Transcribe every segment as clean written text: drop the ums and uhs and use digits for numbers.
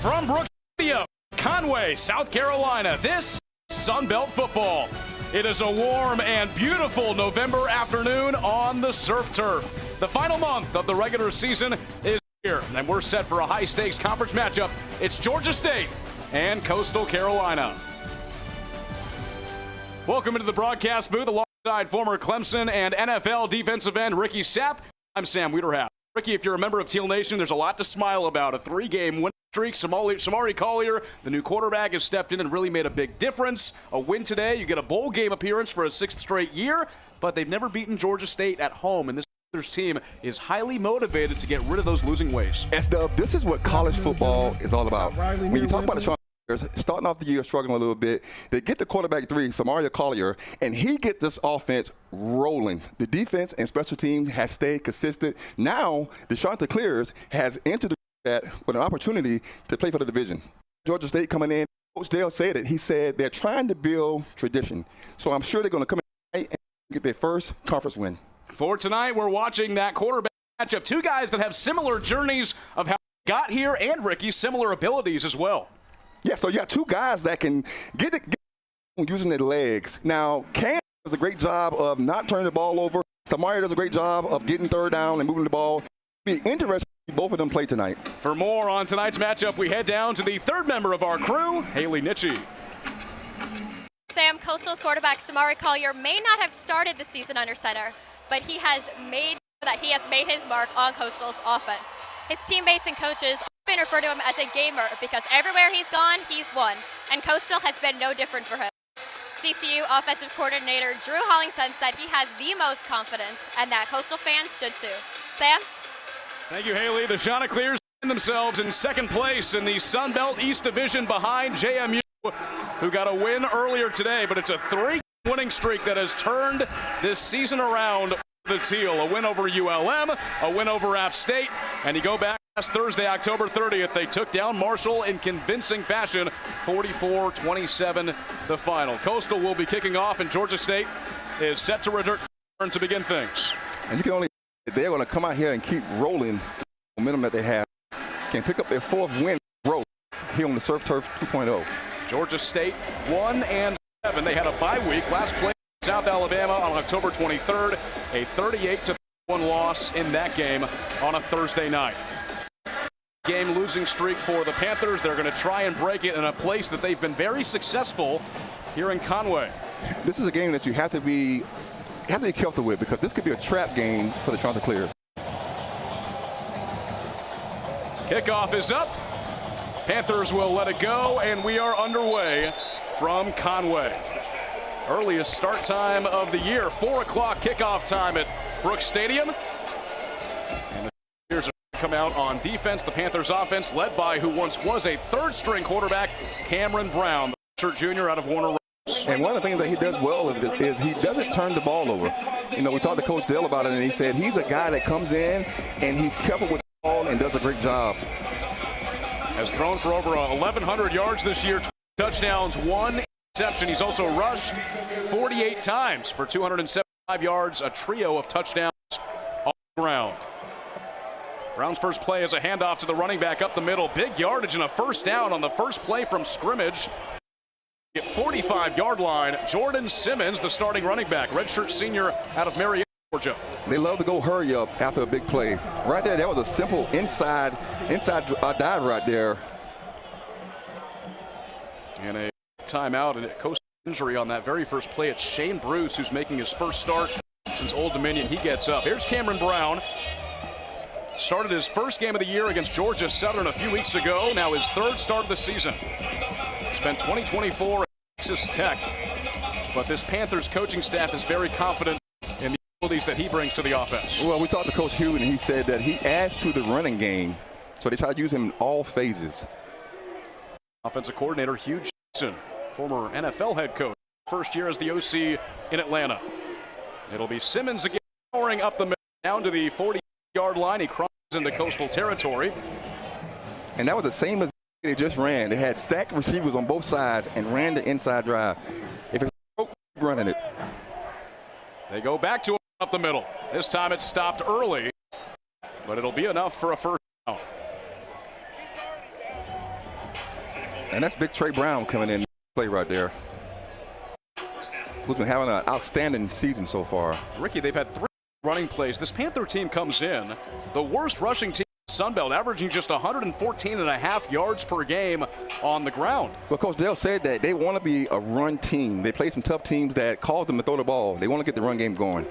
From Brooks Stadium, Conway, South Carolina, this Sun Belt football. It is a warm and beautiful November afternoon on the surf turf. The final month of the regular season is here, and we're set for a high-stakes conference matchup. It's Georgia State and Coastal Carolina. Welcome into the broadcast booth alongside former Clemson and NFL defensive end Ricky Sapp. I'm Sam Wiederhaft. Ricky, if you're a member of Teal Nation, there's a lot to smile about. A 3-game win streak. Samari Collier, the new quarterback, has stepped in and really made a big difference. A win today. You get a bowl game appearance for a 6th straight year, but they've never beaten Georgia State at home, and this team is highly motivated to get rid of those losing ways. S-Dub, this is what college football is all about. When you talk about the starting off the year struggling a little bit, they get the quarterback 3, Samari Collier, and he gets this offense rolling. The defense and special team has stayed consistent. Now, the Chanticleers has entered that with an opportunity to play for the division. Georgia State coming in, Coach Dale said it. He said they're trying to build tradition. So I'm sure they're going to come in tonight and get their first conference win. For tonight, we're watching that quarterback matchup. Two guys that have similar journeys of how they got here, and Ricky, similar abilities as well. Yeah, so you got two guys that can get using their legs. Now, Cam does a great job of not turning the ball over. Samari does a great job of getting third down and moving the ball. It'll be interesting to see both of them play tonight. For more on tonight's matchup, we head down to the third member of our crew, Haley Nitchie. Sam, Coastal's quarterback Samari Collier may not have started the season under center, but he has made his mark on Coastal's offense. His teammates and coaches often refer to him as a gamer because everywhere he's gone, he's won, and Coastal has been no different for him. CCU offensive coordinator Drew Hollingson said he has the most confidence and that Coastal fans should too. Sam? Thank you, Haley. The Chanticleers find themselves in second place in the Sun Belt East Division behind JMU, who got a win earlier today, but it's a 3-winning streak that has turned this season around for the Teal. A win over ULM, a win over App State, and you go back last Thursday, October 30th, they took down Marshall in convincing fashion, 44-27 the final. Coastal will be kicking off, and Georgia State is set to return to begin things. And you can only, they're going to come out here and keep rolling the momentum that they have. Can pick up their 4th win row here on the Surf Turf 2.0. Georgia State 1-7. They had a bye week. Last play South Alabama on October 23rd. A 38-1 loss in that game on a Thursday night. Game losing streak for the Panthers. They're going to try and break it in a place that they've been very successful here in Conway. This is a game that you have to be careful with because this could be a trap game for the Chanticleers. Kickoff is up. Panthers will let it go, and we are underway from Conway. Earliest start time of the year, 4 o'clock kickoff time at Brooks Stadium. And the Panthers are come out on defense. The Panthers offense led by who once was a 3rd-string quarterback, Cameron Brown, the junior out of Warner Robins. And one of the things that he does well is he doesn't turn the ball over. You know, we talked to Coach Dale about it, and he said he's a guy that comes in and he's careful with the ball and does a great job. Has thrown for over 1,100 yards this year, 20 touchdowns, 1 interception. He's also rushed 48 times for 275 yards, a trio of touchdowns on the ground. Brown's first play is a handoff to the running back up the middle. Big yardage and a first down on the first play from scrimmage. At 45-yard line, Jordan Simmons, the starting running back, redshirt senior out of Marietta, Georgia. They love to go hurry up after a big play. Right there, that was a simple inside dive right there. And a timeout and a coast injury on that very first play. It's Shane Bruce who's making his first start since Old Dominion. He gets up. Here's Cameron Brown. Started his first game of the year against Georgia Southern a few weeks ago. Now his 3rd start of the season. Spent 2024 at Texas Tech. But this Panthers coaching staff is very confident in the abilities that he brings to the offense. Well, we talked to Coach Hugh, and he said that he adds to the running game, so they try to use him in all phases. Offensive coordinator Hugh Jackson, former NFL head coach, first year as the OC in Atlanta. It'll be Simmons again, powering up the middle, down to the 40-yard line. He crosses into Coastal territory. And that was the same as they just ran. They had stacked receivers on both sides and ran the inside drive. If it's running it. They go back to up the middle. This time it's stopped early, but it'll be enough for a first down. And that's big Trey Brown coming in to play right there, who's been having an outstanding season so far. Ricky, they've had 3 running plays. This Panther team comes in, the worst rushing team in the Sun Belt, averaging just 114.5 yards per game on the ground. Well, Coach Dale said that they want to be a run team. They play some tough teams that cause them to throw the ball. They want to get the run game going.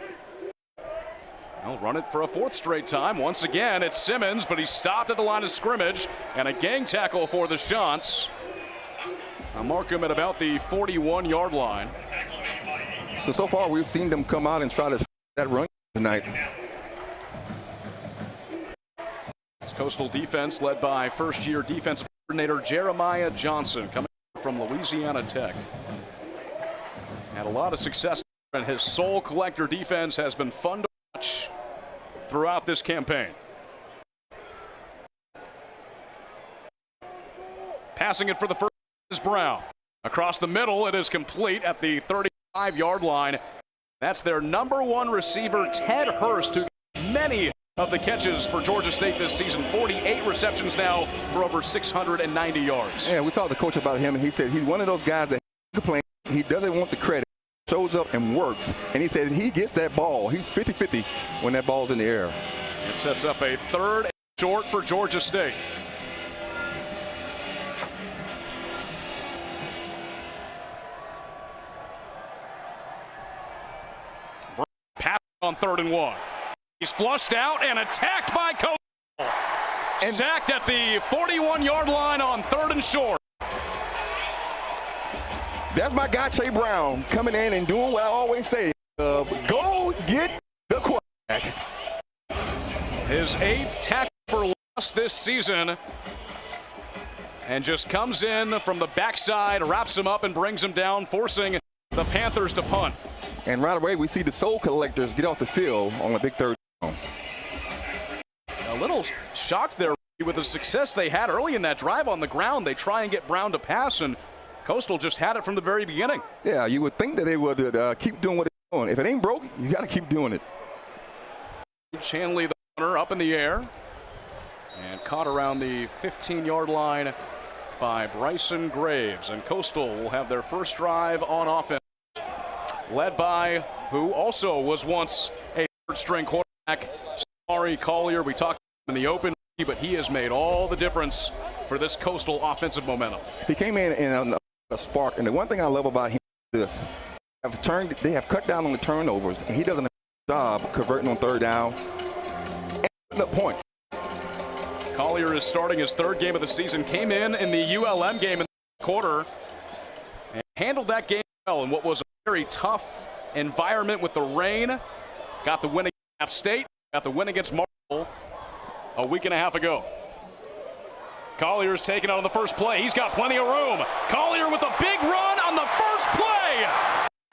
They'll run it for a 4th straight time. Once again, it's Simmons, but he's stopped at the line of scrimmage, and a gang tackle for the Giants. I'll mark him at about the 41-yard line. So far, we've seen them come out and try to that run tonight. This Coastal defense led by first-year defensive coordinator Jeremiah Johnson, coming from Louisiana Tech. Had a lot of success, and his Soul Collector defense has been fun to watch throughout this campaign. Passing it for the first is Brown. Across the middle, it is complete at the 35-yard line. That's their number 1 receiver, Ted Hurst, who got many of the catches for Georgia State this season. 48 receptions now for over 690 yards. Yeah, we talked to Coach about him, and he said he's one of those guys that complains. He doesn't want the credit. Shows up and works. And he said he gets that ball. He's 50-50 when that ball's in the air. It sets up a 3rd and short for Georgia State. Pass on 3rd and 1. He's flushed out and attacked by Coastal. Sacked at the 41-yard line on 3rd and short. That's my guy, Trey Brown, coming in and doing what I always say. Go get the quarterback. His 8th tackle for loss this season. And just comes in from the backside, wraps him up, and brings him down, forcing the Panthers to punt. And right away, we see the Soul Collectors get off the field on a big 3rd down. A little shocked there with the success they had early in that drive on the ground. They try and get Brown to pass, and Coastal just had it from the very beginning. Yeah, you would think that they would keep doing what they're doing. If it ain't broke, you got to keep doing it. Chanley, the runner, up in the air. And caught around the 15-yard line by Bryson Graves. And Coastal will have their first drive on offense, led by who also was once a 3rd-string quarterback, Samari Collier. We talked in the open, but he has made all the difference for this Coastal offensive momentum. He came in a spark, and the one thing I love about him is this: they have cut down on the turnovers, and he does a job converting on 3rd down and putting up points. Collier is starting his 3rd game of the season. Came in the ULM game in the quarter and handled that game well in what was a very tough environment with the rain. Got the win against App State, got the win against Marshall a week and a half ago. Collier's taken out on the first play. He's got plenty of room. Collier with a big run on the first play.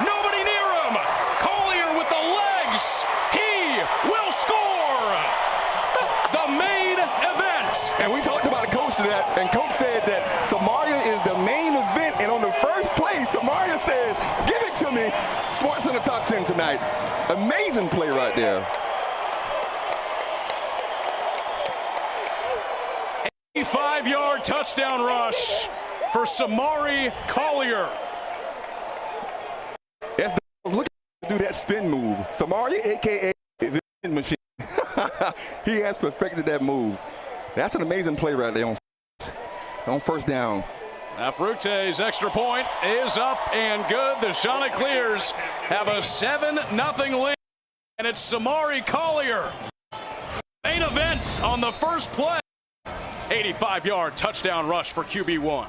Nobody near him. Collier with the legs. He will score. The main event. And we talked about a coach to that, and Coach said that Samaria is the main event. And on the first play, Samaria says, "Give it to me." Sports in the top 10 tonight. Amazing play right there. 5-yard touchdown rush for Samari Collier. Look at do that spin move. Samari, a.k.a. the spin machine. He has perfected that move. That's an amazing play right there on 1st down. Frute's extra point is up and good. The Chanticleers have a 7-0 lead, and it's Samari Collier. Main event on the first play. 85-yard touchdown rush for QB1.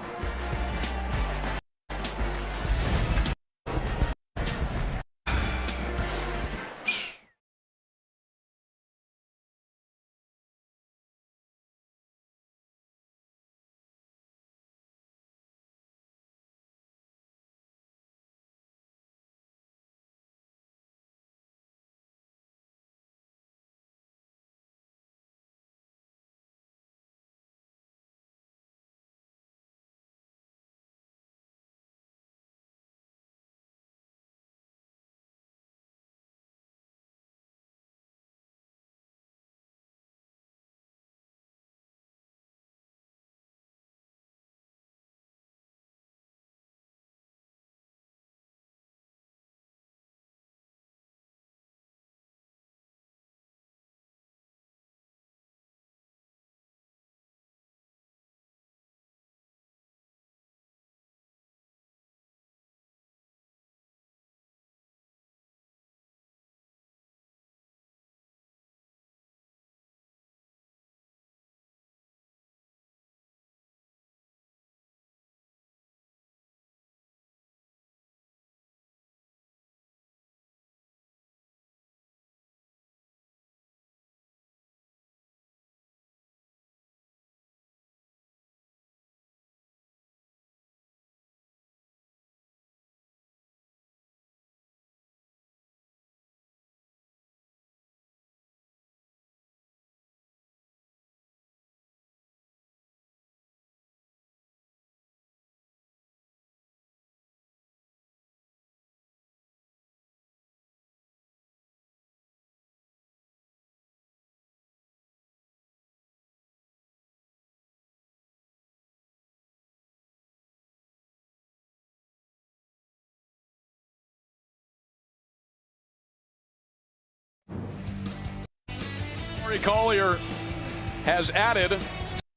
Samari Collier has added to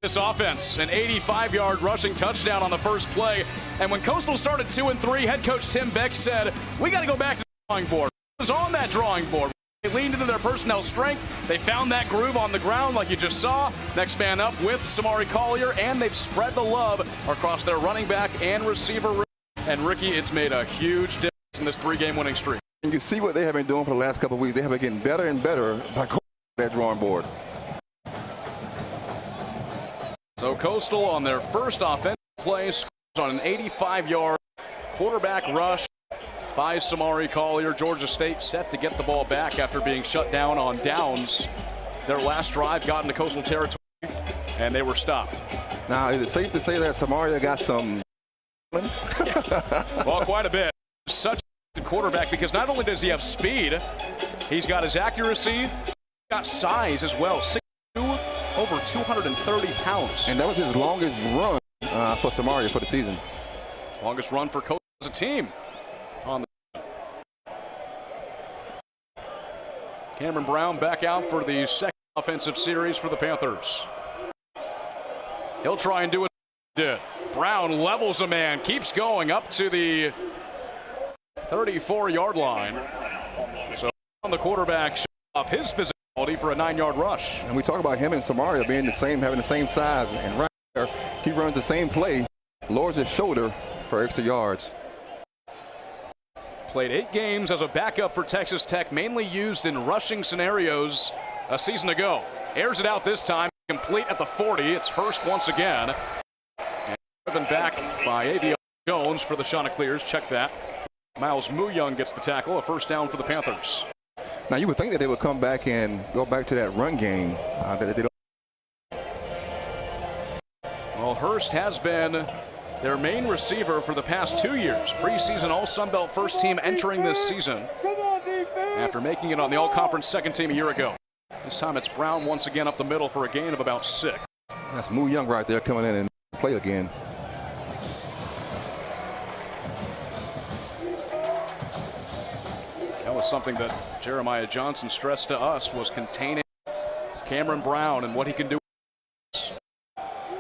this offense an 85-yard rushing touchdown on the first play. And when Coastal started 2-3, head coach Tim Beck said, we got to go back to the drawing board. It was on that drawing board. They leaned into their personnel strength. They found that groove on the ground like you just saw. Next man up with Samari Collier, and they've spread the love across their running back and receiver room. And Ricky, it's made a huge difference in this 3-game winning streak. You can see what they have been doing for the last couple of weeks. They have been getting better and better by going to that drawing board. So Coastal on their first offensive play scores on an 85-yard quarterback rush by Samari Collier. Georgia State set to get the ball back after being shut down on downs. Their last drive got into Coastal territory, and they were stopped. Now, is it safe to say that Samari got some? Well, quite a bit. Such a quarterback because not only does he have speed, he's got his accuracy, he's got size as well. 6'2", over 230 pounds. And that was his longest run for Samari for the season. Longest run for Coastal as a team. Cameron Brown back out for the second offensive series for the Panthers. He'll try and do what he did. Brown levels a man, keeps going up to the 34-yard line. So on the quarterback, off his physicality for a 9-yard rush. And we talk about him and Samari being the same, having the same size, and right there, he runs the same play, lowers his shoulder for extra yards. Played 8 games as a backup for Texas Tech, mainly used in rushing scenarios a season ago. Airs it out this time, complete at the 40. It's Hurst once again. And driven back by Avion Jones for the Chanticleers. Check that. Miles Muyung gets the tackle, a first down for the Panthers. Now you would think that they would come back and go back to that run game. That they don't. Well, Hurst has been their main receiver for the past 2 years. Preseason All-Sun Belt first team entering this season after making it on the All-Conference second team a year ago. This time it's Brown once again up the middle for a gain of about 6. That's Moo Young right there coming in and play again. That was something that Jeremiah Johnson stressed to us, was containing Cameron Brown and what he can do.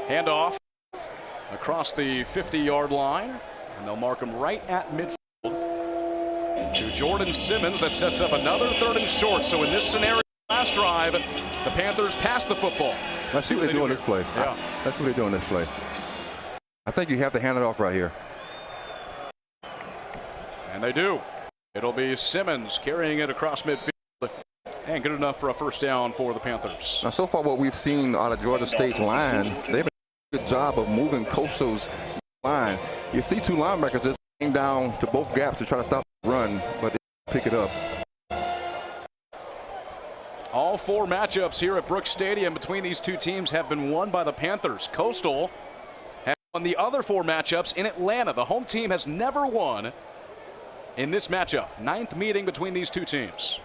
Handoff across the 50-yard line, and they'll mark him right at midfield to Jordan Simmons. That sets up another 3rd and short. So in this scenario, last drive, the Panthers pass the football. Let's see what they do in this play. Yeah. Let's see what they do in this play. I think you have to hand it off right here. And they do. It'll be Simmons carrying it across midfield. And good enough for a first down for the Panthers. Now, so far what we've seen out of Georgia State's line, they've done a good job of moving Coastal's line. You see 2 linebackers just came down to both gaps to try to stop the run, but they pick it up. All 4 matchups here at Brooks Stadium between these 2 teams have been won by the Panthers. Coastal has won the other 4 matchups in Atlanta. The home team has never won in this matchup. 9th meeting between these 2 teams.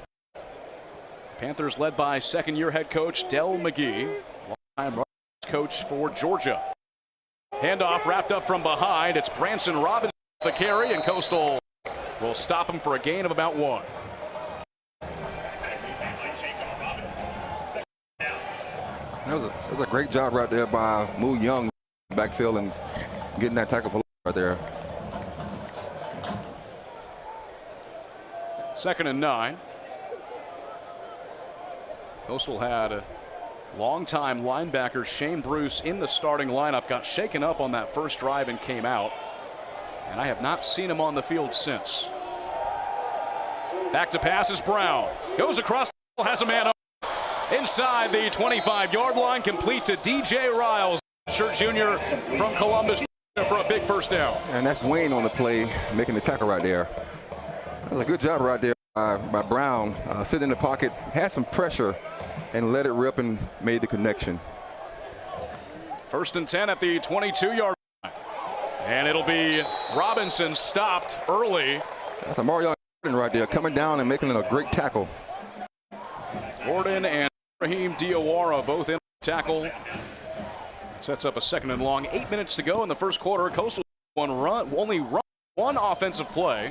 Panthers led by second-year head coach Del McGee, longtime coach for Georgia. Handoff wrapped up from behind. It's Branson Robinson the carry, and Coastal will stop him for a gain of about 1. That was a great job right there by Moo Young backfield and getting that tackle for right there. 2nd and 9. Coastal had longtime linebacker Shane Bruce in the starting lineup, got shaken up on that first drive and came out. And I have not seen him on the field since. Back to pass is Brown. Goes across, has a man up inside the 25-yard line, complete to DJ Riles, shirt junior from Columbus, for a big first down. And that's Wayne on the play, making the tackle right there. That was a good job right there by Brown. Sitting in the pocket, had some pressure, and let it rip and made the connection. 1st and 10 at the 22-yard line. And it'll be Robinson stopped early. That's a Mario right there, coming down and making a great tackle. Gordon and Raheem Diawara both in the tackle. Sets up a 2nd and long. 8 minutes to go in the first quarter. Coastal only run 1 offensive play.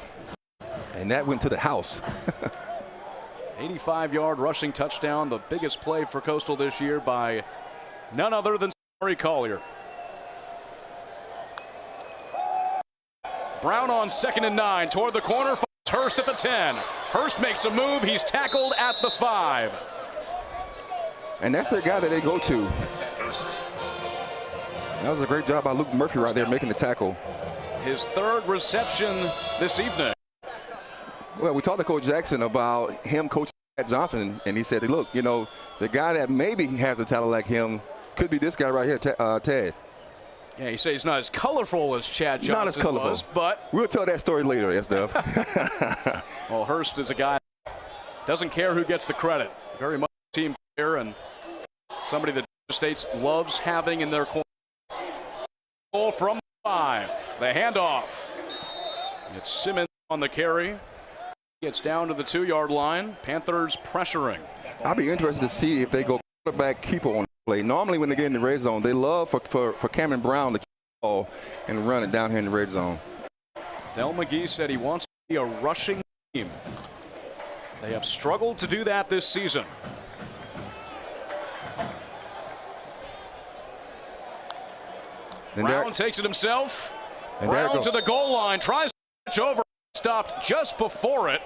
And that went to the house. 85-yard rushing touchdown, the biggest play for Coastal this year by none other than Samari Collier. Brown on 2nd and 9 toward the corner. Hurst at the 10. Hurst makes a move. He's tackled at the 5. And that's their guy that they go to. That was a great job by Luke Murphy right there making the tackle. His 3rd reception this evening. Well, we talked to Coach Jackson about him coaching Chad Johnson, and he said, look, you know, the guy that maybe has a talent like him could be this guy right here, Ted. Yeah, he says he's not as colorful as Chad Johnson not as colorful. was, but we'll tell that story later, S-Dub. Well, Hurst is a guy that doesn't care who gets the credit. Very much a team player and somebody that Georgia State loves having in their corner. Goal from 5. The handoff. It's Simmons on the carry. Gets down to the 2-yard line. Panthers pressuring. I'll be interested to see if they go quarterback keeper on the play. Normally when they get in the red zone, they love for Cameron Brown to keep the ball and run it down here in the red zone. Del McGee said he wants to be a rushing team. They have struggled to do that this season. Brown takes it himself. Brown to the goal line. Tries to catch over. Stopped just before it.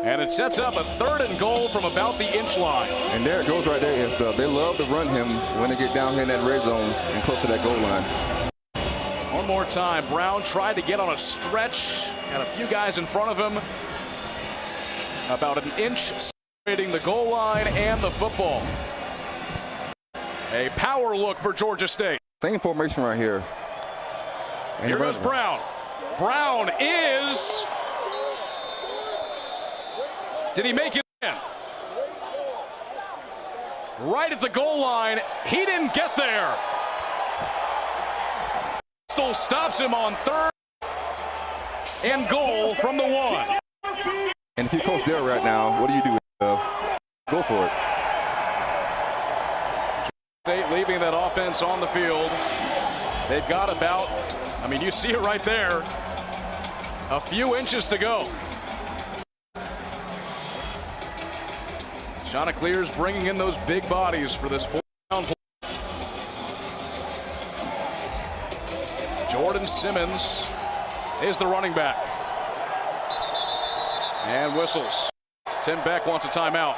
And it sets up a 3rd and goal from about the inch line. And there it goes right there. They love to run him when they get down here in that red zone and close to that goal line. One more time. Brown tried to get on a stretch. Had a few guys in front of him. About an inch separating the goal line and the football. A power look for Georgia State. Same formation right here. And here goes Brown. Brown is... Did he make it in? Right at the goal line. He didn't get there. Still stops him on 3rd and goal from the 1. And if you coach Dale right now, what do you do? Go for it. State leaving that offense on the field. They've got about, I mean, you see it right there, a few inches to go. Chanticleer's bringing in those big bodies for this 4th down play. Jordan Simmons is the running back. And whistles. Tim Beck wants a timeout.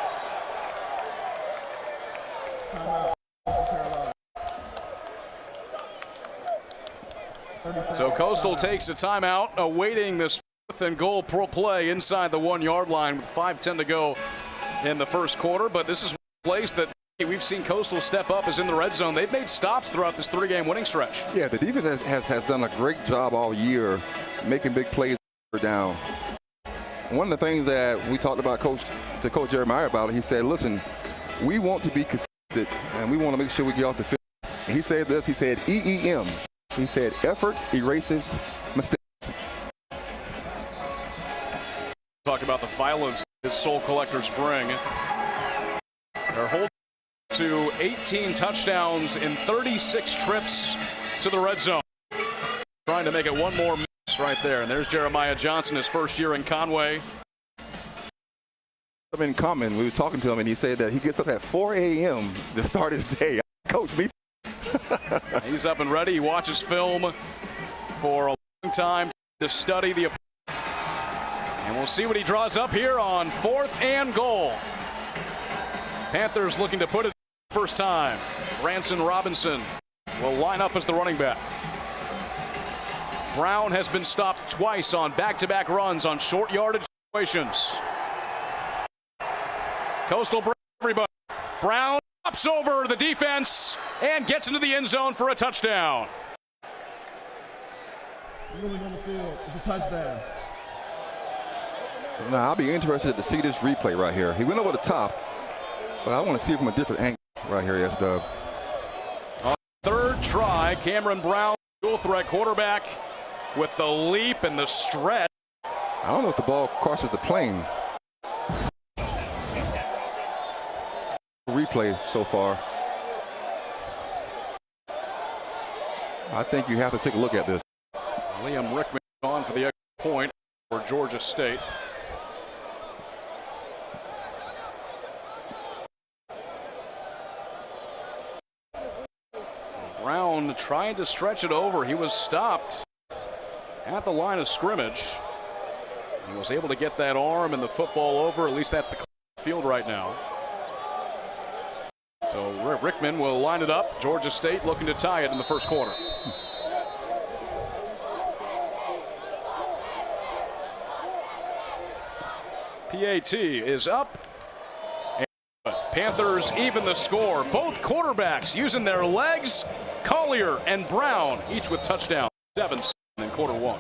So Coastal takes a timeout, awaiting this 4th and goal pro play inside the 1-yard line with 5:10 to go in the first quarter. But this is one place that we've seen Coastal step up is in the red zone. They've made stops throughout this 3-game winning stretch. Yeah, the defense has done a great job all year making big plays down. One of the things that we talked about to Coach Jeremiah about, he said, listen, we want to be consistent and we want to make sure we get off the field. And he said this, he said EEM. He said effort erases mistakes. Talk about the violence his soul collectors bring. They're holding to 18 touchdowns in 36 trips to the red zone. Trying to make it one more miss right there. And there's Jeremiah Johnson, his first year in Conway. In common, we were talking to him and he said that he gets up at 4 a.m. to start his day. Coach, me. He's up and ready. He watches film for a long time to study the opponent. And we'll see what he draws up here on 4th and goal. Panthers looking to put it first time. Branson Robinson will line up as the running back. Brown has been stopped twice on back-to-back runs on short yardage situations. Coastal everybody. Brown hops over the defense and gets into the end zone for a touchdown. Moving on the field, it's a touchdown. Now, I'll be interested to see this replay right here. He went over the top, but I want to see it from a different angle right here, S-Dub. On 3rd try, Cameron Brown, dual threat quarterback with the leap and the stretch. I don't know if the ball crosses the plane. Replay so far. I think you have to take a look at this. Liam Rickman on for the extra point for Georgia State. Brown trying to stretch it over. He was stopped at the line of scrimmage. He was able to get that arm and the football over. At least that's the field right now. So Rickman will line it up. Georgia State looking to tie it in the first quarter. PAT is up. Panthers even the score. Both quarterbacks using their legs. Collier and Brown each with touchdowns. 7-7 in quarter one.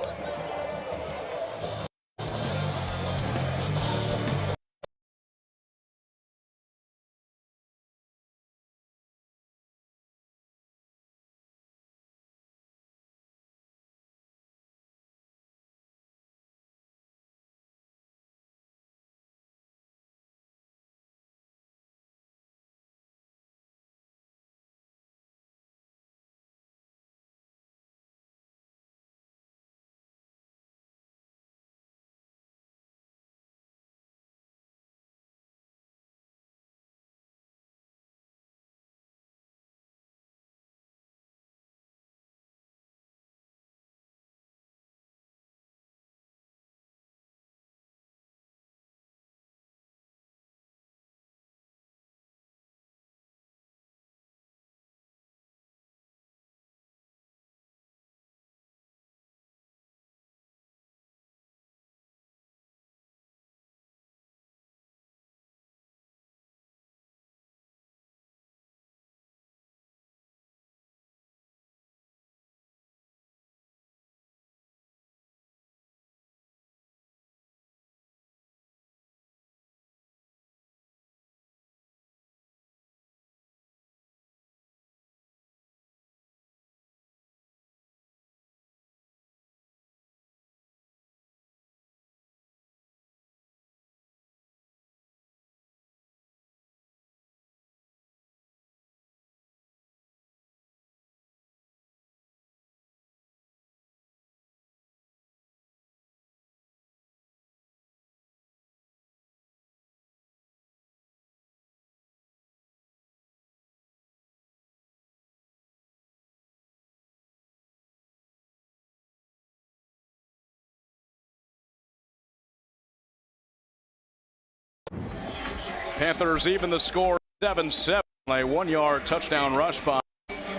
Panthers even the score 7-7. A 1-yard touchdown rush by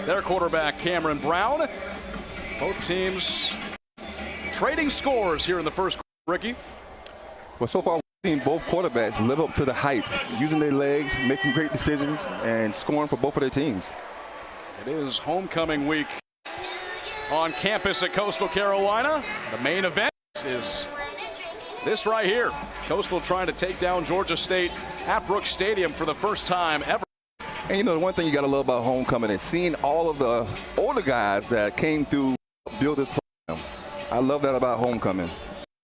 their quarterback Cameron Brown. Both teams trading scores here in the first quarter. Ricky? Well, so far we've seen both quarterbacks live up to the hype, using their legs, making great decisions, and scoring for both of their teams. It is homecoming week on campus at Coastal Carolina. The main event is this right here. Coastal trying to take down Georgia State at Brooks Stadium for the first time ever. And you know, the one thing you got to love about homecoming is seeing all of the older guys that came through build this program. I love that about homecoming.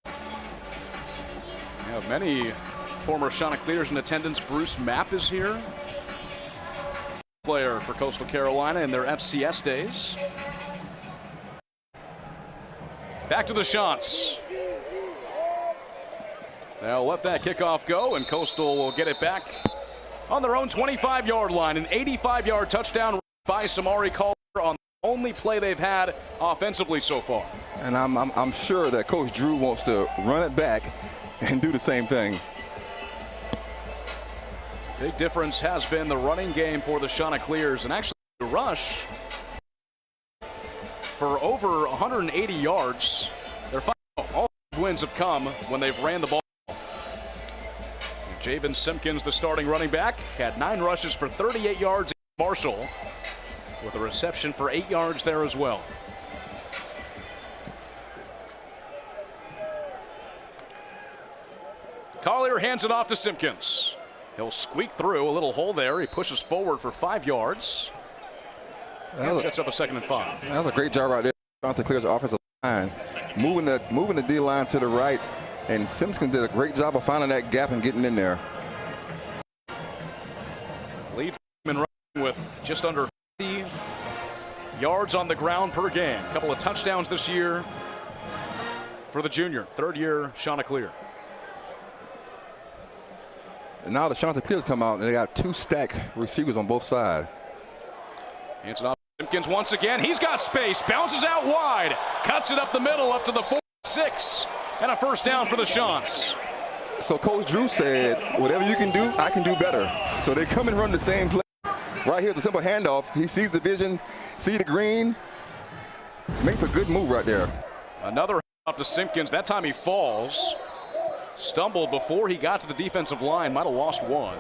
We have many former Chanticleers in attendance. Bruce Mapp is here. Player for Coastal Carolina in their FCS days. Back to the Chants. They'll let that kickoff go, and Coastal will get it back on their own 25-yard line. An 85-yard touchdown by Samari Collier on the only play they've had offensively so far. And I'm sure that Coach Drew wants to run it back and do the same thing. Big difference has been the running game for the Chanticleers, and actually the rush for over 180 yards. Their all wins have come when they've ran the ball. Javen Simpkins, the starting running back, had 9 rushes for 38 yards. Marshall with a reception for 8 yards there as well. Collier hands it off to Simpkins. He'll squeak through a little hole there. He pushes forward for 5 yards. And sets up a 2nd and 5. That was a great job right there. Chanticleer's offensive line, moving the D line to the right. And Simpkins did a great job of finding that gap and getting in there. Leads in running with just under 50 yards on the ground per game. A couple of touchdowns this year for the junior, 3rd-year Chanticleer. And now the Chanticleers come out and they got 2 stack receivers on both sides. Hands it off to Simpkins once again. He's got space, bounces out wide, cuts it up the middle, up to the 4-6, and a first down for the Chants. So Coach Drew said, whatever you can do, I can do better. So they come and run the same play. Right here's a simple handoff. He sees the vision, see the green, makes a good move right there. Another handoff to Simpkins. That time he falls. Stumbled before he got to the defensive line. Might have lost one.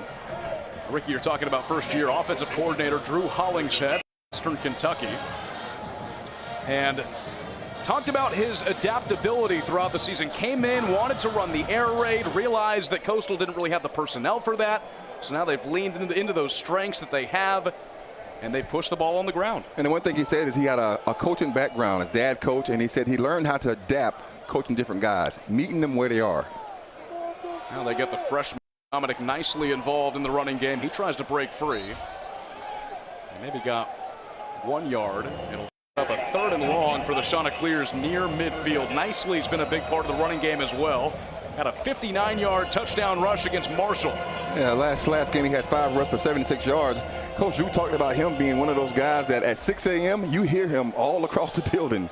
Ricky, you're talking about first-year offensive coordinator Drew Hollingshead, Western Kentucky. And talked about his adaptability throughout the season. Came in, wanted to run the air raid, realized that Coastal didn't really have the personnel for that. So now they've leaned into those strengths that they have, and they've pushed the ball on the ground. And the one thing he said is he had a coaching background, his dad coached, and he said he learned how to adapt coaching different guys, meeting them where they are. Now they get the freshman Dominic nicely involved in the running game. He tries to break free. He maybe got 1 yard. It'll up a 3rd and long for the Chanticleers near midfield. Nicely, he's been a big part of the running game as well. Had a 59-yard touchdown rush against Marshall. Yeah, last game he had 5 rushes for 76 yards. Coach Drew talked about him being one of those guys that at 6 a.m. you hear him all across the building.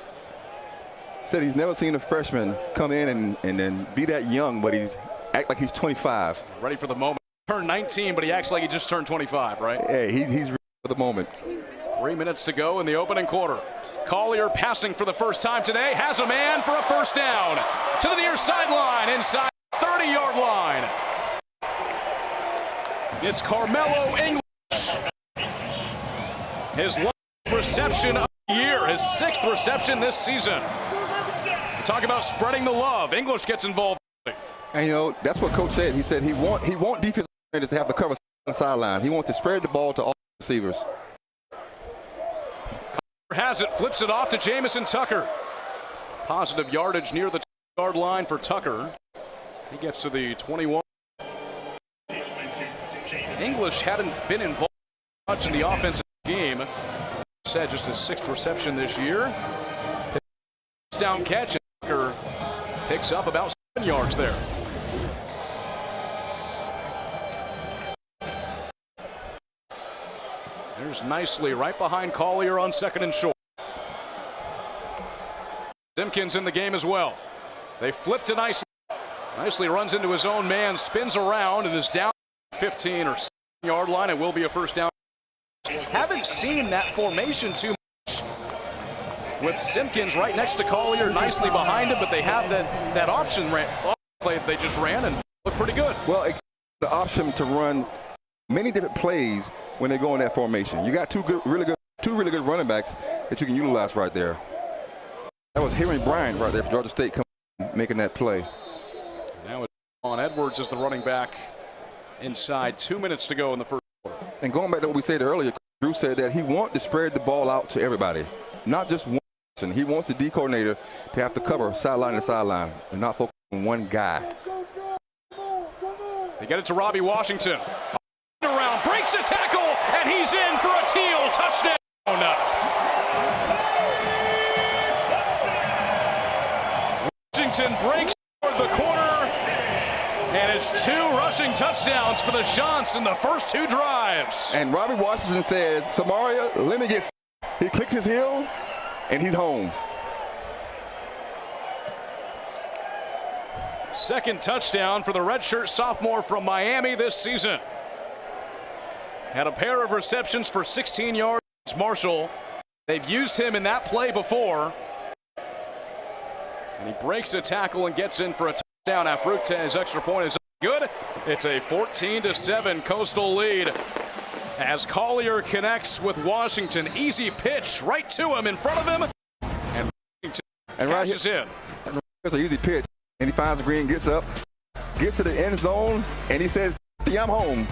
Said he's never seen a freshman come in and then be that young, but he's act like he's 25. Ready for the moment. Turned 19, but he acts like he just turned 25, right? Hey, he's ready for the moment. 3 minutes to go in the opening quarter. Collier passing for the first time today. Has a man for a first down. To the near sideline, inside the 30-yard line. It's Carmelo English. His last reception of the year, his 6th reception this season. Talk about spreading the love. English gets involved. And you know, that's what Coach said. He said he want defensive players to have to cover the sideline. He wants to spread the ball to all receivers. Has it, flips it off to Jamison Tucker. Positive yardage near the 2-yard line for Tucker. He gets to the 21. English hadn't been involved much in the offensive game. Said just his 6th reception this year. Down catch, and Tucker picks up about 7 yards there. There's nicely right behind Collier on 2nd and short. Simpkins in the game as well. They flip to nicely. Nicely runs into his own man, spins around, and is down 15 or 7-yard line. It will be a first down. Haven't seen that formation too much with Simpkins right next to Collier, nicely behind him, but they have that option play that they just ran and looked pretty good. Well, the option to run many different plays when they go in that formation. You got two really good running backs that you can utilize right there. That was Henry Bryant right there for Georgia State making that play. Now it's on Edwards as the running back inside. 2 minutes to go in the first quarter. And going back to what we said earlier, Drew said that he wants to spread the ball out to everybody, not just one person. He wants the D coordinator to have to cover sideline to sideline and not focus on one guy. They get it to Robbie Washington. Around, breaks a tackle, and he's in for a Teal touchdown. Washington breaks toward the corner, and it's 2 rushing touchdowns for the Chants in the first 2 drives. And Robbie Washington says, Samaria, let me get. He clicks his heels, and he's home. 2nd touchdown for the redshirt sophomore from Miami this season. Had a pair of receptions for 16 yards. Marshall. They've used him in that play before. And he breaks a tackle and gets in for a touchdown. Afruta's extra point is good. It's a 14-7 Coastal lead as Collier connects with Washington. Easy pitch right to him, in front of him. And Washington cashes in. It's an easy pitch. And he finds the green, gets up, gets to the end zone, and he says, I'm home.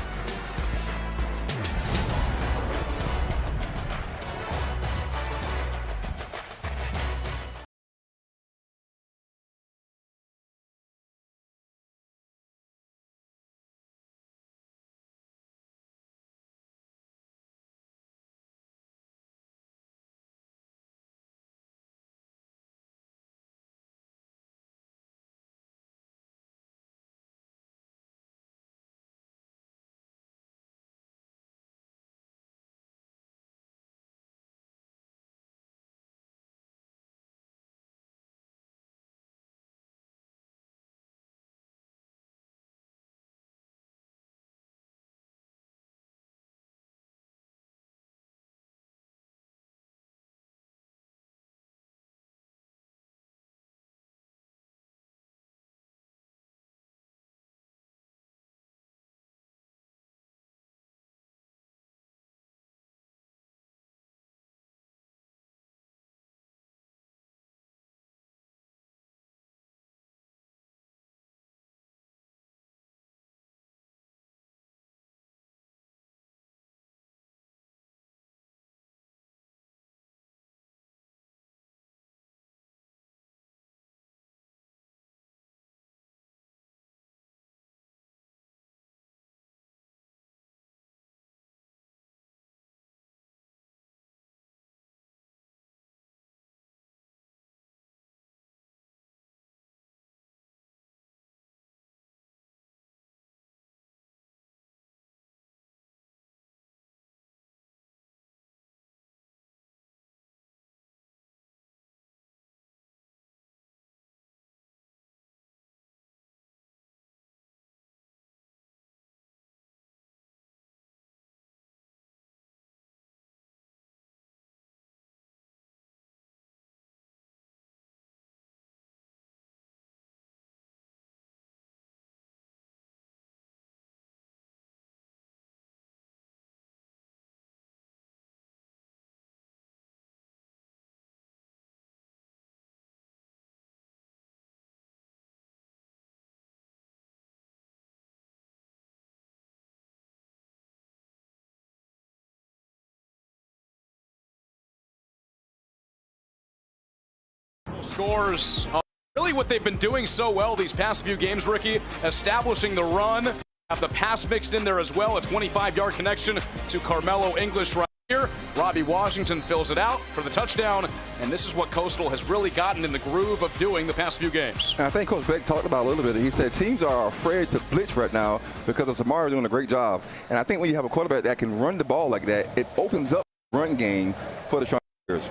Scores really what they've been doing so well these past few games, Ricky, establishing the run, have the pass mixed in there as well, a 25-yard connection to Carmelo English right here. Robbie Washington fills it out for the touchdown, and this is what Coastal has really gotten in the groove of doing the past few games. And I think Coach Beck talked about a little bit. He said teams are afraid to blitz right now because of Samari doing a great job. And I think when you have a quarterback that can run the ball like that, it opens up the run game for the Chargers.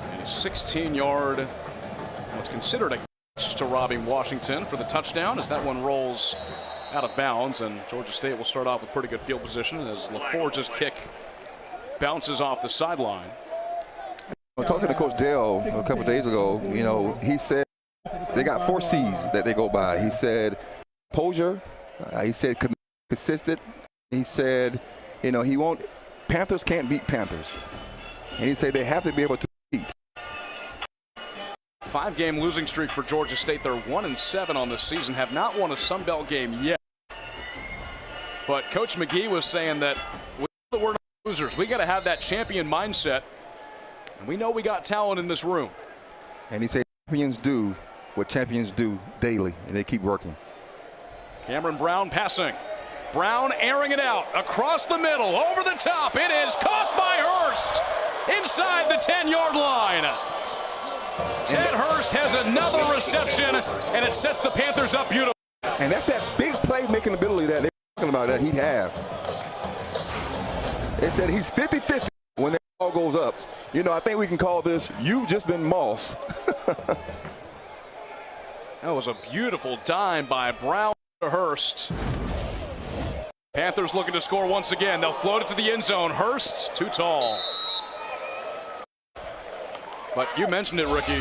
A 16-yard, what's considered a catch to Robbie Washington for the touchdown as that one rolls out of bounds, and Georgia State will start off with pretty good field position as LaForge's kick bounces off the sideline. Talking to Coach Dale a couple days ago, you know, he said they got 4 C's that they go by. He said composure, he said consistent, he said, you know, Panthers can't beat Panthers. And he said they have to be able to beat. 5-game losing streak for Georgia State. They're 1-7 on the season, have not won a Sun Belt game yet. But Coach McGee was saying that we're not losers. We got to have that champion mindset. And we know we got talent in this room. And he said champions do what champions do daily, and they keep working. Cameron Brown passing. Brown airing it out across the middle, over the top. It is caught by Hurst inside the 10-yard line. Ted Hurst has another reception, and it sets the Panthers up beautifully. And that's that big play-making ability that they're talking about that he'd have. They said he's 50-50 when the ball goes up. You know, I think we can call this, you've just been Moss. That was a beautiful dime by Brown to Hurst. Panthers looking to score once again. They'll float it to the end zone. Hurst, too tall. But you mentioned it, Ricky.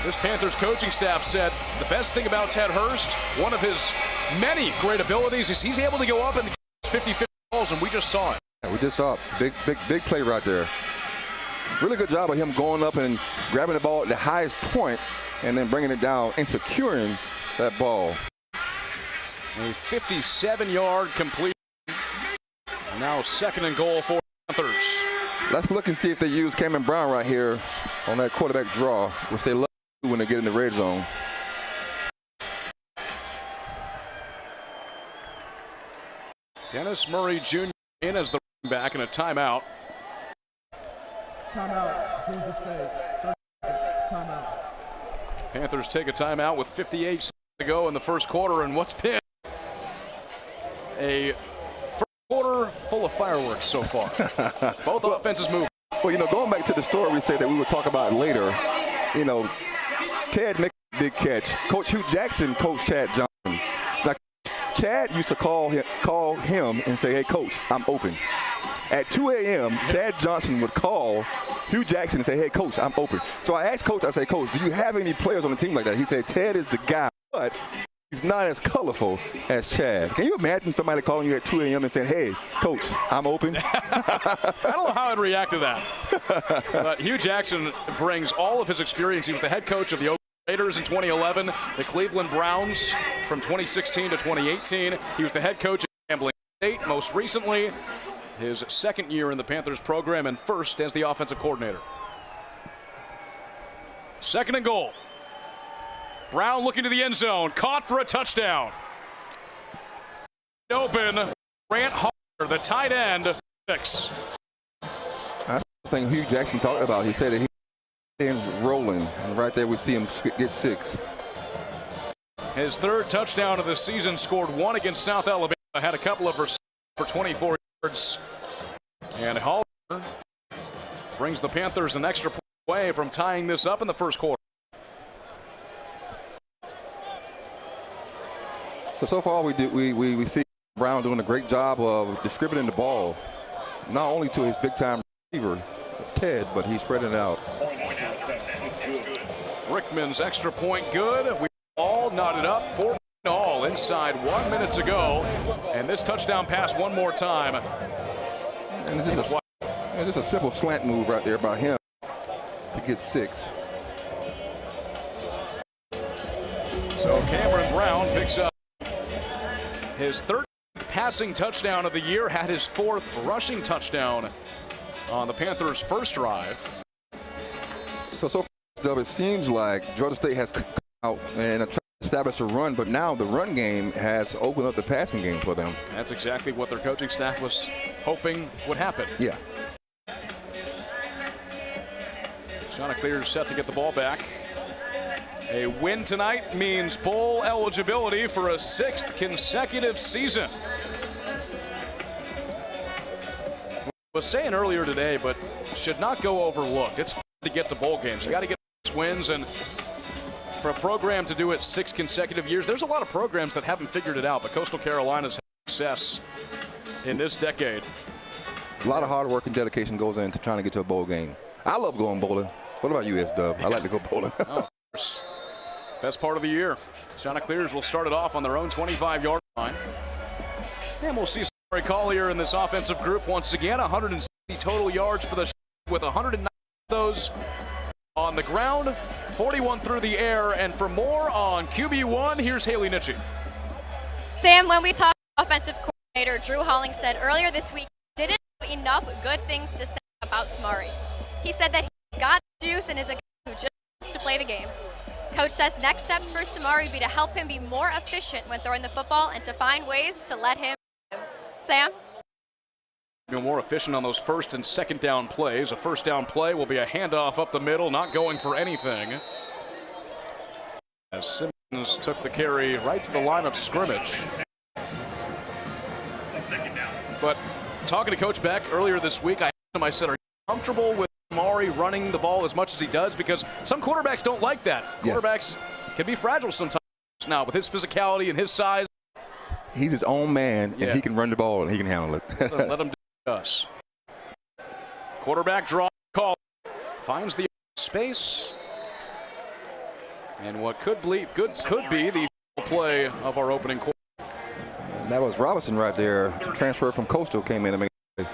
This Panthers coaching staff said the best thing about Ted Hurst, one of his many great abilities, is he's able to go up and 50-50 balls, and we just saw it. Yeah, we just saw it. Big play right there. Really good job of him going up and grabbing the ball at the highest point and then bringing it down and securing that ball. A 57-yard completion. Now 2nd and goal for Panthers. Let's look and see if they use Cameron Brown right here on that quarterback draw, which they love to do when they get in the red zone. Dennis Murray Jr. in as the running back and a timeout. Timeout, Georgia State. Timeout. Panthers take a timeout with 58 seconds to go in the first quarter, and what's been a first quarter full of fireworks so far. Both offenses move. Well, you know, going back to the story we said that we would talk about later, you know, Ted makes a big catch. Coach Hugh Jackson coached Chad Johnson. Like, Chad used to call him and say, hey, Coach, I'm open. At 2 a.m., Chad Johnson would call Hugh Jackson and say, hey, Coach, I'm open. So I asked Coach, I said, Coach, do you have any players on the team like that? He said, Ted is the guy, but he's not as colorful as Chad. Can you imagine somebody calling you at 2 a.m. and saying, hey, Coach, I'm open? I don't know how I'd react to that. But Hugh Jackson brings all of his experience. He was the head coach of the Oakland Raiders in 2011, the Cleveland Browns from 2016 to 2018. He was the head coach at Grambling State most recently. His 2nd year in the Panthers program and 1st as the offensive coordinator. 2nd and goal. Brown looking to the end zone, caught for a touchdown. Open, Grant Harper, the tight end, 6. That's the thing Hugh Jackson talked about. He said that he's rolling, and right there we see him get 6. His 3rd touchdown of the season, scored 1 against South Alabama, had a couple of receivers for 24 yards. And Hall brings the Panthers an extra point away from tying this up in the first quarter. So far we see Brown doing a great job of distributing the ball, not only to his big-time receiver, Ted, but he's spreading it out. Rickman's extra point good. We all knotted up. 4 all inside 1 minute to go. And this touchdown pass one more time. And it's just a simple slant move right there by him to get 6. So Cameron Brown picks up his 13th passing touchdown of the year, had his 4th rushing touchdown on the Panthers' first drive. So far It seems like Georgia State has come out and tried to establish a run, but now the run game has opened up the passing game for them. That's exactly what their coaching staff was hoping would happen. Yeah. Chanticleer set to get the ball back. A win tonight means bowl eligibility for a 6th consecutive season. I was saying earlier today, but should not go overlooked. It's hard to get to bowl games. You got to get wins, and for a program to do it 6 consecutive years, there's a lot of programs that haven't figured it out, but Coastal Carolina's had success in this decade. A lot of hard work and dedication goes into trying to get to a bowl game. I love going bowling. What about you, S-Dub? I like to go bowling. Oh, of course. Best part of the year. Chanticleers will start it off on their own 25-yard line. And we'll see Samari Collier in this offensive group once again. 160 total yards for the with 109 of those on the ground, 41 through the air. And for more on QB1, here's Haley Nitchie. Sam, when we talked to offensive coordinator Drew Holling said earlier this week he didn't have enough good things to say about Samari. He said that he got juice and is a guy who just wants to play the game. Coach says next steps for Samari be to help him be more efficient when throwing the football and to find ways to let him. Sam? More efficient on those first and second down plays. A first down play will be a handoff up the middle, not going for anything. As Simmons took the carry right to the line of scrimmage. But talking to Coach Beck earlier this week, I asked him, I said, are you comfortable with Samari running the ball as much as he does? Because some quarterbacks don't like that. Quarterbacks can be fragile sometimes. Now, with his physicality and his size. He's his own man, and he can run the ball, and he can handle it. Let him do us. Quarterback draw call. Finds the space. And what could be the play of our opening quarter. And that was Robinson right there. Transfer from Coastal came in and made it.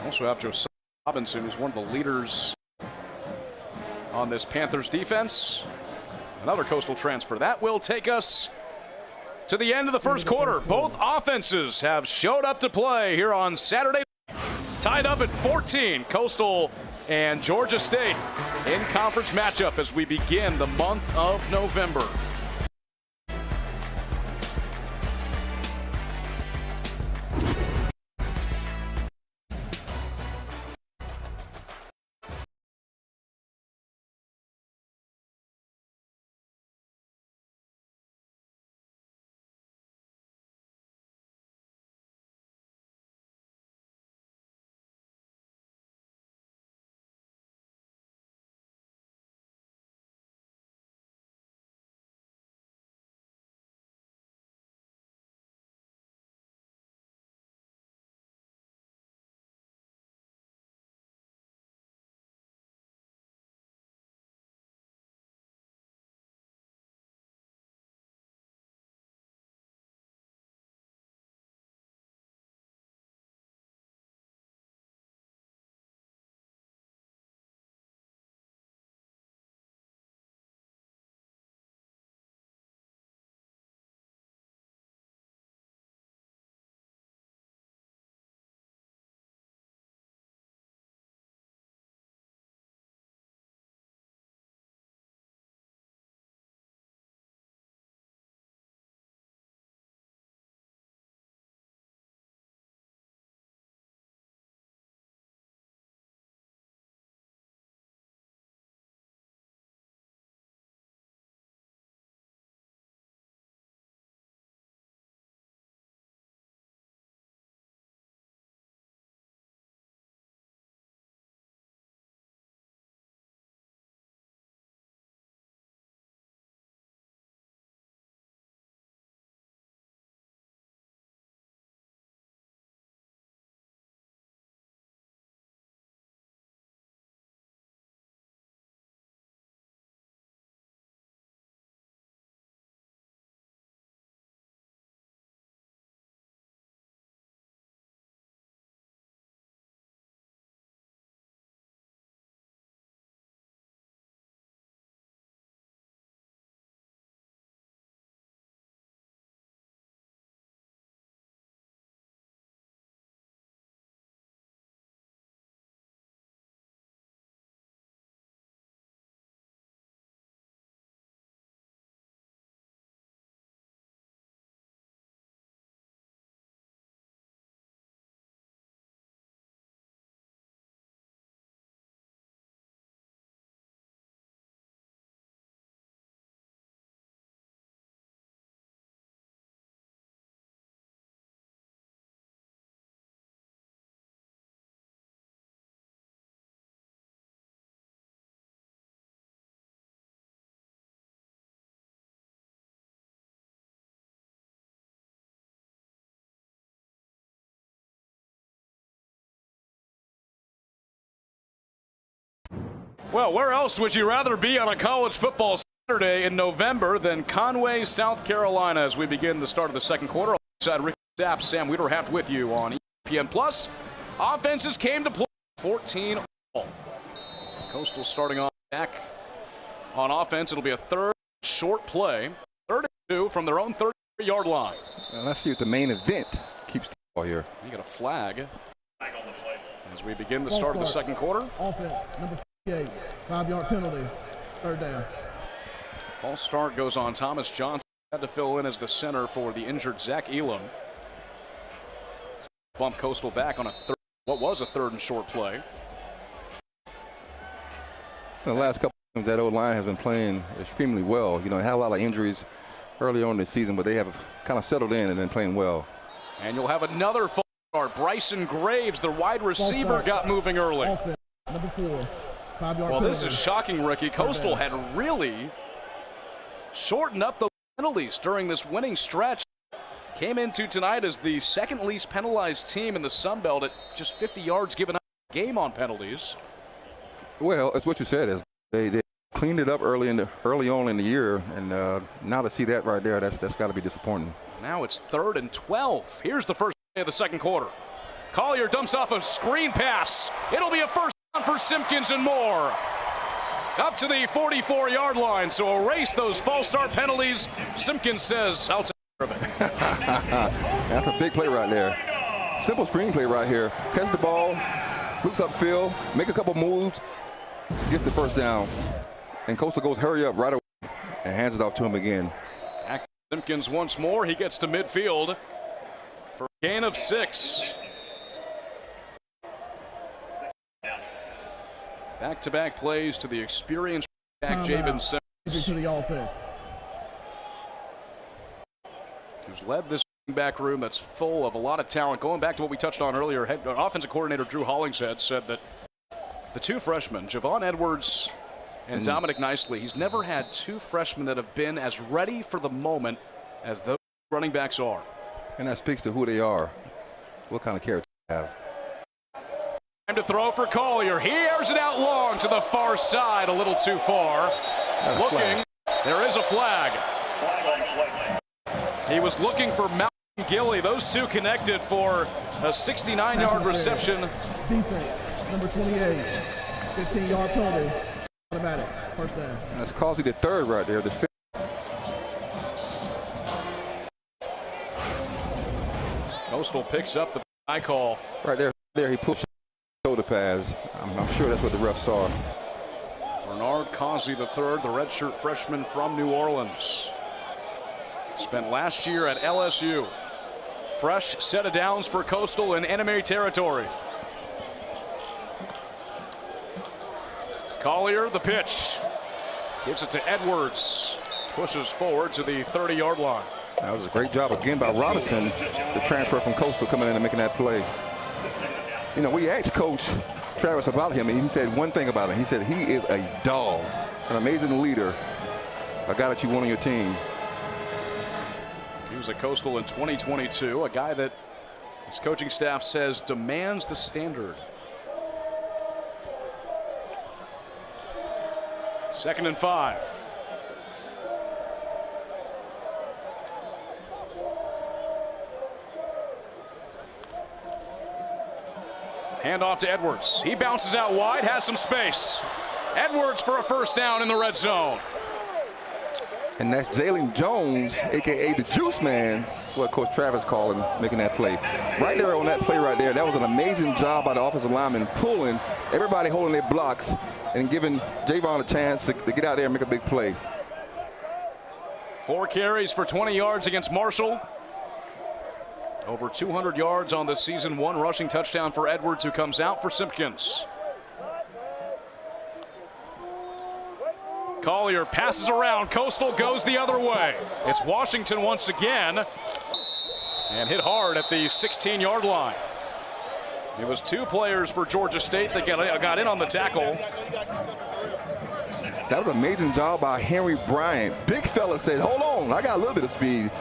Also have Josiah Robinson, who's one of the leaders on this Panthers defense. Another Coastal transfer. That will take us to the end of the first quarter. Both offenses have showed up to play here on Saturday. Tied up at 14. Coastal and Georgia State in conference matchup as we begin the month of November. Well, where else would you rather be on a college football Saturday in November than Conway, South Carolina, as we begin the start of the second quarter? Alongside Ricky Sapp, Sam Wiederhaft with you on ESPN Plus. Offenses came to play 14 all. Coastal starting off back on offense. It'll be a third short play. 32 from their own 33-yard line. Well, let's see if the main event keeps the ball here. You got a flag as we begin the start of the second quarter. Offense, number 58, 5-yard penalty, third down. False start goes on Thomas Johnson. Had to fill in as the center for the injured Zach Elam. Bump Coastal back on what was a third and short play. The last couple of games, that old line has been playing extremely well. You know, they had a lot of injuries early on in the season, but they have kind of settled in and been playing well. And you'll have another false start. Bryson Graves, the wide receiver, got moving early. Offense, number 4, 5-yard penalty. Well, this is shocking, Ricky. Coastal had really shortened up the penalties during this winning stretch. Came into tonight as the second least penalized team in the Sun Belt at just 50 yards given up a game on penalties. Well, it's what you said. Is they cleaned it up early on in the year, and now to see that right there, that's got to be disappointing. Now it's 3rd and 12. Here's the first play of the second quarter. Collier dumps off a screen pass. It'll be a first down for Simpkins and more. Up to the 44-yard line, so erase those false start penalties. Simpkins says, I'll take care of it. That's a big play right there. Simple screen play right here. Catch the ball, looks upfield, make a couple moves, gets the first down. And Coastal goes hurry up right away and hands it off to him again. Back to Simpkins once more. He gets to midfield for a gain of 6. Back-to-back plays to the experienced back Jabin Simmons, to the offense. who's led this back room that's full of a lot of talent. Going back to what we touched on earlier, offensive coordinator Drew Hollingshead said that the two freshmen, Javon Edwards and Dominic Nicely, he's never had two freshmen that have been as ready for the moment as those running backs are. And that speaks to who they are, what kind of character they have. Time to throw for Collier. He airs it out long to the far side, a little too far. Looking, there is a flag. He was looking for Malcolm Gilly. Those two connected for a 69-yard reception. Defense, number 28, 15-yard penalty, automatic, first down. That's Causey the third right there. The Coastal picks up the high call. right there, he pushed shoulder pads. I'm sure that's what the ref saw. Bernard Causey the third, the redshirt freshman from New Orleans. Spent last year at LSU. Fresh set of downs for Coastal in enemy territory. Collier, the pitch. Gives it to Edwards. Pushes forward to the 30-yard line. That was a great job again by Robinson, the transfer from Coastal, coming in and making that play. You know, we asked Coach Travis about him, and he said one thing about him. He said he is a dog, an amazing leader, a guy that you want on your team. He was at Coastal in 2022, a guy that his coaching staff says demands the standard. 2nd and 5. Handoff to Edwards. He bounces out wide, has some space. Edwards for a first down in the red zone. And that's Jalen Jones, a.k.a. the Juice Man, what Coach Travis called him, making that play. Right there on that play right there, that was an amazing job by the offensive lineman, pulling everybody holding their blocks and giving Javon a chance to get out there and make a big play. 4 carries for 20 yards against Marshall. Over 200 yards on the season, 1 rushing touchdown for Edwards, who comes out for Simpkins. Collier passes around. Coastal goes the other way. It's Washington once again, and hit hard at the 16-yard line. It was 2 players for Georgia State that got in on the tackle. That was an amazing job by Henry Bryant. Big fella said, hold on, I got a little bit of speed.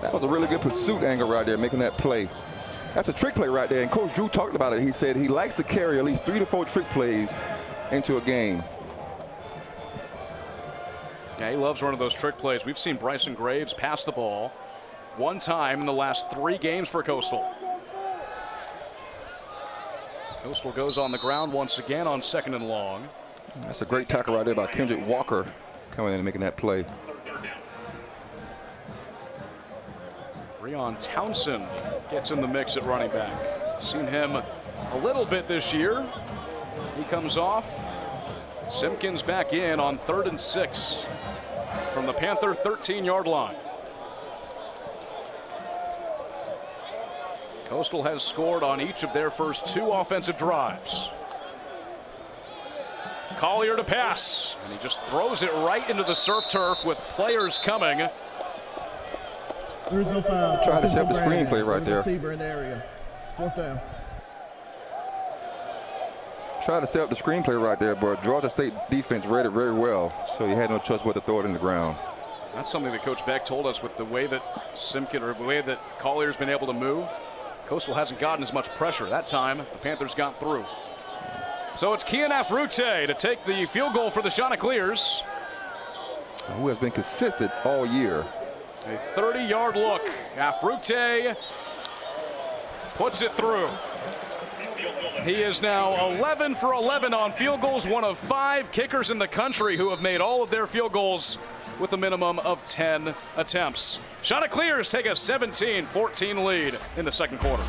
That was a really good pursuit angle right there, making that play. That's a trick play right there, and Coach Drew talked about it. He said he likes to carry at least 3 to 4 trick plays into a game. Yeah, he loves running those trick plays. We've seen Bryson Graves pass the ball one time in the last 3 games for Coastal. Coastal goes on the ground once again on 2nd and long. That's a great tackle right there by Kendrick Walker coming in and making that play. Breon Townsend gets in the mix at running back. Seen him a little bit this year. He comes off. Simpkins back in on 3rd and 6 from the Panther 13-yard line. Coastal has scored on each of their first 2 offensive drives. Collier to pass, and he just throws it right into the surf turf with players coming. There's no foul. Trying to set the screenplay right there. Receiver in the area. 4th down. Tried to set up the screenplay right there, but Georgia State defense read it very well, so he had no choice but to throw it in the ground. That's something that Coach Beck told us with the way that the way that Collier's been able to move. Coastal hasn't gotten as much pressure. That time, the Panthers got through. So it's Kian Afrute to take the field goal for the Chanticleers. Who has been consistent all year. A 30-yard look. Afrute puts it through. He is now 11 for 11 on field goals, one of 5 kickers in the country who have made all of their field goals with a minimum of 10 attempts. Chanticleers take a 17-14 lead in the 2nd quarter.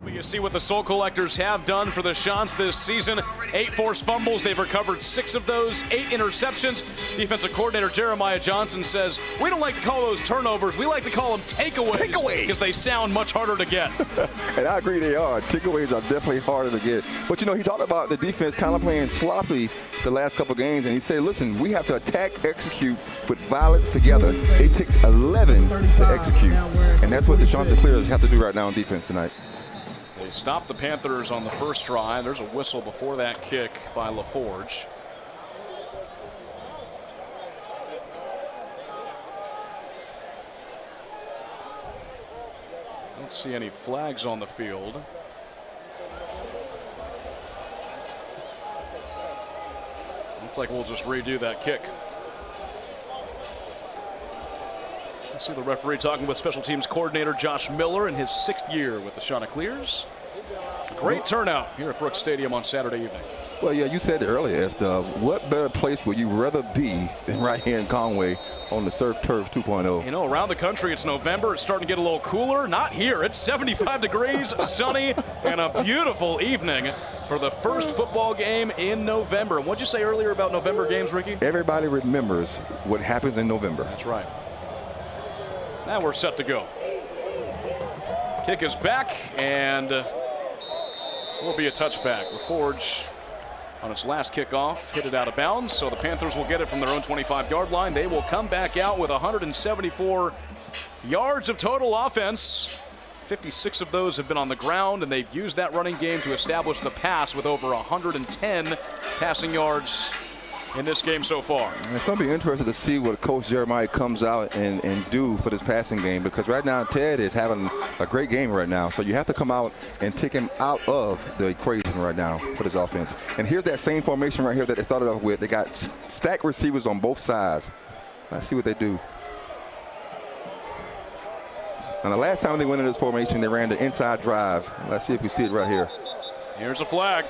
Well, you see what the Soul Collectors have done for the Chants this season. 8 forced fumbles. They've recovered 6 of those, 8 interceptions. Defensive coordinator Jeremiah Johnson says, we don't like to call those turnovers. We like to call them takeaways. Because they sound much harder to get. And I agree they are. Takeaways are definitely harder to get. But, you know, he talked about the defense kind of playing sloppy the last couple games. And he said, listen, we have to attack, execute with violence together. It takes 11 to execute. And that's what the Chanticleers have to do right now on defense tonight. They stopped the Panthers on the first drive. There's a whistle before that kick by LaForge. Don't see any flags on the field. Looks like we'll just redo that kick. I see the referee talking with special teams coordinator Josh Miller in his 6th year with the Chanticleers. Great turnout here at Brooks Stadium on Saturday evening. Well, yeah, you said it earlier, Esther. What better place would you rather be than right here in Conway on the Surf Turf 2.0? You know, around the country, it's November. It's starting to get a little cooler. Not here. It's 75 degrees, sunny, and a beautiful evening for the first football game in November. What'd you say earlier about November games, Ricky? Everybody remembers what happens in November. That's right. Now we're set to go. Kick is back, and will be a touchback. LaForge on its last kickoff hit it out of bounds, so the Panthers will get it from their own 25-yard line. They will come back out with 174 yards of total offense. 56 of those have been on the ground, and they've used that running game to establish the pass with over 110 passing yards in this game so far. It's going to be interesting to see what Coach Jeremiah comes out and do for this passing game, because right now Ted is having a great game right now. So you have to come out and take him out of the equation right now for this offense. And here's that same formation right here that they started off with. They got stacked receivers on both sides. Let's see what they do. And the last time they went into this formation, they ran the inside drive. Let's see if we see it right here. Here's a flag.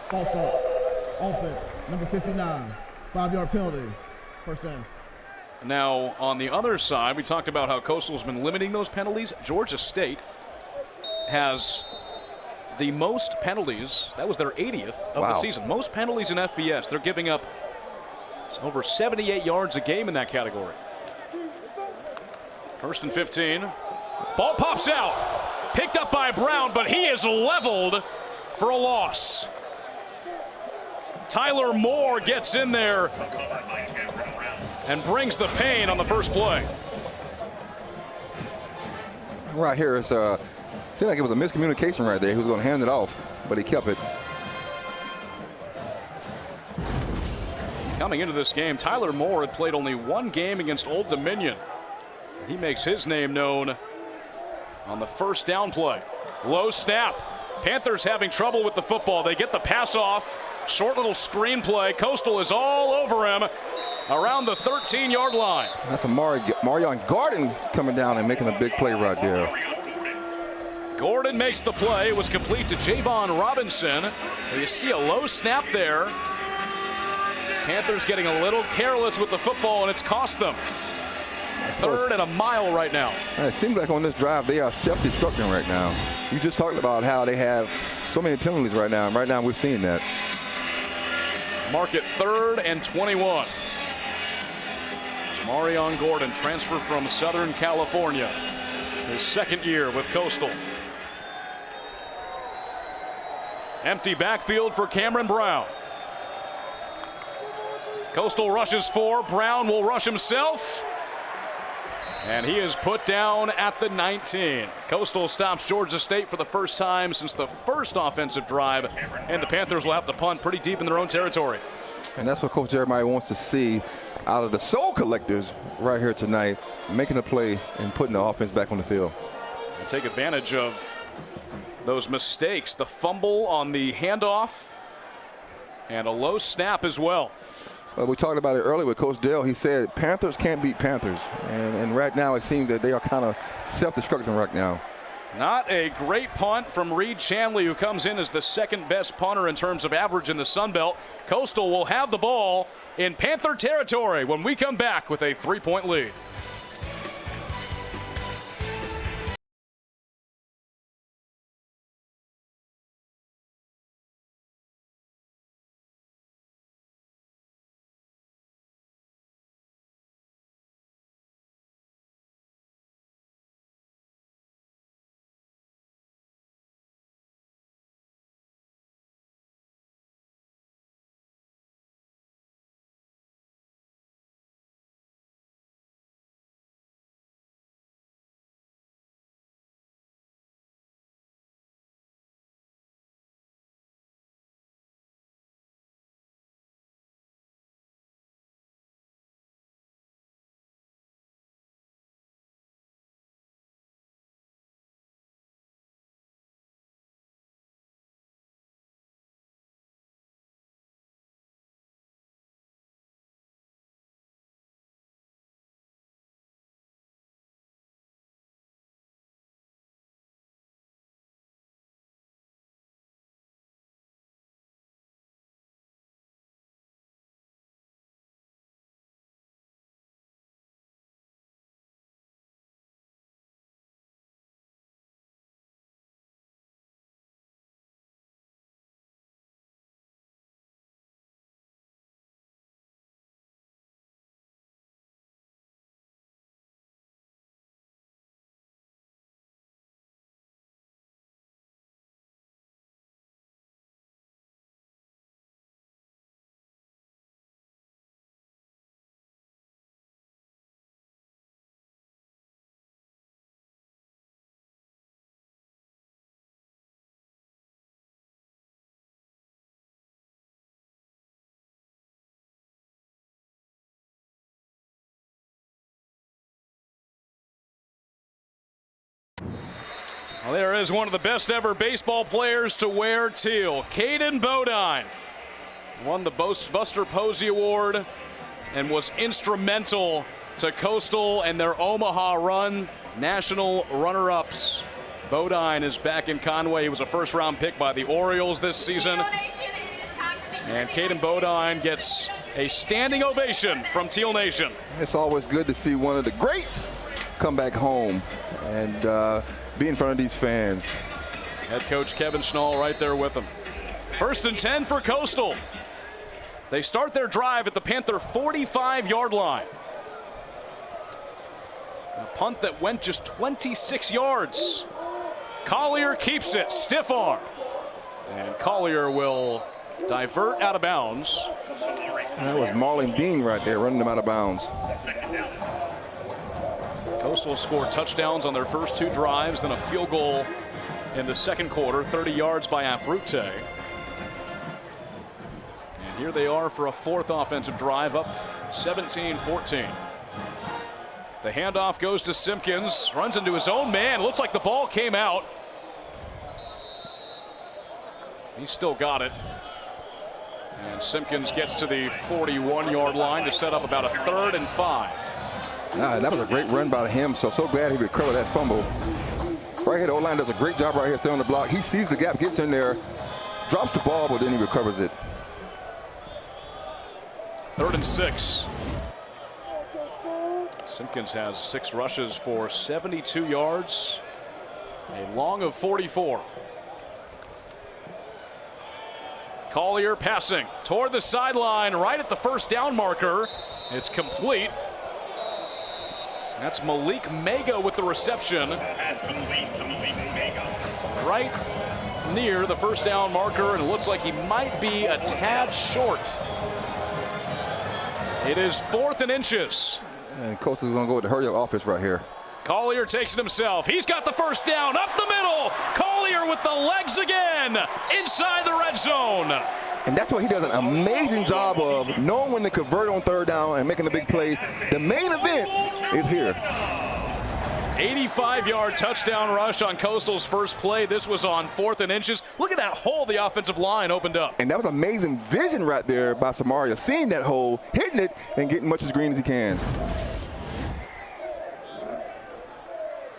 False start. Offense, number 59. 5-yard penalty. First down. Now, on the other side, we talked about how Coastal's been limiting those penalties. Georgia State has the most penalties. That was their 80th of the season. Most penalties in FBS. They're giving up over 78 yards a game in that category. First and 15. Ball pops out. Picked up by Brown, but he is leveled for a loss. Tyler Moore gets in there and brings the pain on the first play. Right here, it seemed like it was a miscommunication right there. He was going to hand it off, but he kept it. Coming into this game, Tyler Moore had played only one game against Old Dominion. He makes his name known on the first down play. Low snap. Panthers having trouble with the football. They get the pass off. Short little screen play. Coastal is all over him around the 13-yard line. That's a Marion Gordon coming down and making a big play right there. Gordon makes the play. It was complete to Javon Robinson. You see a low snap there. Panthers getting a little careless with the football, and it's cost them. Third and a mile right now. It seems like on this drive they are self-destructing right now. You just talked about how they have so many penalties right now, and right now we're seeing that. Mark it 3rd and 21. Marion Gordon, transfer from Southern California. His second year with Coastal. Empty backfield for Cameron Brown. Coastal rushes 4. Brown will rush himself. And he is put down at the 19. Coastal stops Georgia State for the first time since the first offensive drive, and the Panthers will have to punt pretty deep in their own territory. And that's what Coach Jeremiah wants to see out of the Soul Collectors right here tonight, making the play and putting the offense back on the field. And take advantage of those mistakes. The fumble on the handoff and a low snap as well. Well, we talked about it earlier with Coach Dale. He said Panthers can't beat Panthers. And right now it seems that they are kind of self-destructing right now. Not a great punt from Reed Chanley, who comes in as the second best punter in terms of average in the Sun Belt. Coastal will have the ball in Panther territory when we come back with a 3-point lead. Well, there is one of the best ever baseball players to wear teal. Caden Bodine won the Buster Posey Award and was instrumental to Coastal and their Omaha run. National runner-ups. Bodine is back in Conway. He was a first-round pick by the Orioles this season. And Caden Bodine gets a standing ovation from Teal Nation. It's always good to see one of the greats come back home and be in front of these fans. Head coach Kevin Schnall right there with him. 1st and 10 for Coastal. They start their drive at the Panther 45-yard line. A punt that went just 26 yards. Collier keeps it, stiff arm. And Collier will divert out of bounds. That was Marlon Dean right there running them out of bounds. Coastal scored touchdowns on their first 2 drives, then a field goal in the second quarter, 30 yards by Afrute. And here they are for a 4th offensive drive, up 17-14. The handoff goes to Simpkins, runs into his own man. Looks like the ball came out. He's still got it. And Simpkins gets to the 41-yard line to set up about a 3rd and 5. That was a great run by him, so glad he recovered that fumble. Right here, the O-line does a great job right here, staying on the block. He sees the gap, gets in there, drops the ball, but then he recovers it. 3rd and 6. Simpkins has 6 rushes for 72 yards, a long of 44. Collier passing toward the sideline, right at the first down marker. It's complete. That's Malik Mega with the reception. Pass complete to Malik Mega. Right near the first down marker, and it looks like he might be a tad short. It is 4th and inches. And Coastal's going to go with the hurry-up offense right here. Collier takes it himself. He's got the first down up the middle. Collier with the legs again inside the red zone. And that's what he does an amazing job of, knowing when to convert on 3rd down and making the big plays. The main event is here. 85-yard touchdown rush on Coastal's first play. This was on 4th and inches. Look at that hole the offensive line opened up. And that was amazing vision right there by Samaria, seeing that hole, hitting it, and getting much as green as he can.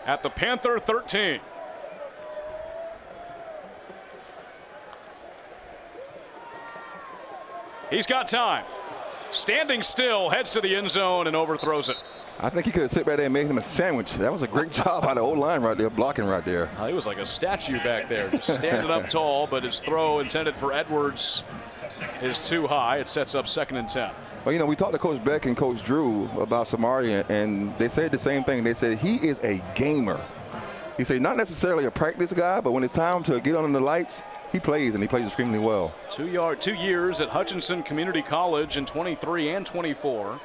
At the Panther 13. He's got time. Standing still, heads to the end zone and overthrows it. I think he could have sit back there and made him a sandwich. That was a great job by the O-line right there, blocking right there. He was like a statue back there, just standing up tall, but his throw intended for Edwards is too high. It sets up 2nd and 10. Well, you know, we talked to Coach Beck and Coach Drew about Samaria, and they said the same thing. They said he is a gamer. He said not necessarily a practice guy, but when it's time to get on the lights, he plays, and he plays extremely well. 2 years at Hutchinson Community College in 23 and 24.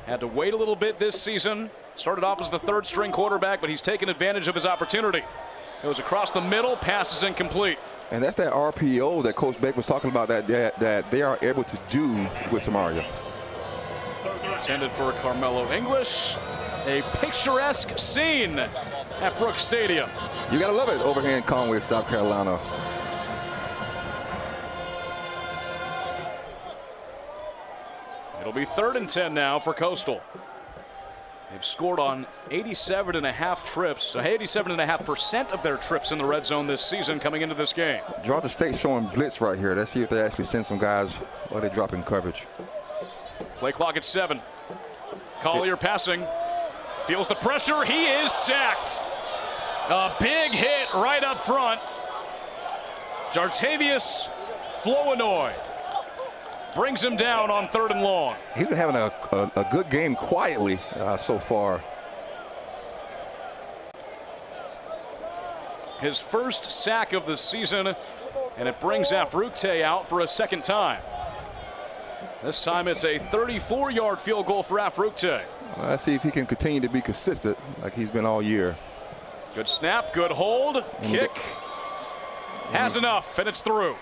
Had to wait a little bit this season. Started off as the 3rd-string quarterback, but he's taken advantage of his opportunity. Goes across the middle, passes incomplete. And that's that RPO that Coach Beck was talking about that they are able to do with Samaria. Intended for Carmelo English. A picturesque scene at Brooks Stadium. You got to love it over here in Conway, South Carolina. It'll be 3rd and 10 now for Coastal. They've scored on 87.5 trips, 87.5% of their trips in the red zone this season coming into this game. Georgia State showing blitz right here. Let's see if they actually send some guys while they drop in coverage. Play clock at 7. Collier passing. Feels the pressure. He is sacked. A big hit right up front. Jartavius Flournoy brings him down on 3rd and long. He's been having a good game quietly so far. His first sack of the season, and it brings Afrute out for a 2nd time. This time it's a 34-yard field goal for Afrute. Well, let's see if he can continue to be consistent like he's been all year. Good snap, good hold, kick. Has enough, and it's through.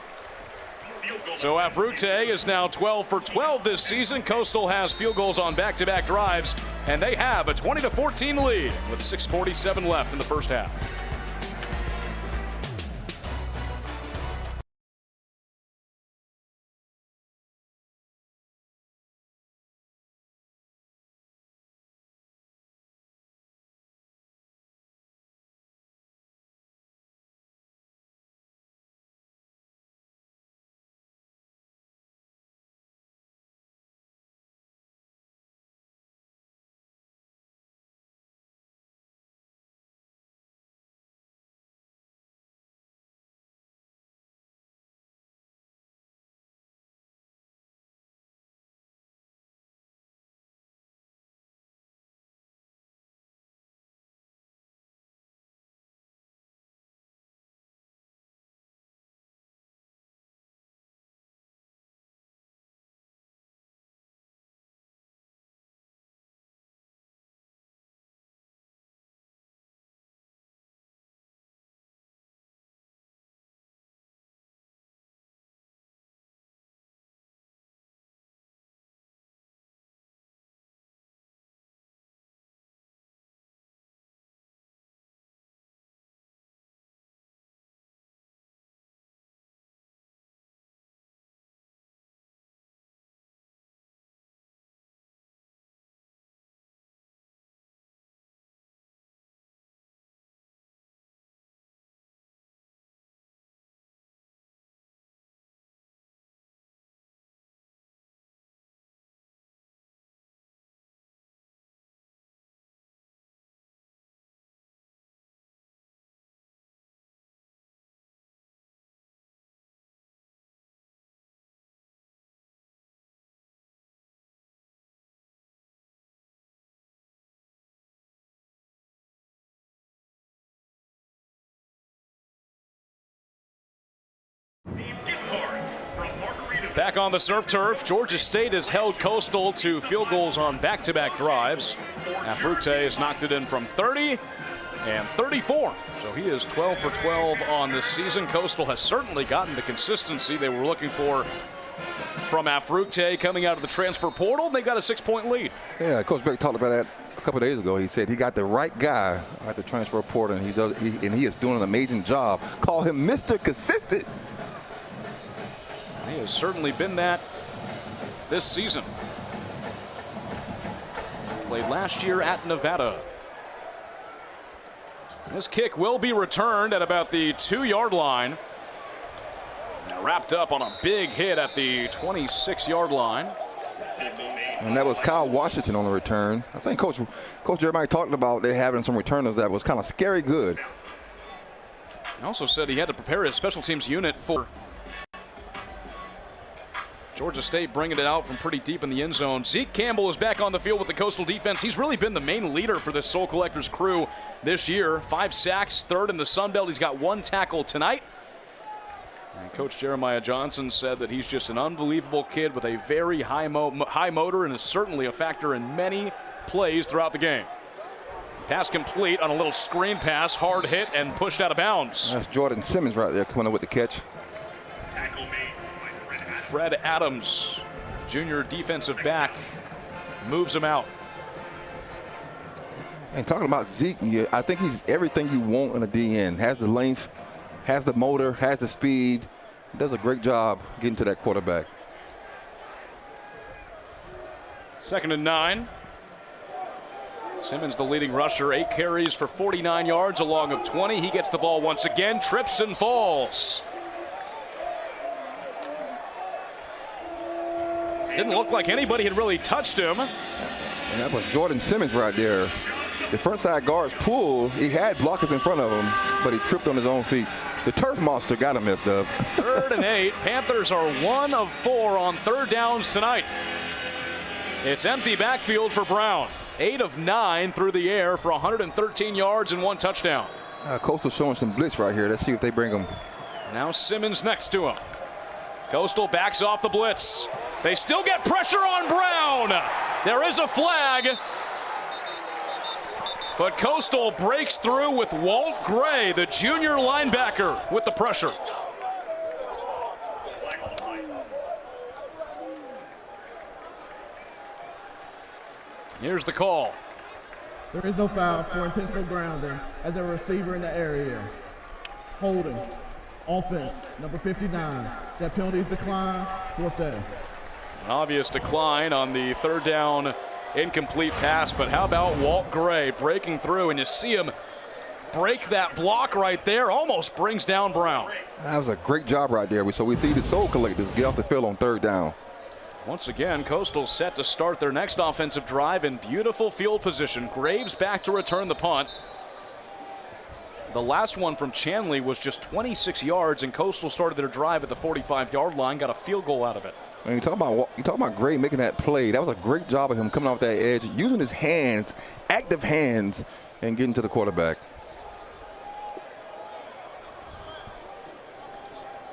So Afrute is now 12 for 12 this season. Coastal has field goals on back-to-back drives, and they have a 20-14 lead with 6:47 left in the first half. Back on the surf turf, Georgia State has held Coastal to field goals on back-to-back drives. Afrute has knocked it in from 30 and 34. So he is 12 for 12 on this season. Coastal has certainly gotten the consistency they were looking for from Afrute coming out of the transfer portal. They got a 6-point lead. Yeah, Coach Beck talked about that a couple of days ago. He said he got the right guy at the transfer portal, and he is doing an amazing job. Call him Mr. Consistent. He has certainly been that this season. Played last year at Nevada. This kick will be returned at about the 2-yard line. And wrapped up on a big hit at the 26-yard line. And that was Kyle Washington on the return. I think Coach Jeremiah talked about they having some returners that was kind of scary good. He also said he had to prepare his special teams unit for Georgia State bringing it out from pretty deep in the end zone. Zeke Campbell is back on the field with the Coastal defense. He's really been the main leader for this Soul Collectors crew this year. 5 sacks, third in the Sun Belt. He's got 1 tackle tonight. And Coach Jeremiah Johnson said that he's just an unbelievable kid with a very high motor and is certainly a factor in many plays throughout the game. Pass complete on a little screen pass, hard hit and pushed out of bounds. That's Jordan Simmons right there coming up with the catch. Tackle made. Fred Adams, junior defensive back, moves him out. And talking about Zeke, I think he's everything you want in a DN. Has the length, has the motor, has the speed. Does a great job getting to that quarterback. 2nd and 9. Simmons, the leading rusher, 8 carries for 49 yards, a long of 20. He gets the ball once again, trips and falls. Didn't look like anybody had really touched him. And that was Jordan Simmons right there. The front side guards pulled. He had blockers in front of him, but he tripped on his own feet. The turf monster got him messed up. 3rd and 8. Panthers are 1 of 4 on 3rd downs tonight. It's empty backfield for Brown. 8 of 9 through the air for 113 yards and 1 touchdown. Coastal showing some blitz right here. Let's see if they bring him. Now Simmons next to him. Coastal backs off the blitz. They still get pressure on Brown. There is a flag. But Coastal breaks through with Walt Gray, the junior linebacker, with the pressure. Here's the call. There is no foul for intentional grounding as a receiver in the area. Holding. Offense, number 59. That penalty is declined, 4th down. An obvious decline on the 3rd down incomplete pass, but how about Walt Gray breaking through, and you see him break that block right there, almost brings down Brown. That was a great job right there. So we see the Soul Collectors get off the field on 3rd down. Once again, Coastal set to start their next offensive drive in beautiful field position. Graves back to return the punt. The last one from Chanley was just 26 yards, and Coastal started their drive at the 45-yard line, got a field goal out of it. When you talk about Gray making that play, that was a great job of him coming off that edge, using his hands, active hands, and getting to the quarterback.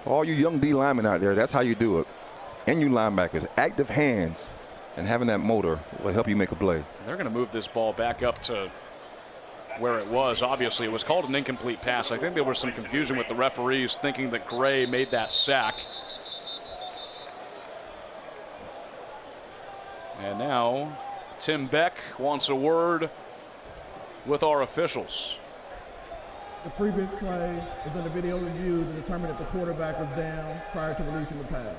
For all you young D linemen out there, that's how you do it. And you linebackers, active hands and having that motor will help you make a play. They're going to move this ball back up to where it was. Obviously, it was called an incomplete pass. I think there was some confusion with the referees thinking that Gray made that sack. And now Tim Beck wants a word with our officials. The previous play is under video review to determine that the quarterback was down prior to releasing the pass.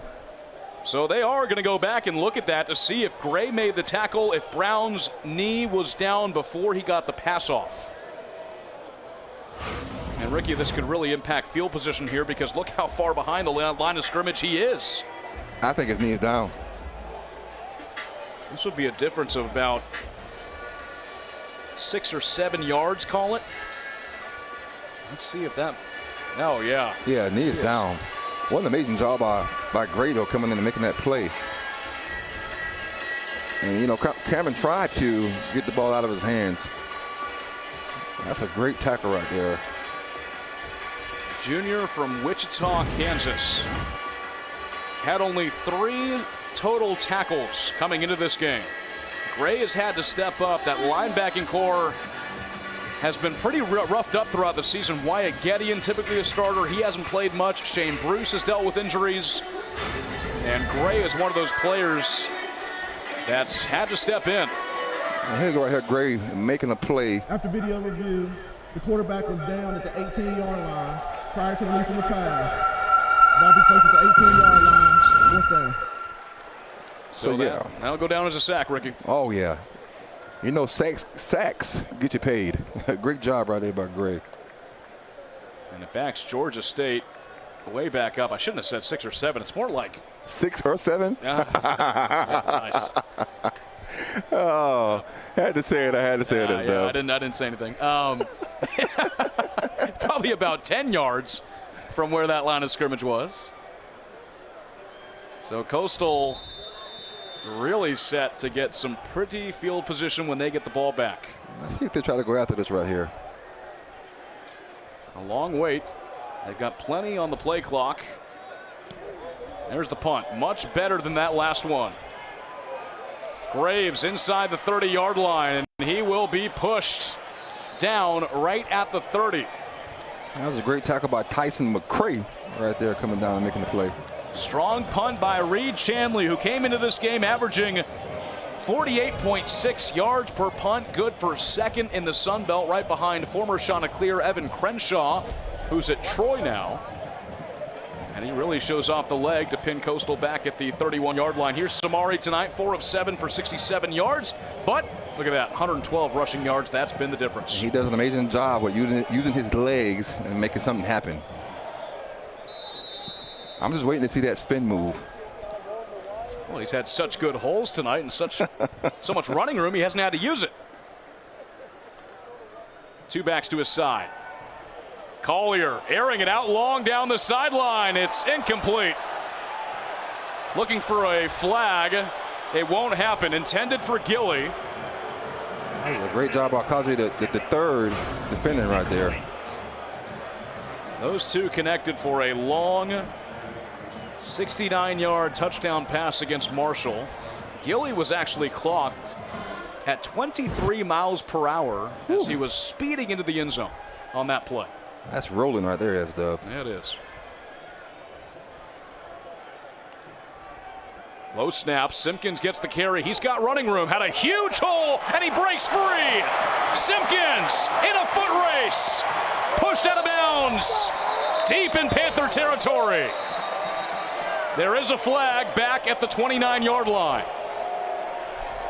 So they are going to go back and look at that to see if Gray made the tackle, if Brown's knee was down before he got the pass off. And Ricky, this could really impact field position here because look how far behind the line of scrimmage he is. I think his knee is down. This would be a difference of about 6 or 7 yards, call it. Let's see if that, oh yeah. Yeah, knee is down. What an amazing job by Grado coming in and making that play. And, you know, Cameron tried to get the ball out of his hands. That's a great tackle right there. Junior from Wichita, Kansas. Had only 3 total tackles coming into this game. Gray has had to step up. That linebacking core has been pretty roughed up throughout the season. Wyatt Gideon, typically a starter. He hasn't played much. Shane Bruce has dealt with injuries. And Gray is one of those players that's had to step in. And here's right here, Gray making a play. After video review, the quarterback was down at the 18-yard line prior to releasing the pass. Ball be placed at the 18-yard line, 4th down. So yeah. That'll go down as a sack, Ricky. Oh, yeah. You know, sacks get you paid. Great job right there by Gray. And it backs Georgia State way back up. I shouldn't have said 6 or 7. It's more like 6 or 7? Nice. Oh, had to say it. I had to say it. Yeah, I didn't say anything. Probably about 10 yards from where that line of scrimmage was. So Coastal really set to get some pretty field position when they get the ball back. Let's see if they try to go after this right here. A long wait. They've got plenty on the play clock. There's the punt. Much better than that last one. Graves inside the 30-yard line, and he will be pushed down right at the 30. That was a great tackle by Tyson McCray right there coming down and making the play. Strong punt by Reed Chanley, who came into this game averaging 48.6 yards per punt. Good for 2nd in the Sun Belt, right behind former Chanticleer Evan Crenshaw, who's at Troy now. And he really shows off the leg to pin Coastal back at the 31-yard line. Here's Samari tonight, 4 of 7 for 67 yards. But look at that, 112 rushing yards. That's been the difference. He does an amazing job with using his legs and making something happen. I'm just waiting to see that spin move. Well, he's had such good holes tonight and so much running room, he hasn't had to use it. 2 backs to his side. Collier airing it out long down the sideline. It's incomplete. Looking for a flag. It won't happen. Intended for Gilly. That was a great job by Kaji, the 3rd defending right there. Those 2 connected for a long 69-yard touchdown pass against Marshall. Gilly was actually clocked at 23 miles per hour as he was speeding into the end zone on that play. That's rolling right there, S-Dub. Yeah, it is. Low snap. Simpkins gets the carry. He's got running room. Had a huge hole, and he breaks free. Simpkins in a foot race. Pushed out of bounds. Deep in Panther territory. There is a flag back at the 29-yard line.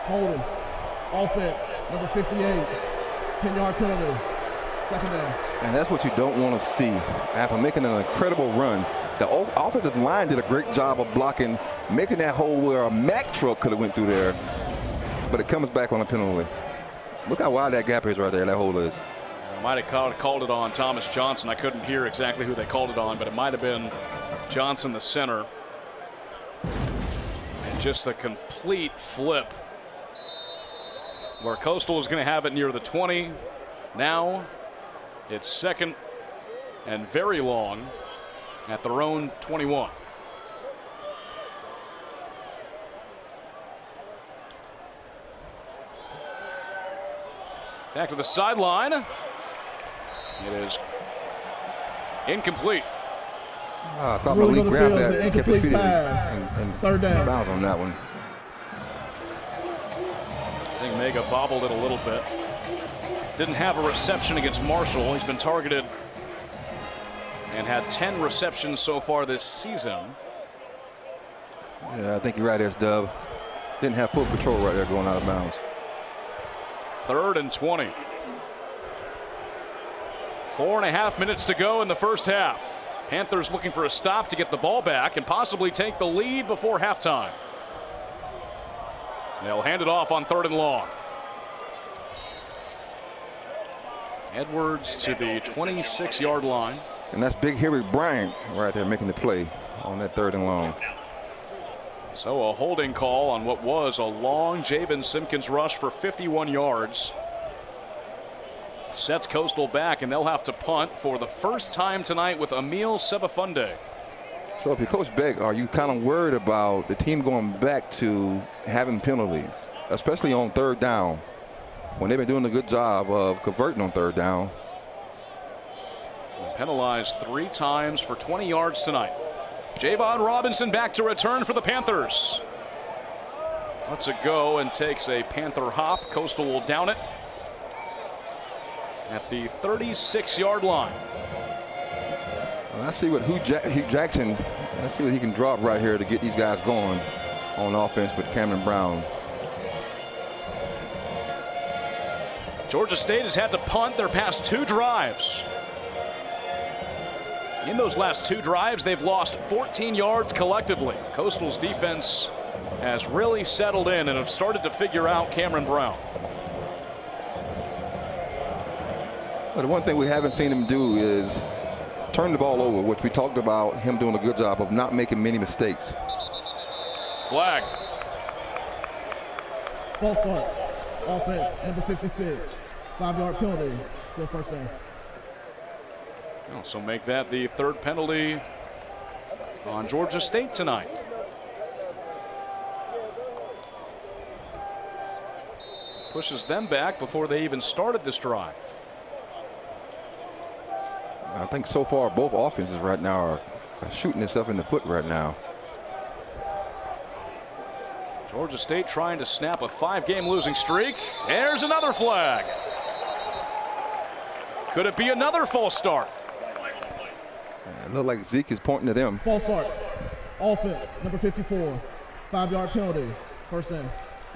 Holding. Offense, number 58. 10-yard penalty. Second down. And that's what you don't want to see. After making an incredible run, the offensive line did a great job of blocking, making that hole where a Mack truck could have went through there. But it comes back on a penalty. Look how wide that gap is right there, that hole is. Might have called it on Thomas Johnson. I couldn't hear exactly who they called it on, but it might have been Johnson, the center. And just a complete flip where Coastal is going to have it near the 20. Now it's second and very long at their own 21. Back to the sideline. It is incomplete. I thought Really Malik grabbed that and kept his incomplete feet pass. and Third down. bounds on that one. I think Mega bobbled it a little bit. Didn't have a reception against Marshall. He's been targeted and had 10 receptions so far this season. Yeah, I think you're right there, Dub. Didn't have full control right there going out of bounds. 3rd and 20. 4.5 minutes to go in the first half. Panthers looking for a stop to get the ball back and possibly take the lead before halftime. They'll hand it off on 3rd and long. Edwards to the 26-yard line. And that's Big Harry Bryant right there making the play on that 3rd and long. So a holding call on what was a long Javen Simpkins rush for 51 yards. Sets Coastal back, and they'll have to punt for the first time tonight with Emil Sebafunde. So if you're Coach Beck, are you kind of worried about the team going back to having penalties, especially on 3rd down, when they've been doing a good job of converting on 3rd down? Penalized 3 times for 20 yards tonight. Javon Robinson back to return for the Panthers. Lets it go and takes a Panther hop. Coastal will down it at the 36-yard line. Well, I see what Hugh Jackson, let's see what he can drop right here to get these guys going on offense with Cameron Brown. Georgia State has had to punt their past 2 drives. In those last 2 drives, they've lost 14 yards collectively. Coastal's defense has really settled in and have started to figure out Cameron Brown. But the one thing we haven't seen him do is turn the ball over, which we talked about him doing a good job of not making many mistakes. Flag. False start. Offense, number 56. 5-yard penalty. Still first down. So make that the 3rd penalty on Georgia State tonight. Pushes them back before they even started this drive. I think so far both offenses right now are shooting themselves in the foot right now. Georgia State trying to snap a 5-game losing streak. There's another flag. Could it be another false start? It looked like Zeke is pointing to them. False start. Offense, number 54. 5-yard penalty. First down.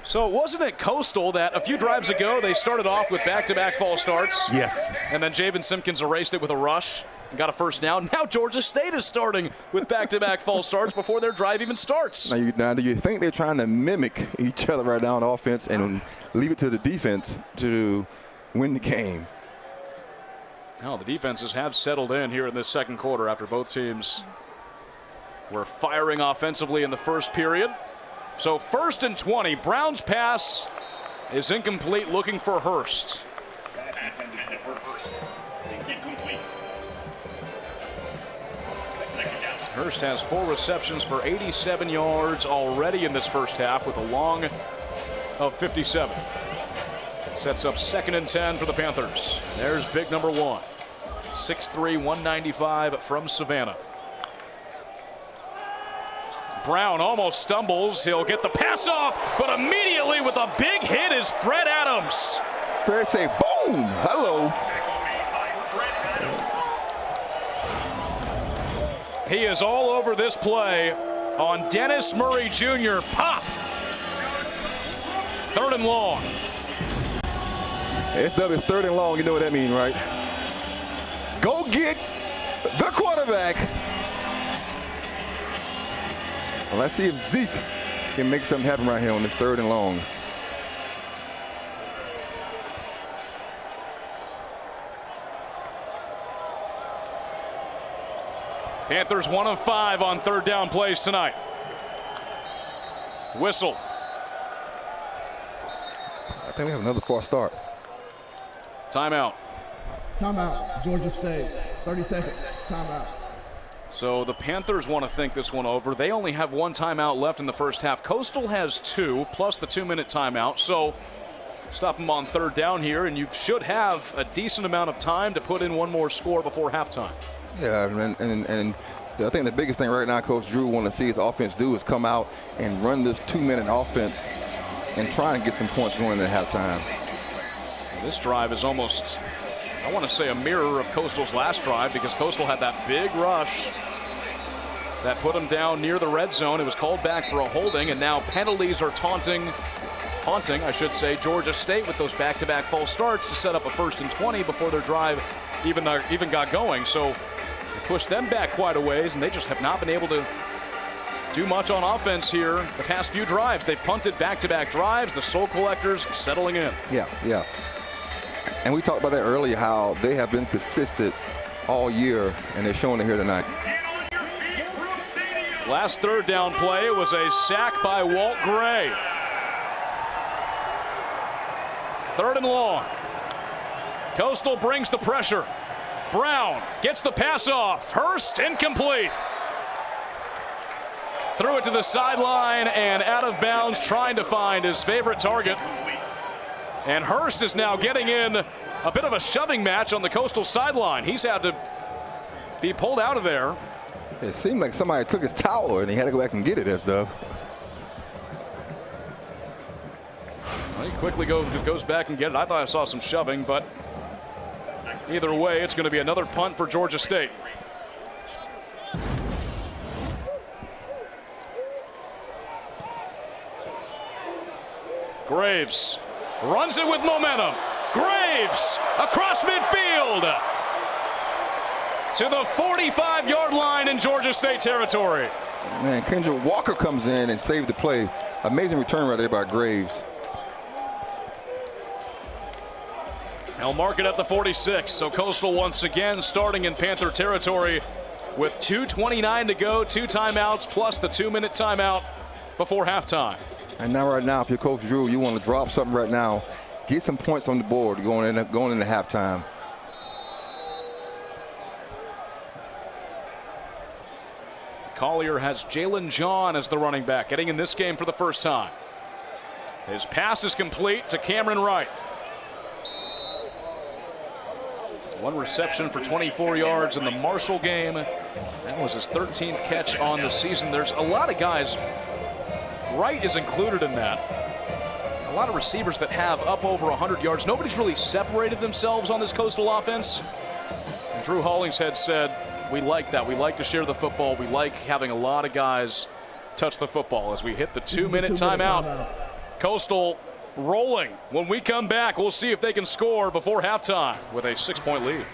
So wasn't it Coastal that a few drives ago they started off with back-to-back false starts? Yes. And then Javen Simpkins erased it with a rush and got a first down. Now Georgia State is starting with back-to-back false starts before their drive even starts. Now, do you think they're trying to mimic each other right now on offense and leave it to the defense to win the game? Now the defenses have settled in here in this second quarter after both teams were firing offensively in the first period. So 1st and 20. Brown's pass is incomplete, looking for Hurst. Pass intended for Hurst. Incomplete. Second down. Hurst has 4 receptions for 87 yards already in this first half with a long of 57. It sets up 2nd and 10 for the Panthers. There's big number 1. 6'3", 195 from Savannah. Brown almost stumbles. He'll get the pass off, but immediately with a big hit is Fred Adams. Fred say, boom, hello. He is all over this play on Dennis Murray Jr. Pop. 3rd and long. SW is 3rd and long. You know what that means, right? Go get the quarterback. Well, let's see if Zeke can make something happen right here on this 3rd and long. Panthers 1 of 5 on 3rd down plays tonight. Whistle. I think we have another false start. Timeout. Timeout, Georgia State. 30 seconds. Timeout. So the Panthers want to think this one over. They only have 1 timeout left in the first half. Coastal has 2, plus the 2-minute timeout. So stop them on 3rd down here, and you should have a decent amount of time to put in one more score before halftime. Yeah, and I think the biggest thing right now Coach Drew wants to see his offense do is come out and run this 2-minute offense and try and get some points going at halftime. This drive is almost, I want to say, a mirror of Coastal's last drive, because Coastal had that big rush that put them down near the red zone. It was called back for a holding, and now penalties are haunting, I should say, Georgia State with those back-to-back false starts to set up a 1st and 20 before their drive even got going. So they pushed them back quite a ways, and they just have not been able to do much on offense here the past few drives. They've punted back-to-back drives. The Soul Collectors settling in. Yeah. And we talked about that earlier, how they have been consistent all year, and they're showing it here tonight. Last 3rd down play was a sack by Walt Gray. 3rd and long. Coastal brings the pressure. Brown gets the pass off. Hurst incomplete. Threw it to the sideline and out of bounds, trying to find his favorite target. And Hurst is now getting in a bit of a shoving match on the Coastal sideline. He's had to be pulled out of there. It seemed like somebody took his towel and he had to go back and get it, S-Dub. Well, he quickly goes back and get it. I thought I saw some shoving, but either way, it's going to be another punt for Georgia State. Graves runs it with momentum. Graves across midfield to the 45-yard line in Georgia State territory. Man, Kendrick Walker comes in and saved the play. Amazing return right there by Graves. They'll mark it at the 46. So Coastal once again starting in Panther territory with 2:29 to go, 2 timeouts plus the 2-minute timeout before halftime. And now right now, if you're Coach Drew, you want to drop something right now, get some points on the board going into halftime. Collier has Jalen John as the running back, getting in this game for the first time. His pass is complete to Cameron Wright. 1 reception for 24 yards in the Marshall game. That was his 13th catch on the season. There's a lot of guys, Wright is included in that. A lot of receivers that have up over 100 yards. Nobody's really separated themselves on this Coastal offense. And Drew Hollingshead said, we like that. We like to share the football. We like having a lot of guys touch the football. As we hit the 2-minute timeout, Coastal rolling. When we come back, we'll see if they can score before halftime with a 6-point lead.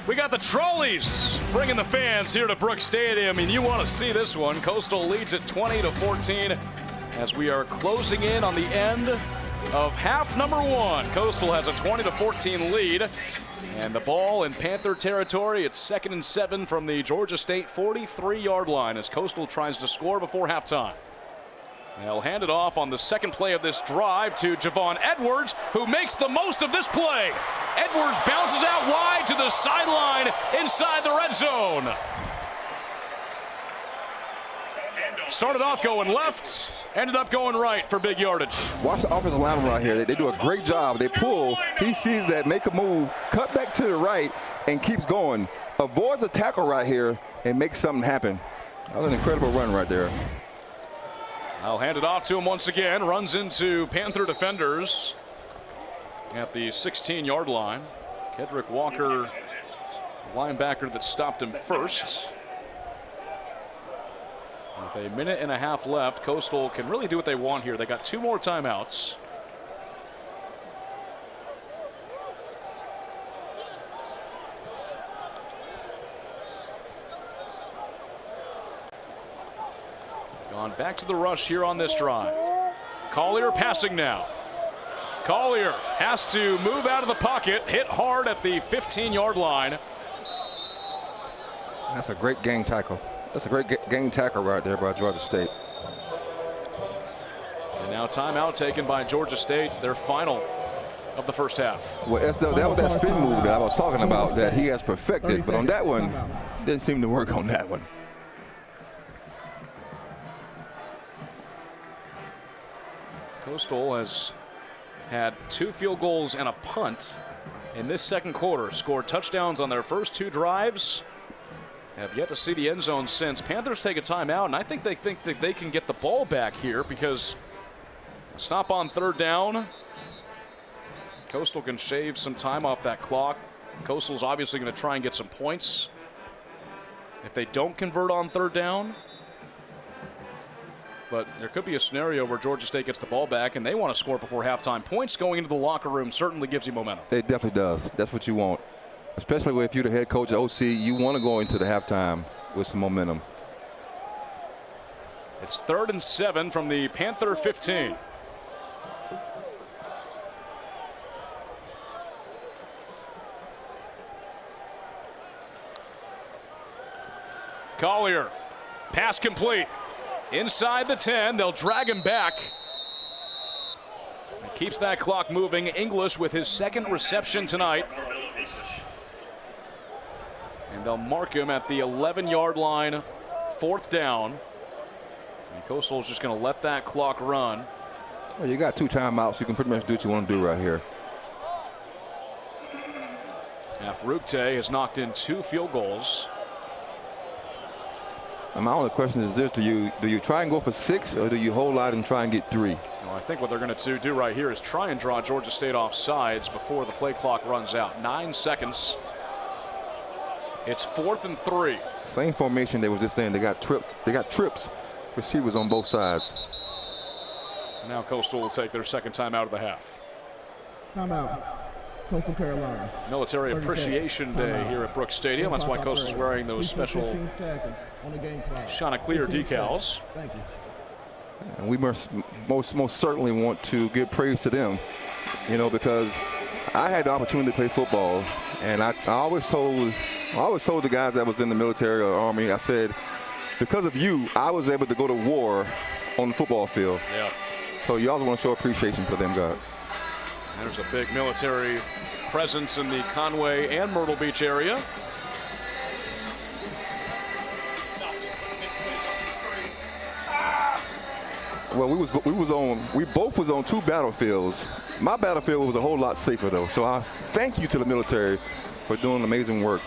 We got the trolleys bringing the fans here to Brooks Stadium, and you want to see this one. Coastal leads at 20-14 as we are closing in on the end of half number one. Coastal has a 20-14 lead, and the ball in Panther territory. It's 2nd and 7 from the Georgia State 43-yard line as Coastal tries to score before halftime. They'll hand it off on the second play of this drive to Javon Edwards, who makes the most of this play. Edwards bounces out wide to the sideline inside the red zone. Started off going left, ended up going right for big yardage. Watch the offensive lineman right here. They do a great job. They pull. He sees that, make a move, cut back to the right, and keeps going. Avoids a tackle right here and makes something happen. That was an incredible run right there. I'll hand it off to him once again. Runs into Panther defenders at the 16-yard line. Kedrick Walker, linebacker that stopped him first. With a minute and a half left, Coastal can really do what they want here. They got 2 more timeouts. Gone back to the rush here on this drive. Collier passing now. Collier has to move out of the pocket, hit hard at the 15-yard line. That's a great gang tackle. That's a great gang tackle right there by Georgia State. And now timeout taken by Georgia State, their final of the first half. Well, that was that spin move that I was talking about that he has perfected, but on that one, didn't seem to work on that one. Coastal has had 2 field goals and a punt in this second quarter. Scored touchdowns on their first 2 drives. Have yet to see the end zone since. Panthers take a timeout, and I think that they can get the ball back here because stop on 3rd down. Coastal can shave some time off that clock. Coastal's obviously going to try and get some points if they don't convert on 3rd down. But there could be a scenario where Georgia State gets the ball back and they want to score before halftime. Points going into the locker room certainly gives you momentum. It definitely does. That's what you want. Especially if you're the head coach at OC, you want to go into the halftime with some momentum. It's 3rd and 7 from the Panther 15. Collier, pass complete. Inside the 10, they'll drag him back. Keeps that clock moving. English with his 2nd reception tonight. And they'll mark him at the 11-yard line, 4th down. And Coastal's just going to let that clock run. Well, you got 2 timeouts. You can pretty much do what you want to do right here. Afrukte has knocked in 2 field goals. And my only question is this: do you try and go for 6, or do you hold out and try and get 3? Well, I think what they're going to do right here is try and draw Georgia State off sides before the play clock runs out. 9 seconds. It's 4th and 3. Same formation they was just in. They got trips. Receivers on both sides. Now Coastal will take their 2nd time out of the half. Timeout. Coastal Carolina. Military Appreciation Day here at Brooks Stadium. That's why Coastal's wearing those special Chanticleer decals. Thank you. And we most certainly want to give praise to them, because I had the opportunity to play football, and I always told the guys that was in the military or army, I said, because of you, I was able to go to war on the football field. Yeah. So you always want to show appreciation for them, guys. There's a big military presence in the Conway and Myrtle Beach area. Well, we both was on 2 battlefields. My battlefield was a whole lot safer though. So I thank you to the military for doing amazing work.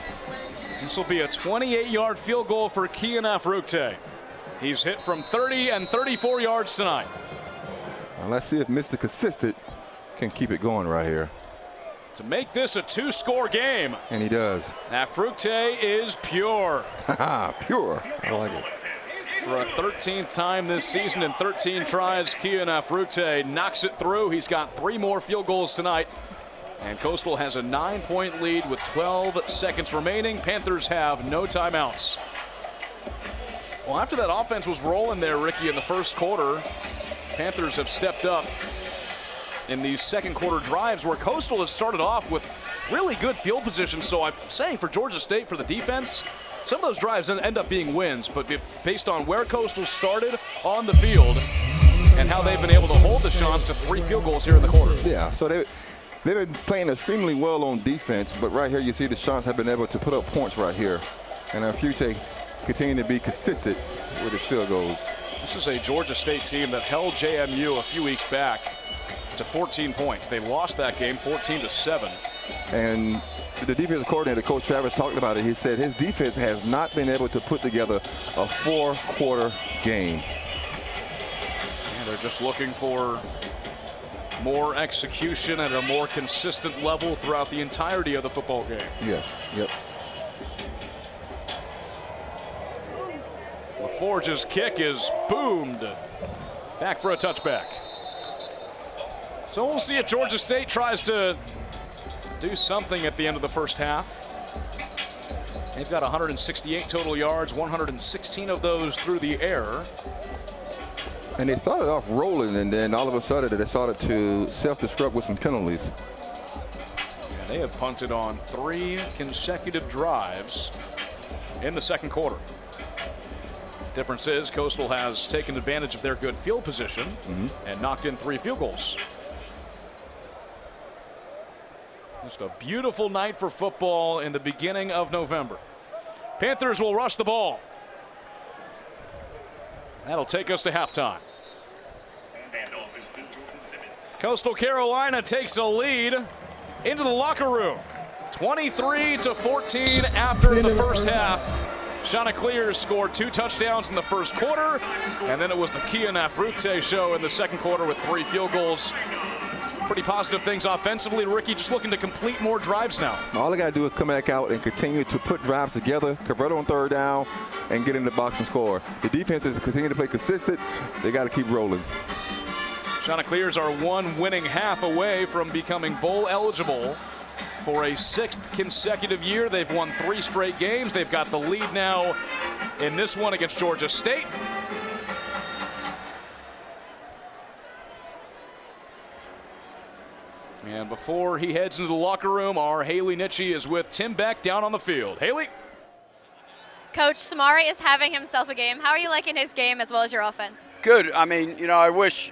This will be a 28-yard field goal for Kian Afrukte. He's hit from 30 and 34 yards tonight. Now let's see if Mr. Consistent can keep it going right here. To make this a 2-score game. And he does. Afrukte is pure. Pure. I like it. For a 13th time this season in 13 tries, Kian Afrukte knocks it through. He's got 3 more field goals tonight. And Coastal has a 9-point lead with 12 seconds remaining. Panthers have no timeouts. Well, after that offense was rolling there, Ricky, in the first quarter, Panthers have stepped up in these second quarter drives where Coastal has started off with really good field position. So I'm saying for Georgia State, for the defense, some of those drives end up being wins, but based on where Coastal started on the field and how they've been able to hold the Shawns to 3 field goals here in the quarter. Yeah, so they've been playing extremely well on defense, but right here you see the Shawns have been able to put up points right here. And if you continue to be consistent with his field goals. This is a Georgia State team that held JMU a few weeks back to 14 points. They lost that game 14-7. And the defensive coordinator, Coach Travis, talked about it. He said his defense has not been able to put together a 4-quarter game. And they're just looking for more execution at a more consistent level throughout the entirety of the football game. Yes, yep. LaForge's kick is boomed. Back for a touchback. So we'll see if Georgia State tries to do something at the end of the first half. They've got 168 total yards, 116 of those through the air. And they started off rolling, and then all of a sudden they started to self-destruct with some penalties. And they have punted on 3 consecutive drives in the second quarter. Difference is Coastal has taken advantage of their good field position and knocked in 3 field goals. Just a beautiful night for football in the beginning of November. Panthers will rush the ball. That'll take us to halftime. Coastal Carolina takes a lead into the locker room. 23-14 after the first half. Chanticleers scored 2 touchdowns in the first quarter, and then it was the Kia Nafrute show in the second quarter with 3 field goals. Pretty positive things offensively. Ricky just looking to complete more drives now. All they got to do is come back out and continue to put drives together, convert on third down, and get in the box and score. The defense is continuing to play consistent. They got to keep rolling. Chanticleers are 1 winning half away from becoming bowl eligible for a 6th consecutive year. They've won 3 straight games. They've got the lead now in this one against Georgia State. And before he heads into the locker room, our Haley Nitchie is with Tim Beck down on the field. Haley? Coach, Samari is having himself a game. How are you liking his game as well as your offense? Good. I mean, you know, I wish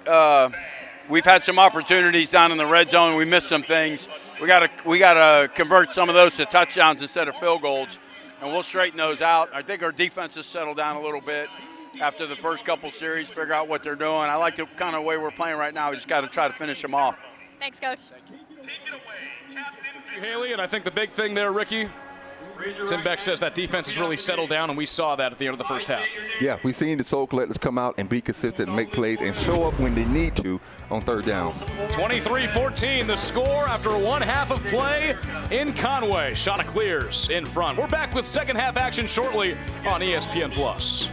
we've had some opportunities down in the red zone. We missed some things. We gotta convert some of those to touchdowns instead of field goals, and we'll straighten those out. I think our defense has settled down a little bit after the first couple series, figure out what they're doing. I like the kind of way we're playing right now. We just got to try to finish them off. Thanks, Coach. Take it away, Captain. Haley, and I think the big thing there, Ricky, Tim Beck says that defense has really settled down, and we saw that at the end of the first half. Yeah, we've seen the Soul Collectors come out and be consistent and make plays and show up when they need to on third down. 23-14, the score after 1 half of play in Conway. Chanticleers in front. We're back with second half action shortly on ESPN+.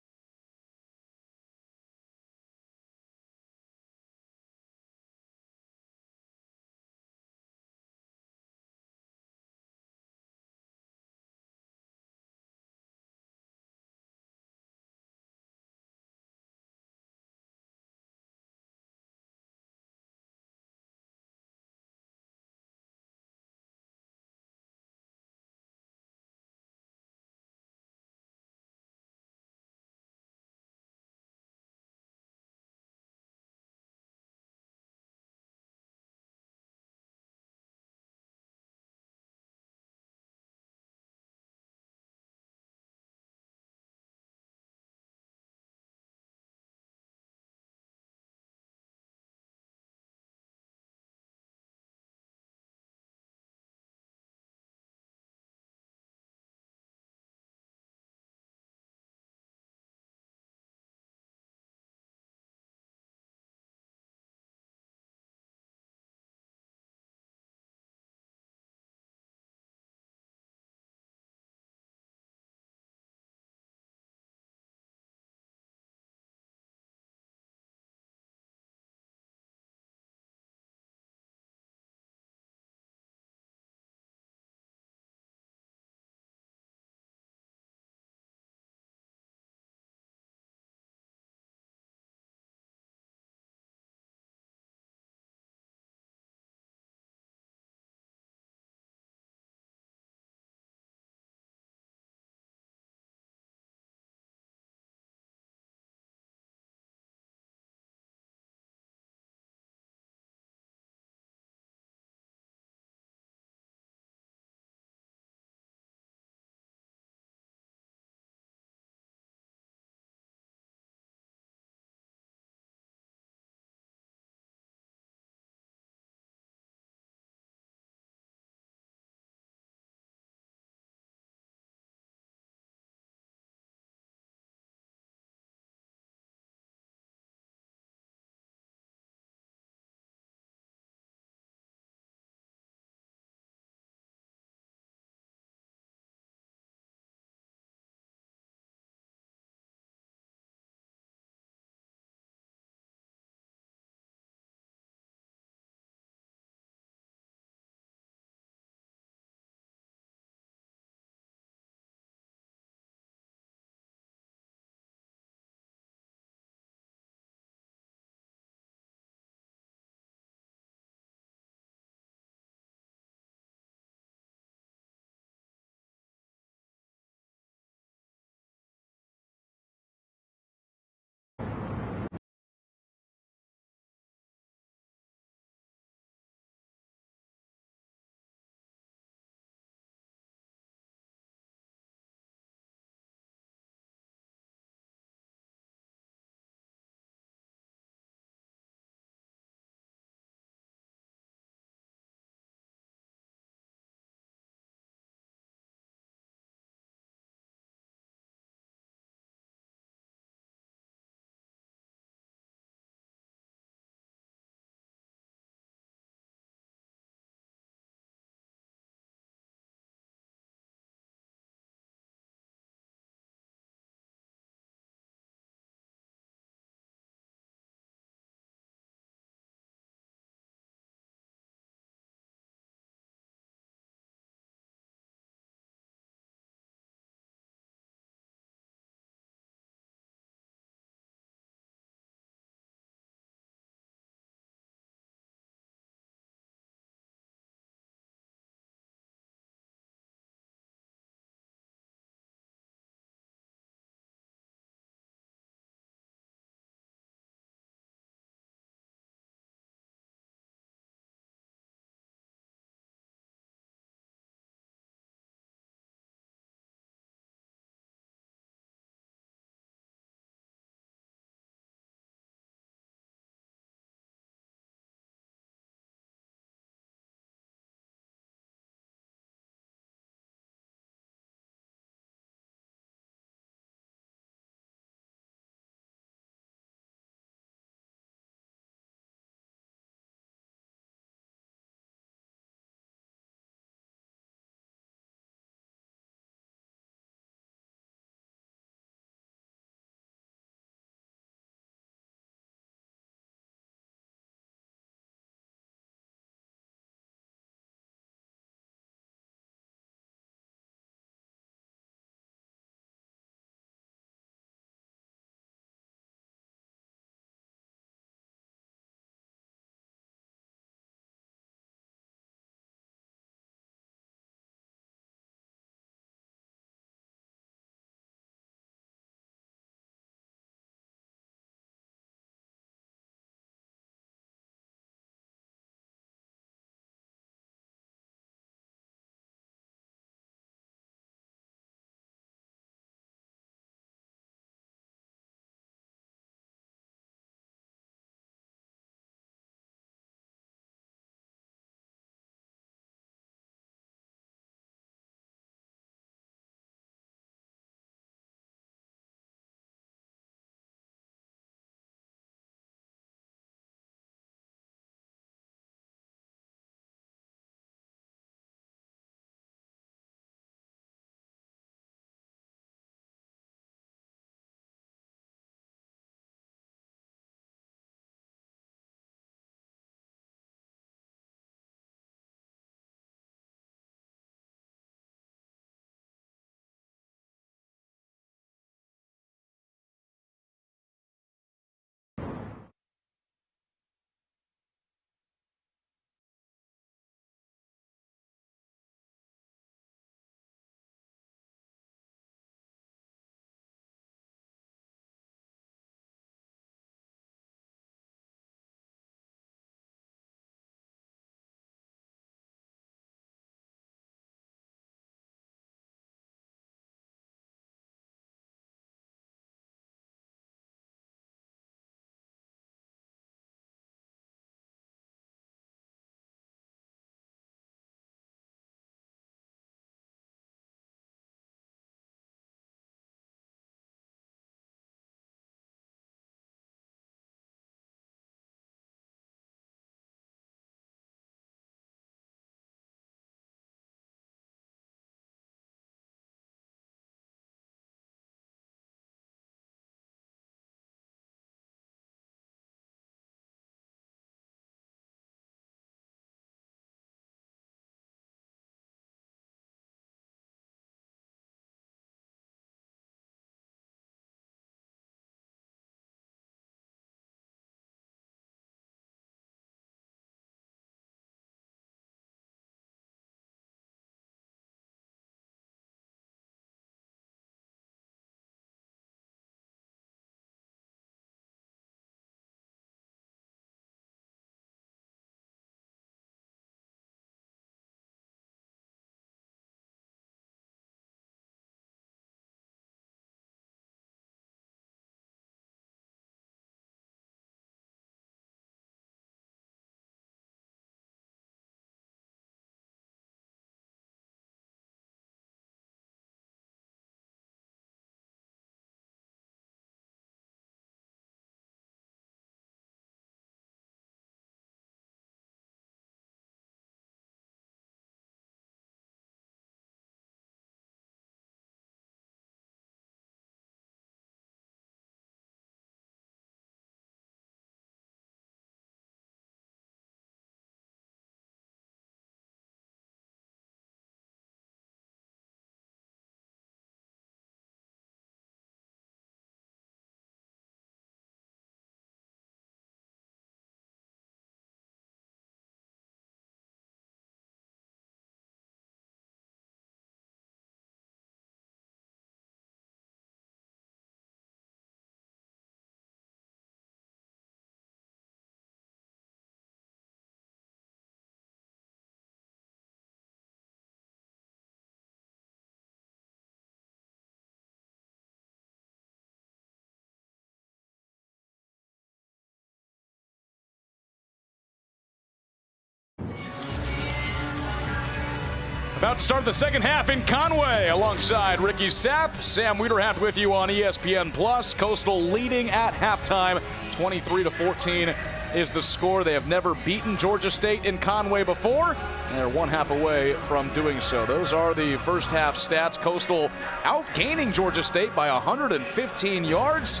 About to start the second half in Conway alongside Ricky Sapp. Sam Wiederhaft with you on ESPN+. Coastal leading at halftime, 23-14 is the score. They have never beaten Georgia State in Conway before, and they're 1/2 away from doing so. Those are the first half stats. Coastal outgaining Georgia State by 115 yards.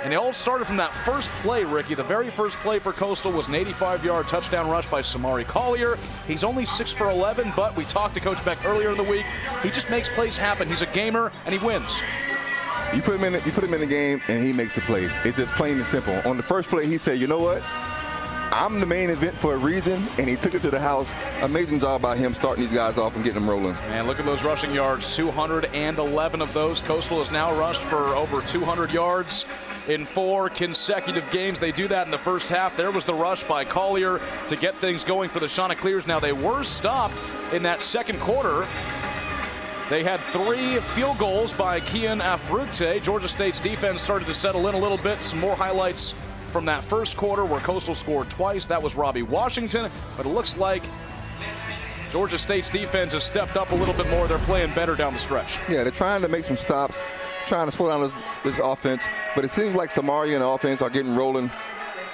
And it all started from that first play, Ricky. The very first play for Coastal was an 85-yard touchdown rush by Samari Collier. He's only 6 for 11, but we talked to Coach Beck earlier in the week. He just makes plays happen. He's a gamer, and he wins. You put him in the game, and he makes a play. It's just plain and simple. On the first play, he said, you know what? I'm the main event for a reason, and he took it to the house. Amazing job by him starting these guys off and getting them rolling. And look at those rushing yards, 211 of those. Coastal has now rushed for over 200 yards in 4 consecutive games. They do that in the first half. There was the rush by Collier to get things going for the Chanticleers. Now, they were stopped in that second quarter. They had 3 field goals by Kian Afrute. Georgia State's defense started to settle in a little bit. Some more highlights from that first quarter where Coastal scored twice. That was Robbie Washington, but it looks like Georgia State's defense has stepped up a little bit more. They're playing better down the stretch. Yeah, they're trying to make some stops, trying to slow down this offense, but it seems like Samari and the offense are getting rolling.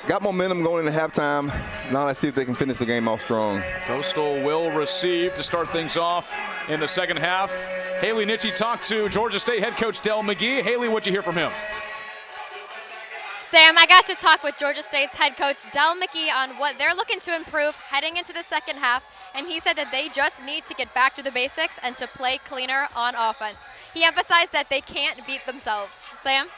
Got momentum going into halftime. Now let's see if they can finish the game off strong. Coastal will receive to start things off in the second half. Haley Nitchie talked to Georgia State head coach Del McGee. Haley, what'd you hear from him? Sam, I got to talk with Georgia State's head coach Del McGee on what they're looking to improve heading into the second half, and he said that they just need to get back to the basics and to play cleaner on offense. He emphasized that they can't beat themselves. Sam?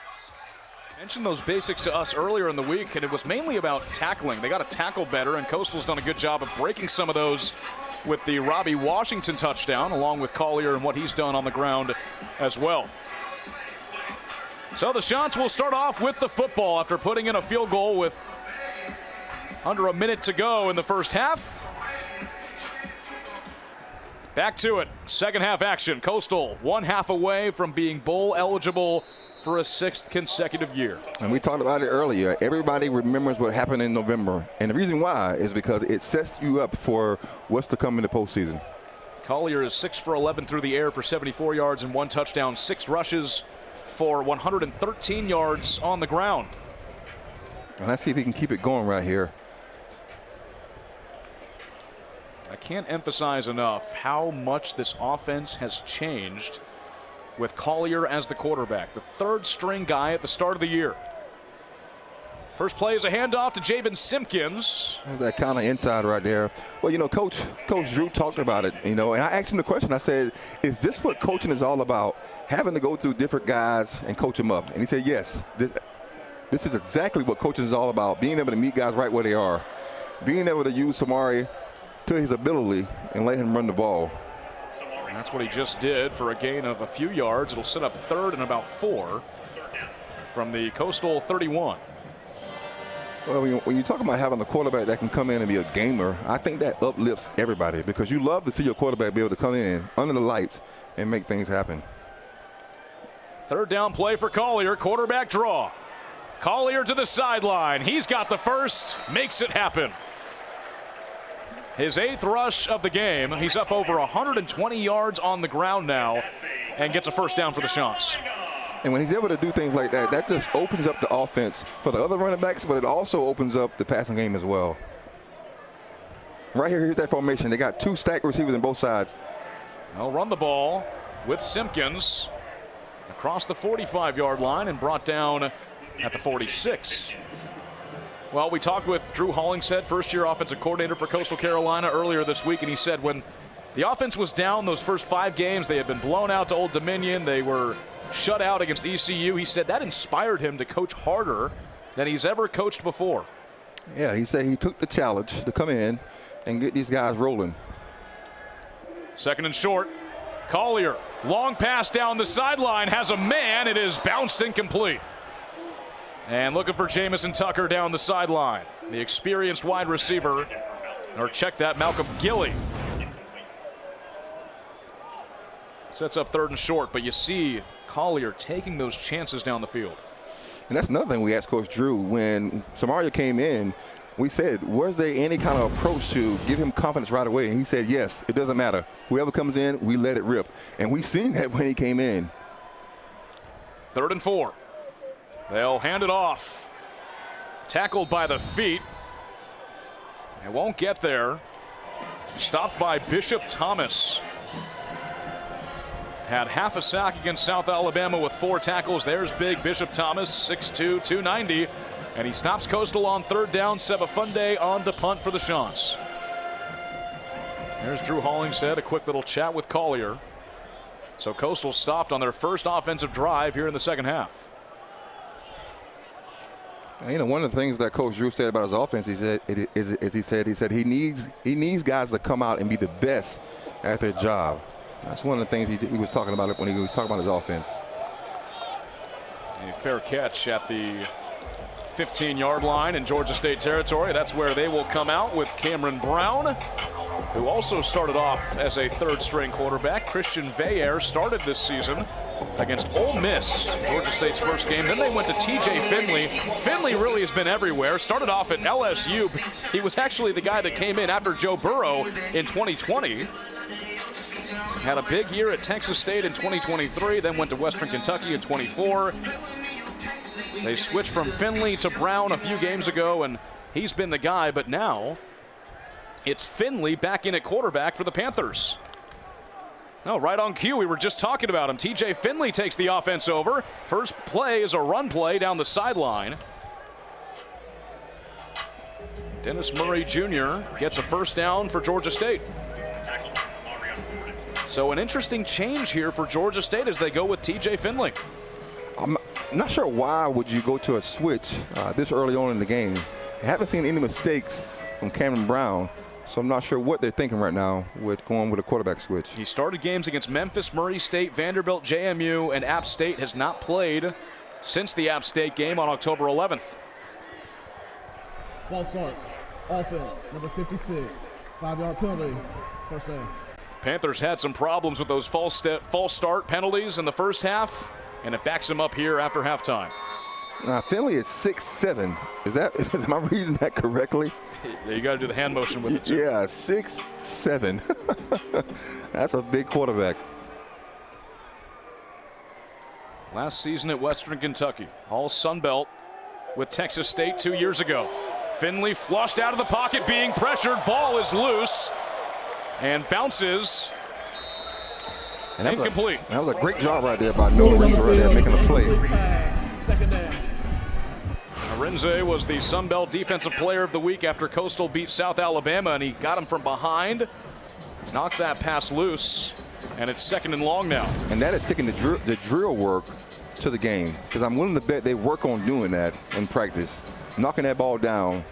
Mentioned those basics to us earlier in the week, and it was mainly about tackling. They got to tackle better, and Coastal's done a good job of breaking some of those with the Robbie Washington touchdown, along with Collier and what he's done on the ground as well. So the Chants will start off with the football after putting in a field goal with under a minute to go in the first half. Back to it. Second half action. Coastal 1/2 away from being bowl eligible for a 6th consecutive year. And we talked about it earlier. Everybody remembers what happened in November. And the reason why is because it sets you up for what's to come in the postseason. Collier is 6 for 11 through the air for 74 yards and 1 touchdown, 6 rushes for 113 yards on the ground. And let's see if he can keep it going right here. I can't emphasize enough how much this offense has changed with Collier as the quarterback, the 3rd string guy at the start of the year. First play is a handoff to Javen Simpkins. There's that kind of inside right there. Well, you know, Coach Drew talked about it, you know, and I asked him the question. I said, is this what coaching is all about? Having to go through different guys and coach them up? And he said, yes. This is exactly what coaching is all about, being able to meet guys right where they are, being able to use Samari to his ability and let him run the ball. And that's what he just did for a gain of a few yards. It'll set up 3rd and about 4 from the Coastal 31. Well, when you talk about having a quarterback that can come in and be a gamer, I think that uplifts everybody because you love to see your quarterback be able to come in under the lights and make things happen. 3rd down play for Collier, quarterback draw. Collier to the sideline. He's got the first, makes it happen. His 8th rush of the game. He's up over 120 yards on the ground now and gets a first down for the Chants. And when he's able to do things like that, that just opens up the offense for the other running backs, but it also opens up the passing game as well. Right here, here's that formation. They got 2 stacked receivers on both sides. They'll run the ball with Simpkins across the 45-yard line and brought down at the 46. Well, we talked with Drew Hollingshead, first-year offensive coordinator for Coastal Carolina, earlier this week, and he said when the offense was down those first 5 games, they had been blown out to Old Dominion. They were shut out against ECU. He said that inspired him to coach harder than he's ever coached before. Yeah, he said he took the challenge to come in and get these guys rolling. 2nd and short. Collier, long pass down the sideline, has a man. It is bounced incomplete. And looking for Jamison Tucker down the sideline. The experienced wide receiver, or check that, Malcolm Gilley. Sets up 3rd and short, but you see Collier taking those chances down the field. And that's another thing we asked Coach Drew. When Samaria came in, we said, was there any kind of approach to give him confidence right away? And he said, yes, it doesn't matter. Whoever comes in, we let it rip. And we seen that when he came in. 3rd and 4. They'll hand it off. Tackled by the feet. It won't get there. Stopped by Bishop Thomas. Had half a sack against South Alabama with 4 tackles. There's big Bishop Thomas, 6'2", 290. And he stops Coastal on 3rd down. Sebafunde on to punt for the Chants. There's Drew Hollingshead, a quick little chat with Collier. So Coastal stopped on their first offensive drive here in the second half. You know, one of the things that Coach Drew said about his offense, he said he needs guys to come out and be the best at their job. That's one of the things he was talking about when he was talking about his offense. A fair catch at the 15-yard line in Georgia State territory. That's where they will come out with Cameron Brown, who also started off as a 3rd-string quarterback. Christian Veyer started this season against Ole Miss, Georgia State's first game. Then they went to TJ Finley. Finley really has been everywhere. Started off at LSU. He was actually the guy that came in after Joe Burrow in 2020. Had a big year at Texas State in 2023, then went to Western Kentucky in 24. They switched from Finley to Brown a few games ago, and he's been the guy, but now it's Finley back in at quarterback for the Panthers. No, right on cue. We were just talking about him. TJ Finley takes the offense over. First play is a run play down the sideline. Dennis Murray Jr. gets a 1st down for Georgia State. So an interesting change here for Georgia State as they go with TJ Finley. I'm not sure why would you go to a switch this early on in the game. I haven't seen any mistakes from Cameron Brown. So I'm not sure what they're thinking right now with going with a quarterback switch. He started games against Memphis, Murray State, Vanderbilt, JMU, and App State. Has not played since the App State game on October 11th. False start. Offense, number 56. 5-yard penalty. First down. Panthers had some problems with those false start penalties in the first half, and it backs them up here after halftime. Finley is 6'7". Am I reading that correctly? You got to do the hand motion with it too. Yeah, 6'7". That's a big quarterback. Last season at Western Kentucky, all Sun Belt with Texas State 2 years ago. Finley flushed out of the pocket, being pressured. Ball is loose and bounces. And incomplete. That was a great job right there by Noah Renze right there making a play. Second down. Renze was the Sun Belt Defensive Player of the Week after Coastal beat South Alabama, and he got him from behind, knocked that pass loose, and it's 2nd and long now. And that is taking the drill work to the game, because I'm willing to bet they work on doing that in practice, knocking that ball down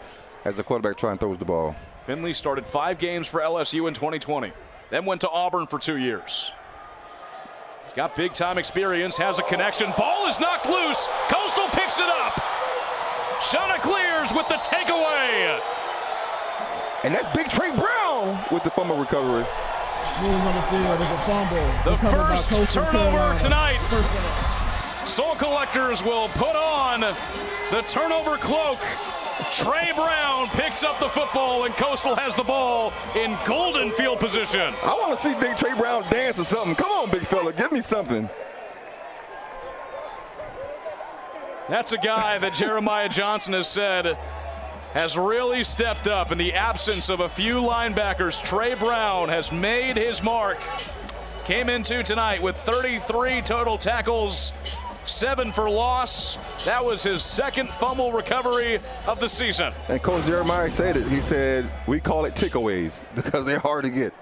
as the quarterback tries and throws the ball. Finley started 5 games for LSU in 2020, then went to Auburn for 2 years. He's got big-time experience, has a connection. Ball is knocked loose. Coastal picks it up. Chanticleers with the takeaway. And that's Big Trey Brown with the fumble recovery. The first turnover tonight. Soul Collectors will put on the turnover cloak. Trey Brown picks up the football, and Coastal has the ball in golden field position. I want to see Big Trey Brown dance or something. Come on, big fella, give me something. That's a guy that Jeremiah Johnson has said has really stepped up in the absence of a few linebackers. Trey Brown has made his mark. Came into tonight with 33 total tackles, 7 for loss. That was his 2nd fumble recovery of the season. And Coach Jeremiah said it. He said, we call it takeaways because they're hard to get.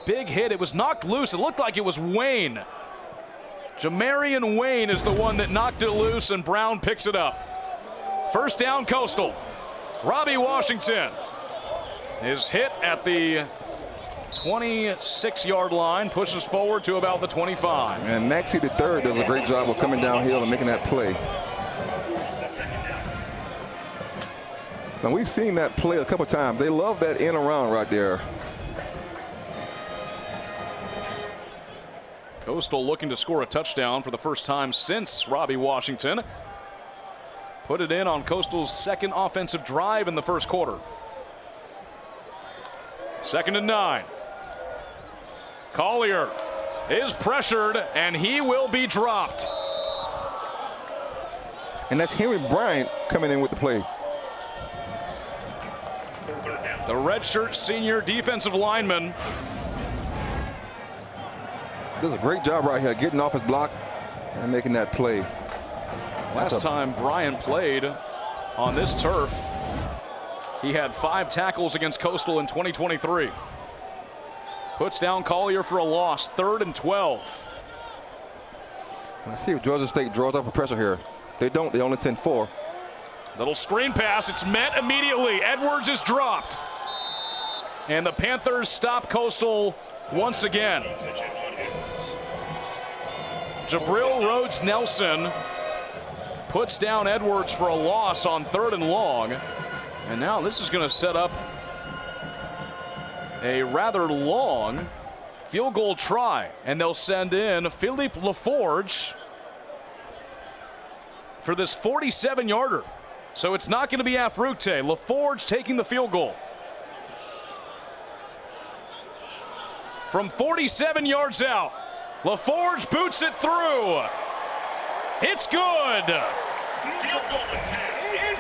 Big hit. It was knocked loose. It looked like it was Wayne. Jamarian Wayne is the one that knocked it loose, and Brown picks it up. 1st down, Coastal. Robbie Washington is hit at the 26-yard line, pushes forward to about the 25. And Maxey the third does a great job of coming downhill and making that play. Now we've seen that play a couple times. They love that in around right there. Coastal looking to score a touchdown for the first time since Robbie Washington. put it in on Coastal's second offensive drive in the first quarter. 2nd and 9. Collier is pressured, and he will be dropped. And that's Henry Bryant coming in with the play. The redshirt senior defensive lineman. Does a great job right here, getting off his block and making that play. Last time Bryant played on this turf, he had 5 tackles against Coastal in 2023. Puts down Collier for a loss, 3rd and 12. Let's see if Georgia State draws up a pressure here. They don't, they only send 4. Little screen pass, it's met immediately. Edwards is dropped. And the Panthers stop Coastal once again. Jabril Rhodes Nelson puts down Edwards for a loss on 3rd and long. And now this is going to set up a rather long field goal try. And they'll send in Philippe LaForge for this 47-yarder. So it's not going to be Afrute. LaForge taking the field goal. From 47 yards out, LaForge boots it through. It's good.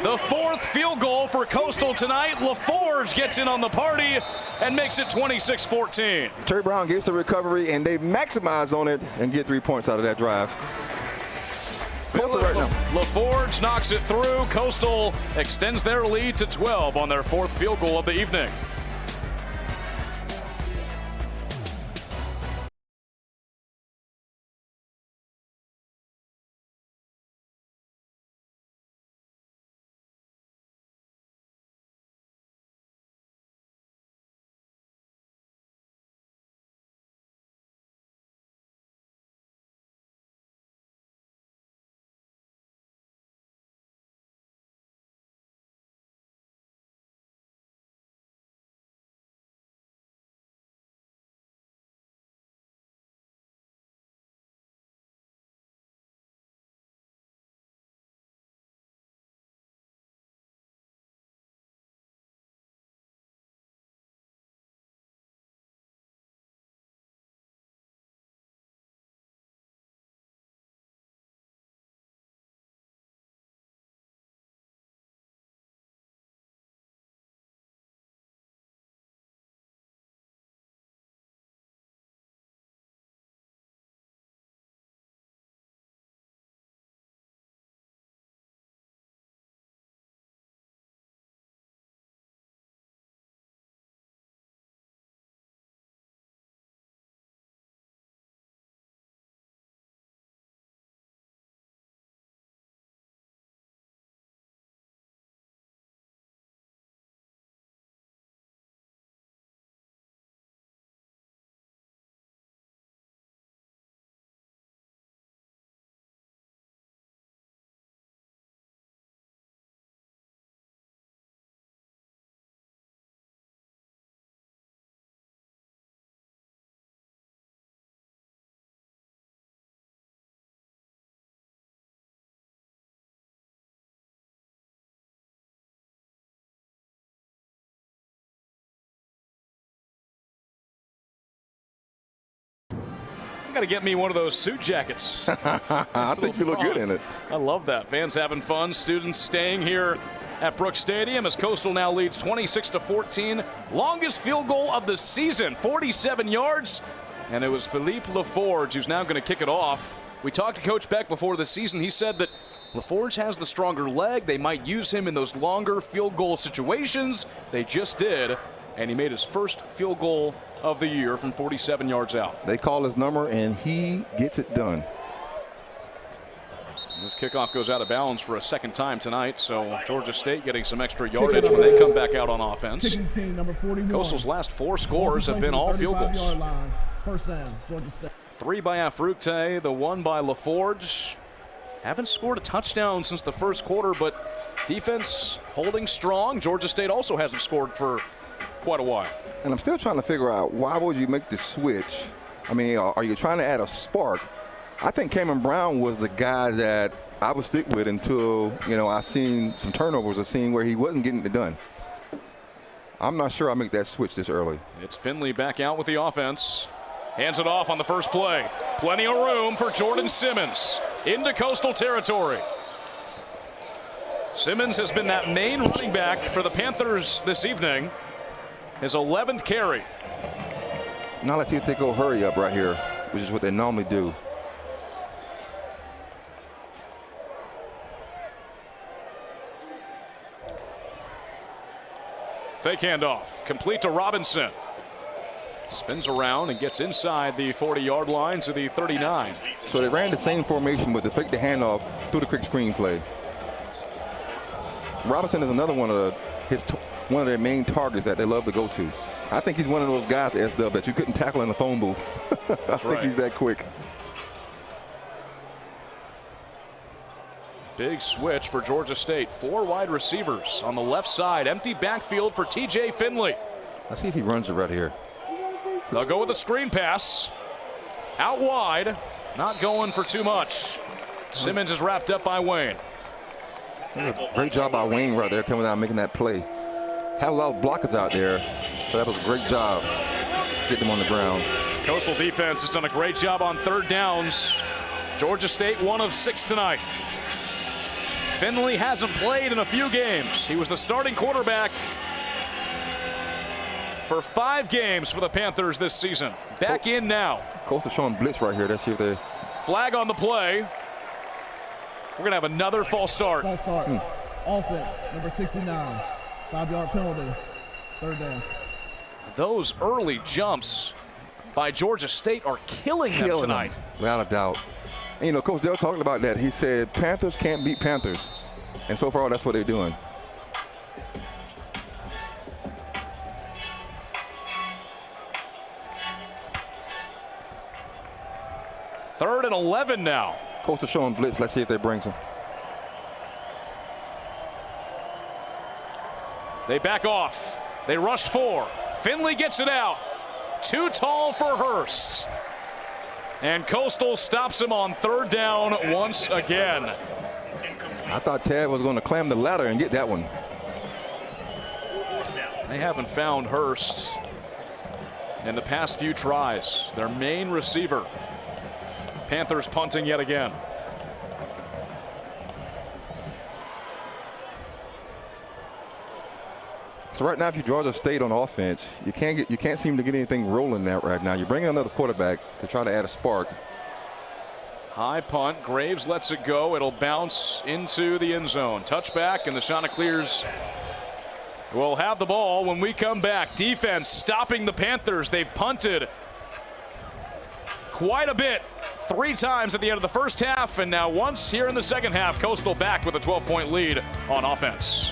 The 4th field goal for Coastal tonight. LaForge gets in on the party and makes it 26-14. Terry Brown gets the recovery, and they maximize on it and get 3 points out of that drive. Right now. LaForge knocks it through. Coastal extends their lead to 12 on their 4th field goal of the evening. Got to get me one of those suit jackets. I think you look good in it. I love that. Fans having fun. Students staying here at Brooks Stadium as Coastal now leads 26-14. Longest field goal of the season, 47 yards. And it was Philippe LaForge who's now going to kick it off. We talked to Coach Beck before the season. He said that LaForge has the stronger leg. They might use him in those longer field goal situations. They just did. And he made his first field goal of the year from 47 yards out. They call his number, and he gets it done. This kickoff goes out of bounds for a 2nd time tonight, so Georgia State getting some extra yardage when they come back out on offense. Kicking team number 41. Coastal's last 4 scores have been all field goals. Line. First down, Georgia State. 3 by Afrute, the 1 by LaForge. Haven't scored a touchdown since the first quarter, but defense holding strong. Georgia State also hasn't scored for quite a while. And I'm still trying to figure out, why would you make the switch? I mean, are you trying to add a spark I think Cameron Brown was the guy that I would stick with until, I seen some turnovers or seen where he wasn't getting it done. I'm not sure I'll make that switch this early. It's Finley back out with the offense. Hands it off on the first play. Plenty of room for Jordan Simmons into Coastal territory. Simmons has been that main running back for the Panthers this evening. His 11th carry. Now let's see if they go hurry up right here, which is what they normally do. Fake handoff, complete to Robinson. Spins around and gets inside the 40-yard line to the 39. So they ran the same formation, but they faked the handoff through the quick screen play. Robinson is another one of their main targets that they love to go to. I think he's one of those guys, SW, that you couldn't tackle in the phone booth. I think he's that quick. Big switch for Georgia State. 4 wide receivers on the left side. Empty backfield for TJ Finley. Let's see if he runs it right here. They'll go with a screen pass. Out wide. Not going for too much. Simmons is wrapped up by Wayne. Great job by Wayne right there coming out and making that play. Had a lot of blockers out there, so that was a great job getting them on the ground. Coastal defense has done a great job on third downs. Georgia State 1 of 6 tonight. Finley hasn't played in a few games. He was the starting quarterback for 5 games for the Panthers this season. Back in now. Coastal showing blitz right here. Let's see if they... Flag on the play. We're going to have another false start. False start. Offense, number 69. 5-yard penalty. Third down. Those early jumps by Georgia State are killing them tonight. Without a doubt. And, Coach Dell talking about that. He said Panthers can't beat Panthers. And so far, that's what they're doing. Third and 11 now. Coastal showing blitz. Let's see if they bring some. They back off. They rush 4. Finley gets it out. Too tall for Hurst. And Coastal stops him on third down once again. I thought Tad was going to climb the ladder and get that one. They haven't found Hurst in the past few tries. Their main receiver. Panthers punting yet again. So right now, if you Georgia State on offense, you can't seem to get anything rolling there right now. You're bringing another quarterback to try to add a spark. High punt. Graves lets it go. It'll bounce into the end zone. Touchback, and the Chanticleers will have the ball when we come back. Defense stopping the Panthers. They've punted quite a bit. 3 times at the end of the first half, and now once here in the second half. Coastal back with a 12-point lead on offense.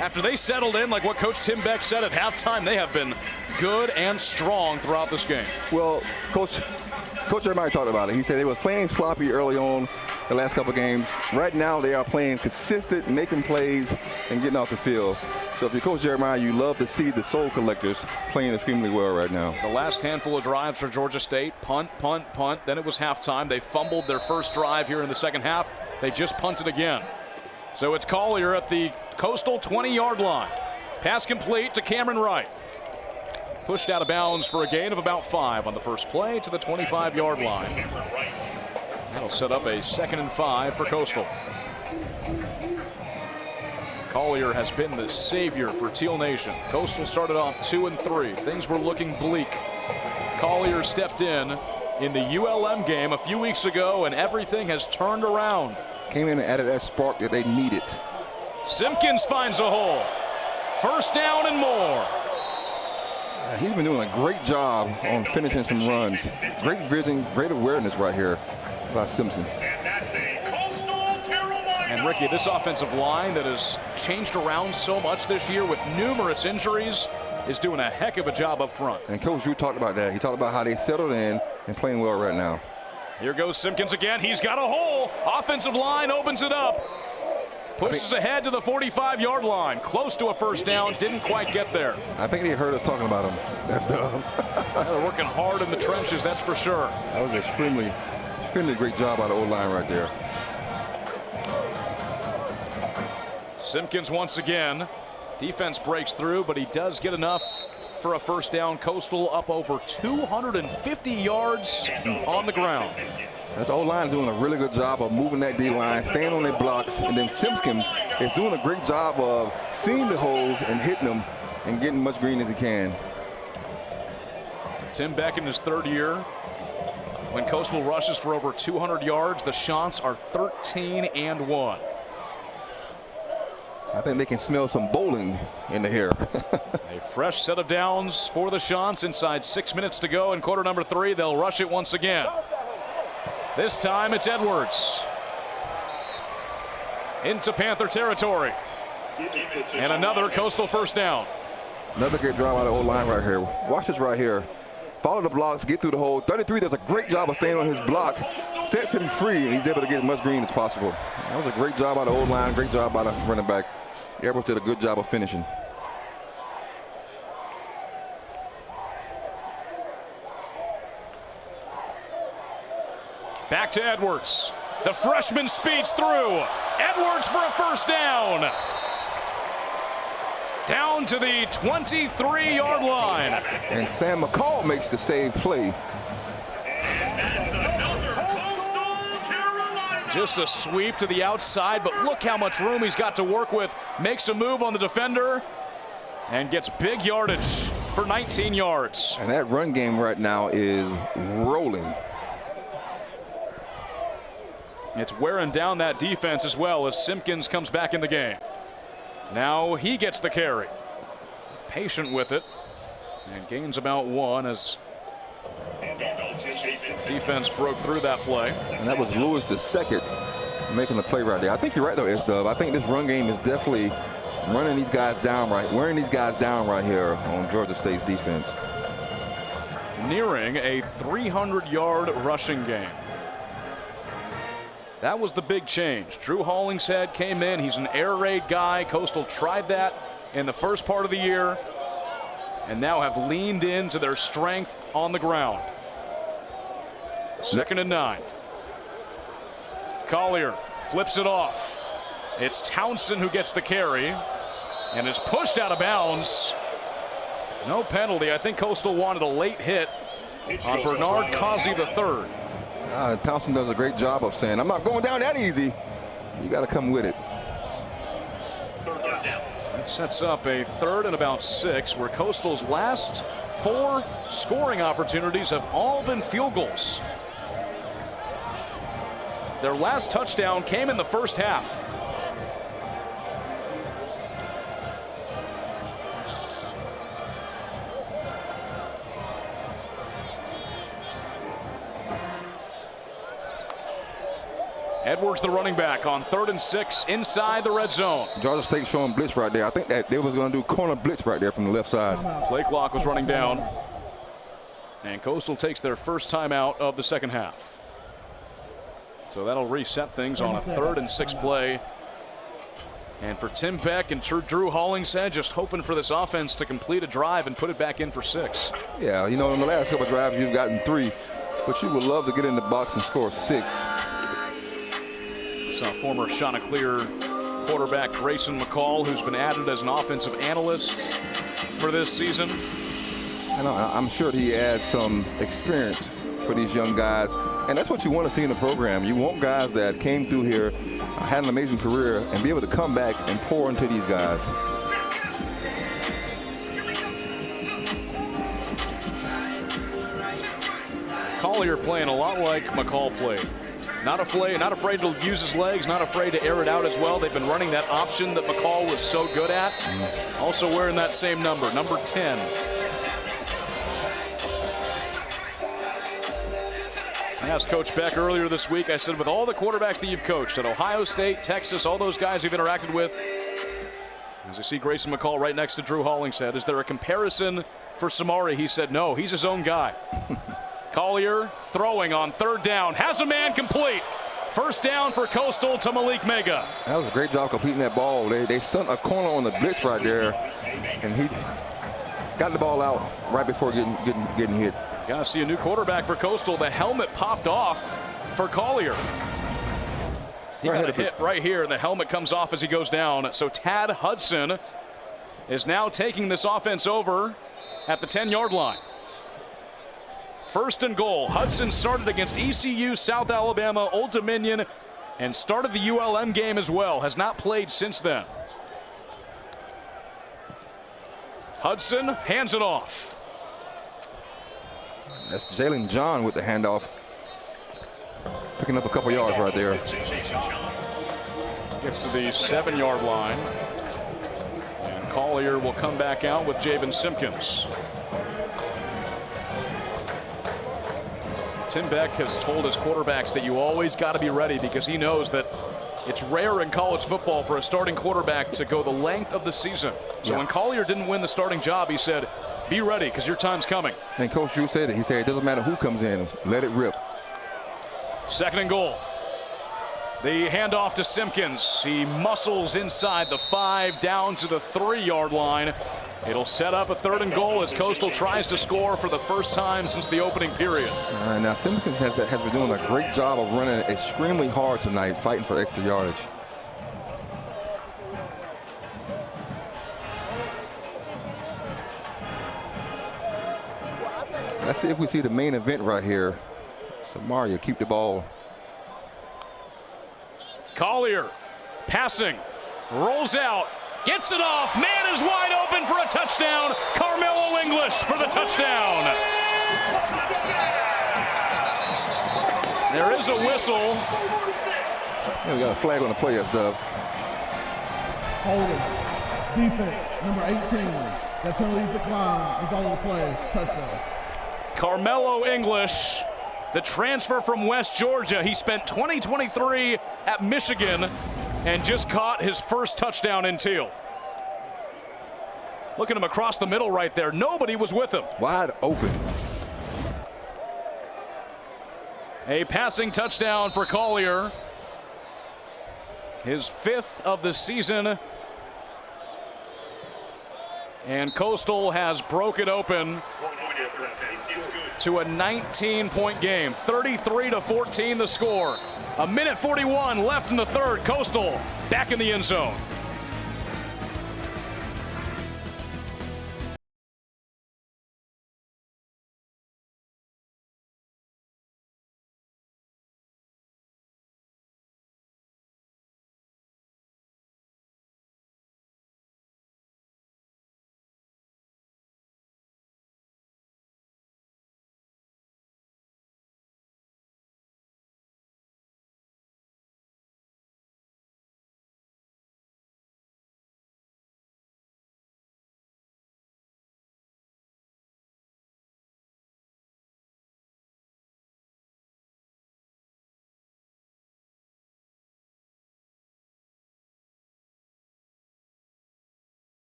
After they settled in, like what Coach Tim Beck said at halftime, they have been good and strong throughout this game. Well, Coach Jeremiah talked about it. He said they was playing sloppy early on the last couple of games. Right now, they are playing consistent, making plays, and getting off the field. So if you're Coach Jeremiah, you love to see the Soul Collectors playing extremely well right now. The last handful of drives for Georgia State, punt, punt, punt. Then it was halftime. They fumbled their first drive here in the second half. They just punted again. So it's Collier at the Coastal 20-yard line. Pass complete to Cameron Wright. Pushed out of bounds for a gain of about 5 on the first play to the 25-yard line. That'll set up a 2nd and 5 for Coastal. Collier has been the savior for Teal Nation. Coastal started off 2-3. Things were looking bleak. Collier stepped in the ULM game a few weeks ago, and everything has turned around. Came in and added that spark that they needed. Simpkins finds a hole. First down and more. He's been doing a great job on finishing some runs. Great vision, great awareness right here by Simpkins. And Ricky, this offensive line that has changed around so much this year with numerous injuries is doing a heck of a job up front. And Coach Drew talked about that. He talked about how they settled in and playing well right now. Here goes Simpkins again. He's got a hole. Offensive line opens it up. Pushes ahead to the 45-yard line. Close to a first down. Didn't quite get there. I think they heard us talking about him. That's dumb. They're working hard in the trenches, that's for sure. That was extremely great job by the O-line right there. Simpkins once again. Defense breaks through, but he does get enough for a first down. Coastal up over 250 yards on the ground. That's O-line doing a really good job of moving that D-line, staying on their blocks, and then Simpkins is doing a great job of seeing the holes and hitting them and getting much green as he can. Tim Beck in his 3rd year. When Coastal rushes for over 200 yards, the Chants are 13-1. I think they can smell some bowling in the air. A fresh set of downs for the Chants. Inside 6 minutes to go in quarter number 3. They'll rush it once again. This time it's Edwards. Into Panther territory. And another Coastal first down. Another great drive out of O-line right here. Watch this right here. Follow the blocks, get through the hole. 33 does a great job of staying on his block. Sets him free, and he's able to get as much green as possible. That was a great job by the O-line, great job by the running back. Edwards did a good job of finishing. Back to Edwards. The freshman speeds through. Edwards for a first down. Down to the 23-yard line. And Sam McCall makes the save play. Just a sweep to the outside, but look how much room he's got to work with. Makes a move on the defender and gets big yardage for 19 yards. And that run game right now is rolling. It's wearing down that defense as well as Simpkins comes back in the game. Now he gets the carry. Patient with it and gains about 1 as defense broke through that play. And that was Lewis the second making the play right there. I think you're right though, S-Dub. I think this run game is definitely running these guys down wearing these guys down right here on Georgia State's defense. Nearing a 300-yard rushing game. That was the big change. Drew Hollingshead came in. He's an air raid guy. Coastal tried that in the first part of the year and now have leaned into their strength on the ground. 2nd and 9. Collier flips it off. It's Townsend who gets the carry and is pushed out of bounds. No penalty. I think Coastal wanted a late hit on Bernard Causey III. Townsend does a great job of saying, I'm not going down that easy. You got to come with it. That sets up a 3rd and about 6, where Coastal's last 4 scoring opportunities have all been field goals. Their last touchdown came in the first half. Edwards, the running back, on 3rd and 6 inside the red zone. Georgia State showing blitz right there. I think that they was going to do corner blitz right there from the left side. Play clock was running down. And Coastal takes their first timeout of the second half. So that'll reset things on a 3rd and 6 play. And for Tim Beck and Drew Hollingshead, just hoping for this offense to complete a drive and put it back in for 6. Yeah, you know, in the last couple of drives, you've gotten 3, but you would love to get in the box and score 6. Saw former Chanticleer quarterback Grayson McCall, who's been added as an offensive analyst for this season. And I'm sure he adds some experience for these young guys, and that's what you want to see in the program. You want guys that came through here, had an amazing career, and be able to come back and pour into these guys. Collier playing a lot like McCall played. Not afraid to use his legs, not afraid to air it out as well. They've been running that option that McCall was so good at. Also wearing that same number 10. I asked Coach Beck earlier this week, I said, with all the quarterbacks that you've coached at Ohio State, Texas, all those guys you've interacted with, as I see Grayson McCall right next to Drew Hollingshead, is there a comparison for Samari? He said no, he's his own guy. Collier throwing on 3rd down, has a man complete. First down for Coastal to Malik Mega. That was a great job completing that ball. They sent a corner on the blitz right there, and he got the ball out right before getting hit. Gotta see a new quarterback for Coastal. The helmet popped off for Collier. He got a hit right here, and the helmet comes off as he goes down. So Tad Hudson is now taking this offense over at the 10-yard line. 1st and goal. Hudson started against ECU, South Alabama, Old Dominion, and started the ULM game as well. Has not played since then. Hudson hands it off. That's Jalen John with the handoff. Picking up a couple yards right there. Gets to the 7-yard line. And Collier will come back out with Javen Simpkins. Tim Beck has told his quarterbacks that you always got to be ready, because he knows that it's rare in college football for a starting quarterback to go the length of the season. So when Collier didn't win the starting job, he said, be ready, because your time's coming. And Coach Drew said it. He said it doesn't matter who comes in, let it rip. 2nd and goal. The handoff to Simpkins. He muscles inside the 5 down to the 3-yard line. It'll set up a 3rd and goal as Coastal tries to score for the first time since the opening period. Now Simpkins has been doing a great job of running extremely hard tonight, fighting for extra yardage. Let's see if we see the main event right here. Samaria keep the ball. Collier passing, rolls out, gets it off, man is wide open for a touchdown. Carmelo English for the touchdown. There is a whistle. Yeah, we got a flag on the play, that's Dub. Holding. Defense, number 18. That penalties decline is all on the play. Touchdown. Carmelo English, the transfer from West Georgia. He spent 2023 at Michigan and just caught his first touchdown in Teal. Look at him across the middle right there. Nobody was with him. Wide open. A passing touchdown for Collier. His 5th of the season. And Coastal has broke it open to a 19-point game. 33-14 the score. 1:41 left in the 3rd. Coastal back in the end zone.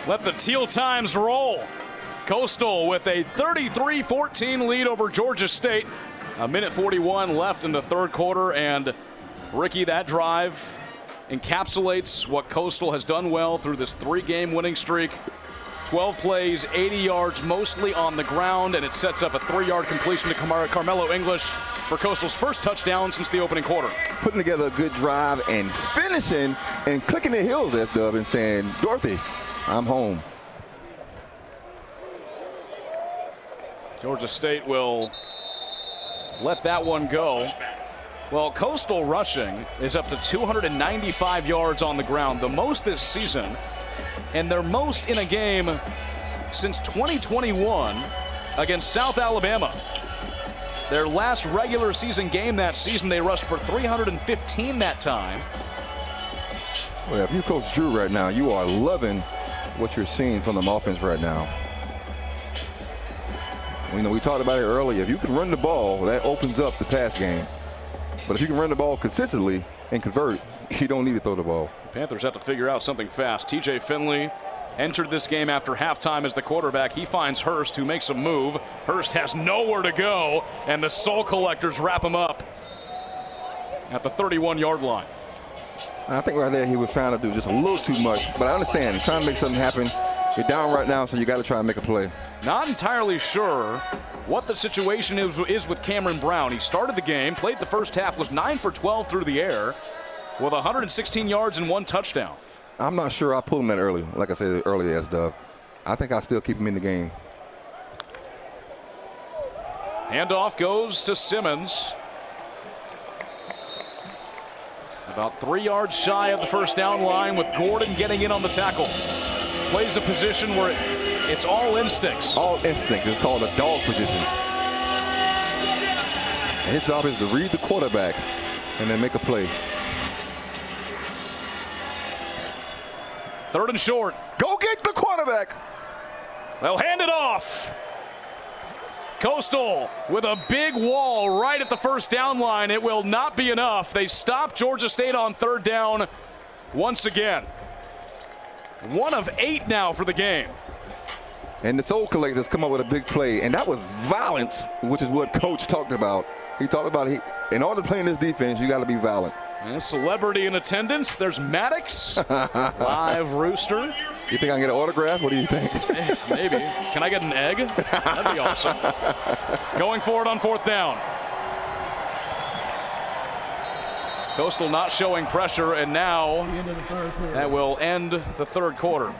Let the Teal Times roll. Coastal with a 33-14 lead over Georgia State. A minute 41 left in the third quarter, and Ricky, that drive encapsulates what Coastal has done well through this 3-game winning streak. 12 plays, 80 yards, mostly on the ground, and it sets up a 3-yard completion to Carmelo English for Coastal's first touchdown since the opening quarter. Putting together a good drive and finishing and clicking the heels, S-Dub, and saying, Dorothy, I'm home. Georgia State will let that one go. Well, Coastal rushing is up to 295 yards on the ground, the most this season, and their most in a game since 2021 against South Alabama. Their last regular season game that season, they rushed for 315 that time. Well, if you coach Drew right now, you are loving what you're seeing from the offense right now. You know, we talked about it earlier. If you can run the ball, that opens up the pass game. But if you can run the ball consistently and convert, you don't need to throw the ball. The Panthers have to figure out something fast. TJ Finley entered this game after halftime as the quarterback. He finds Hurst, who makes a move. Hurst has nowhere to go, and the Soul Collectors wrap him up at the 31-yard line. I think right there he was trying to do just a little too much, but I understand. Trying to make something happen. You're down right now, so you got to try and make a play. Not entirely sure what the situation is with Cameron Brown. He started the game, played the first half, was 9 for 12 through the air with 116 yards and 1 touchdown. I'm not sure I pulled him that early, like I said earlier, S-Dub. I think I still keep him in the game. Handoff goes to Simmons. About 3 yards shy of the first down line with Gordon getting in on the tackle. Plays a position where it's all instincts. All instinct. It's called a dog position. And his job is to read the quarterback and then make a play. 3rd and short. Go get the quarterback. They'll hand it off. Coastal with a big wall right at the first down line. It will not be enough. They stop Georgia State on 3rd down once again. 1 of 8 now for the game. And the Soul Collectors come up with a big play, and that was violence, which is what Coach talked about. He talked about in order to play in this defense, you got to be violent. And celebrity in attendance. There's Maddox, live rooster. You think I can get an autograph? What do you think? Maybe. Can I get an egg? That'd be awesome. Going forward on 4th down. Coastal not showing pressure, and now that will end the 3rd quarter.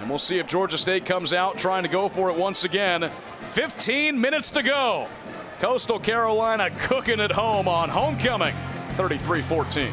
And we'll see if Georgia State comes out trying to go for it once again. 15 minutes to go. Coastal Carolina cooking at home on homecoming, 33-14.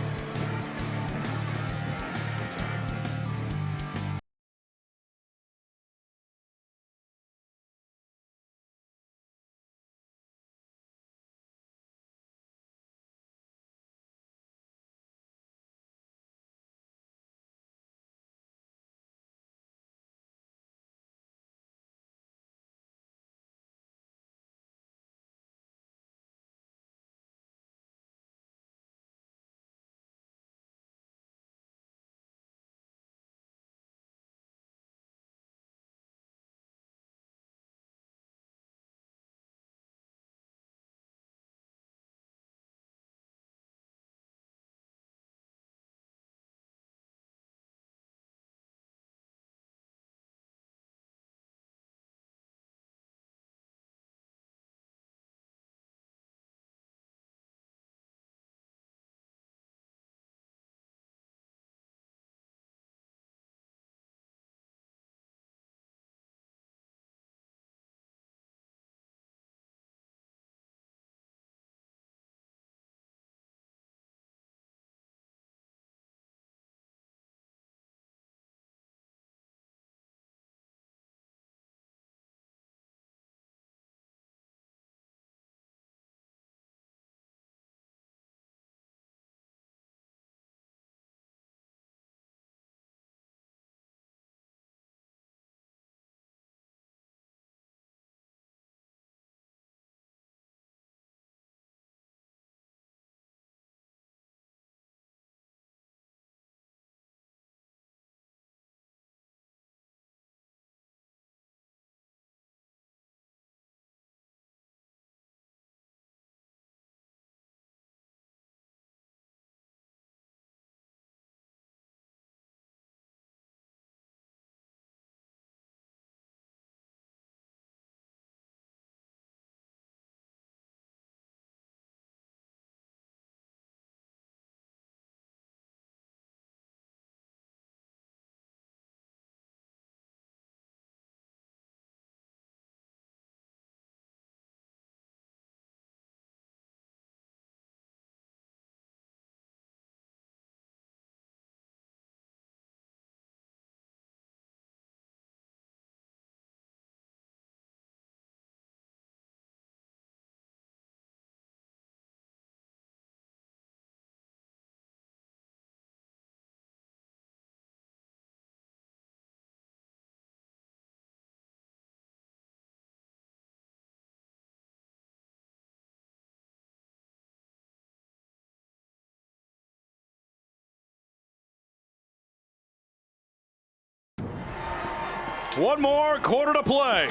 One more quarter to play.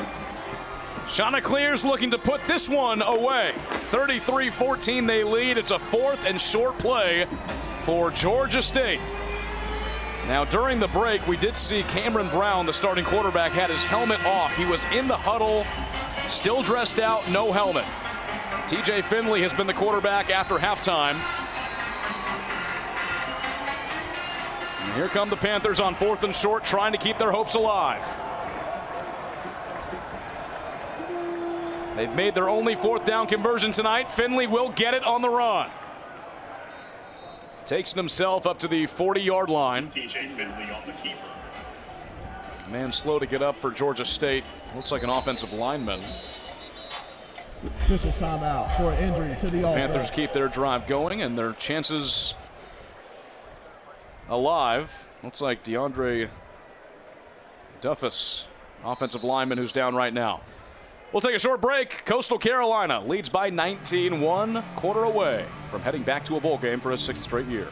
Chanticleer's looking to put this one away. 33-14 they lead. It's a 4th and short play for Georgia State. Now during the break, we did see Cameron Brown, the starting quarterback, had his helmet off. He was in the huddle, still dressed out, no helmet. TJ Finley has been the quarterback after halftime. And here come the Panthers on 4th and short, trying to keep their hopes alive. They've made their only 4th down conversion tonight. Finley will get it on the run. Takes it himself up to the 40-yard line. TJ Finley on the keeper. Man slow to get up for Georgia State. Looks like an offensive lineman. Official timeout for an injury to the offense. Panthers keep their drive going and their chances alive. Looks like DeAndre Duffus, offensive lineman, who's down right now. We'll take a short break. Coastal Carolina leads by 19, 1 quarter away from heading back to a bowl game for a 6th straight year.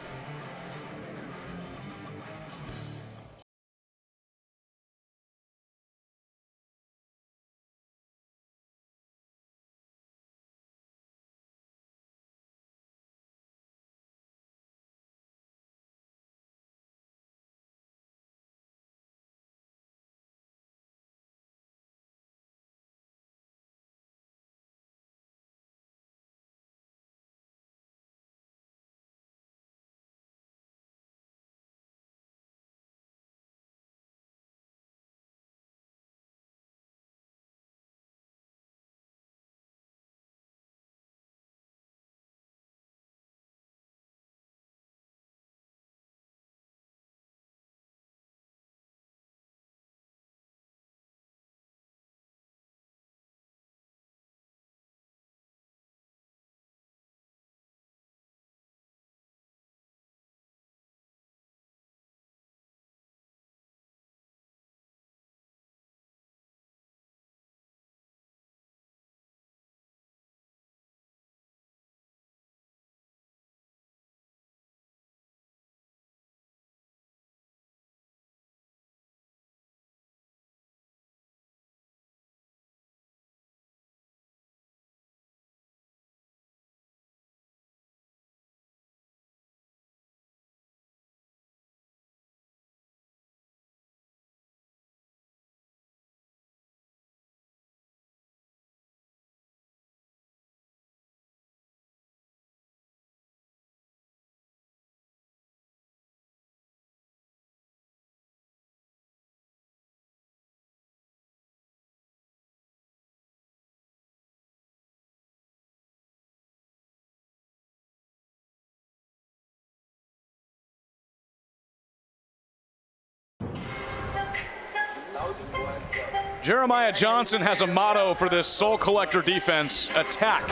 Jeremiah Johnson has a motto for this Soul Collector defense: attack.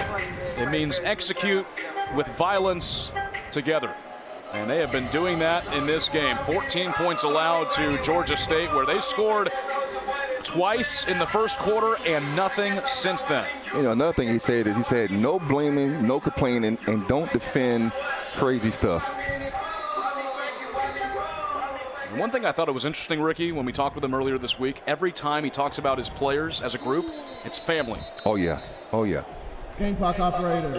It means execute with violence together. And they have been doing that in this game. 14 points allowed to Georgia State, where they scored twice in the first quarter and nothing since then. You know, another thing he said no blaming, no complaining, and don't defend crazy stuff. And one thing I thought it was interesting, Ricky, when we talked with him earlier this week, every time he talks about his players as a group, it's family. Oh, yeah. Oh, yeah. Game clock operator.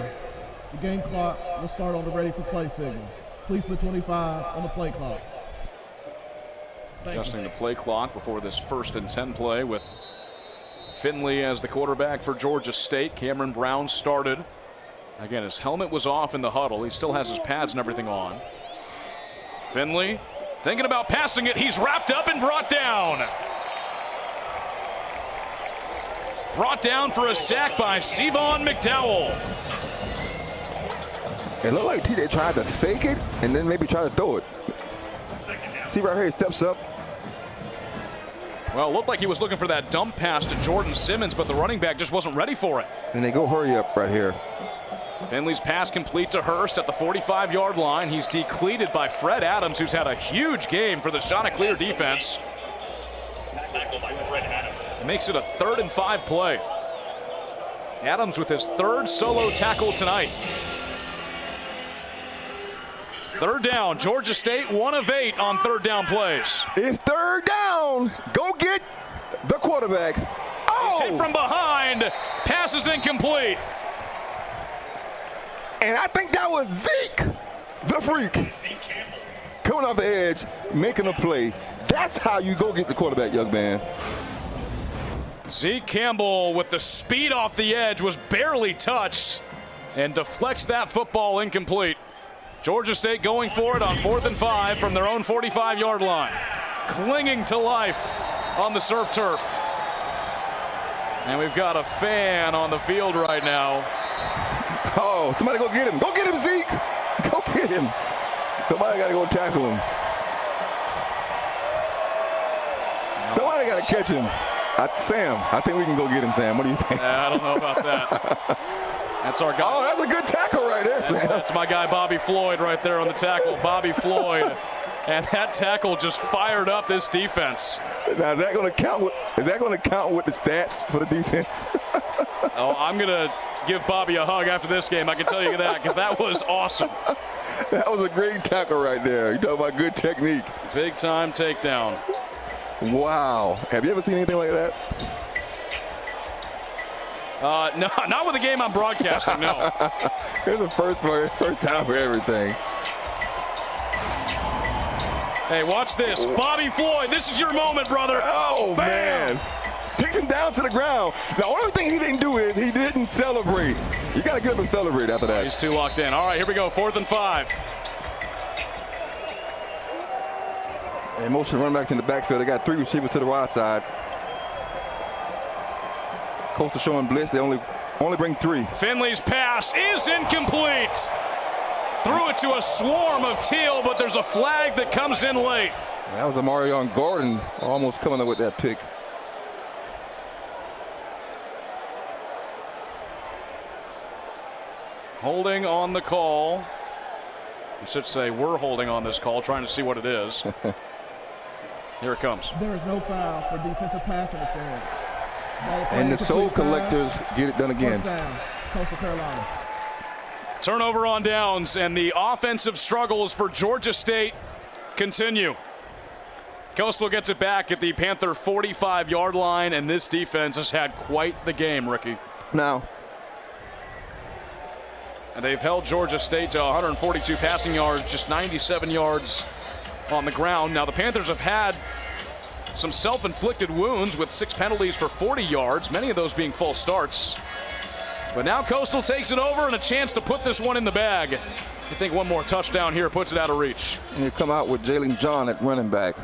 The game clock will start on the ready for play signal. Please put 25 on the play clock. Adjusting the play clock before this 1st and 10 play with Finley as the quarterback for Georgia State. Cameron Brown started. Again, his helmet was off in the huddle. He still has his pads and everything on. Finley thinking about passing it. He's wrapped up and brought down. Brought down for a sack by Sevon McDowell. It looked like TJ tried to fake it and then maybe try to throw it. See right here, he steps up. Well, it looked like he was looking for that dump pass to Jordan Simmons, but the running back just wasn't ready for it. And they go hurry up right here. Finley's pass complete to Hurst at the 45-yard line. He's decleated by Fred Adams, who's had a huge game for the Chanticleer defense. It makes it a 3rd and 5 play. Adams with his 3rd solo tackle tonight. 3rd down. Georgia State 1 of 8 on 3rd down plays. It's 3rd down. Go get quarterback. He's hit from behind. Pass is incomplete. And I think that was Zeke, the freak, coming off the edge, making a play. That's how you go get the quarterback, young man. Zeke Campbell with the speed off the edge was barely touched and deflects that football incomplete. Georgia State going for it on 4th and 5 from their own 45-yard line. Clinging to life on the surf turf. And we've got a fan on the field right now. Oh, somebody go get him. Go get him, Zeke. Go get him. Somebody got to go tackle him. Somebody got to catch him. Sam, I think we can go get him, Sam. What do you think? I don't know about that. That's our guy. Oh, that's a good tackle right there, Sam. That's my guy, Bobby Floyd, right there on the tackle. Bobby Floyd. And that tackle just fired up this defense. Now, is that going to count with the stats for the defense? Oh, I'm going to give Bobby a hug after this game. I can tell you that, because that was awesome. That was a great tackle right there. You talk about good technique. Big time takedown. Wow. Have you ever seen anything like that? No, not with the game I'm broadcasting, no. It's the first time for everything. Hey, watch this. Bobby Floyd, this is your moment, brother. Oh, Bam! man. Takes him down to the ground. The only thing he didn't do is he didn't celebrate. You got to get him to celebrate after that. He's too locked in. All right, here we go. 4th and 5. And motion run back in the backfield. They got 3 receivers to the wide side. Coastal showing blitz. They only bring 3. Finley's pass is incomplete. Threw it to a swarm of teal, but there's a flag that comes in late. That was Amarion Gordon almost coming up with that pick. Holding on the call. I should say we're holding on this call, trying to see what it is. Here it comes. There is no foul for defensive pass interference. And the Soul Collectors get it done again. First down, Coastal Carolina. Turnover on downs, and the offensive struggles for Georgia State continue. Coastal gets it back at the Panther 45-yard line, and this defense has had quite the game, Ricky. Now, and they've held Georgia State to 142 passing yards, just 97 yards on the ground. Now, the Panthers have had some self-inflicted wounds with 6 penalties for 40 yards, many of those being false starts. But now Coastal takes it over and a chance to put this one in the bag. I think one more touchdown here puts it out of reach. and you come out with Jalen John at running back.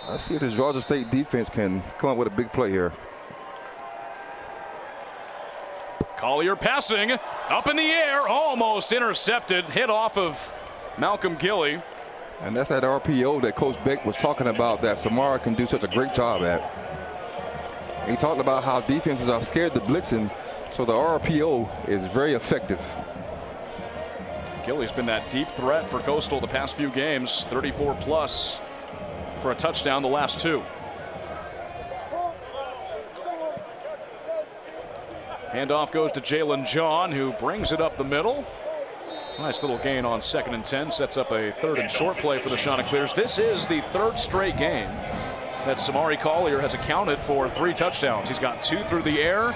Let's see if the Georgia State defense can come up with a big play here. Collier passing up in the air, almost intercepted, hit off of Malcolm Gilly. And that's that RPO that Coach Beck was talking about that Samara can do such a great job at. He talked about how defenses are scared to blitz him, so the RPO is very effective. Gilly's been that deep threat for Coastal the past few games, 34 plus for a touchdown the last 2. Handoff goes to Jalen John, who brings it up the middle. Nice little gain on 2nd and 10, sets up a 3rd and short play for the Chanticleers. This is the 3rd straight game that Samari Collier has accounted for 3 touchdowns. He's got 2 through the air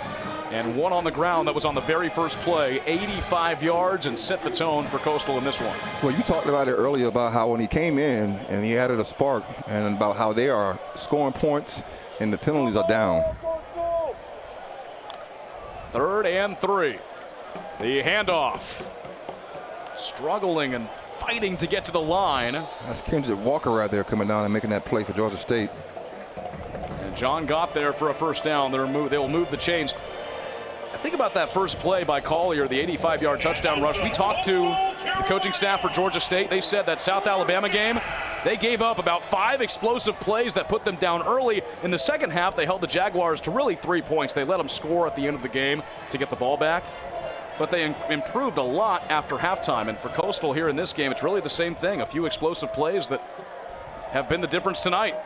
and 1 on the ground. That was on the very first play, 85 yards, and set the tone for Coastal in this one. Well, you talked about it earlier about how when he came in and he added a spark, and about how they are scoring points and the penalties are down. 3rd and 3. The handoff. Struggling and fighting to get to the line. That's Kendrick Walker right there coming down and making that play for Georgia State. And John got there for a first down. They will move the chains. I think about that first play by Collier, the 85-yard touchdown rush. We talked to the coaching staff for Georgia State. They said that South Alabama game, they gave up about 5 explosive plays that put them down early. In the second half, they held the Jaguars to really 3 points. They let them score at the end of the game to get the ball back. But they improved a lot after halftime. And for Coastal here in this game, it's really the same thing. A few explosive plays that have been the difference tonight.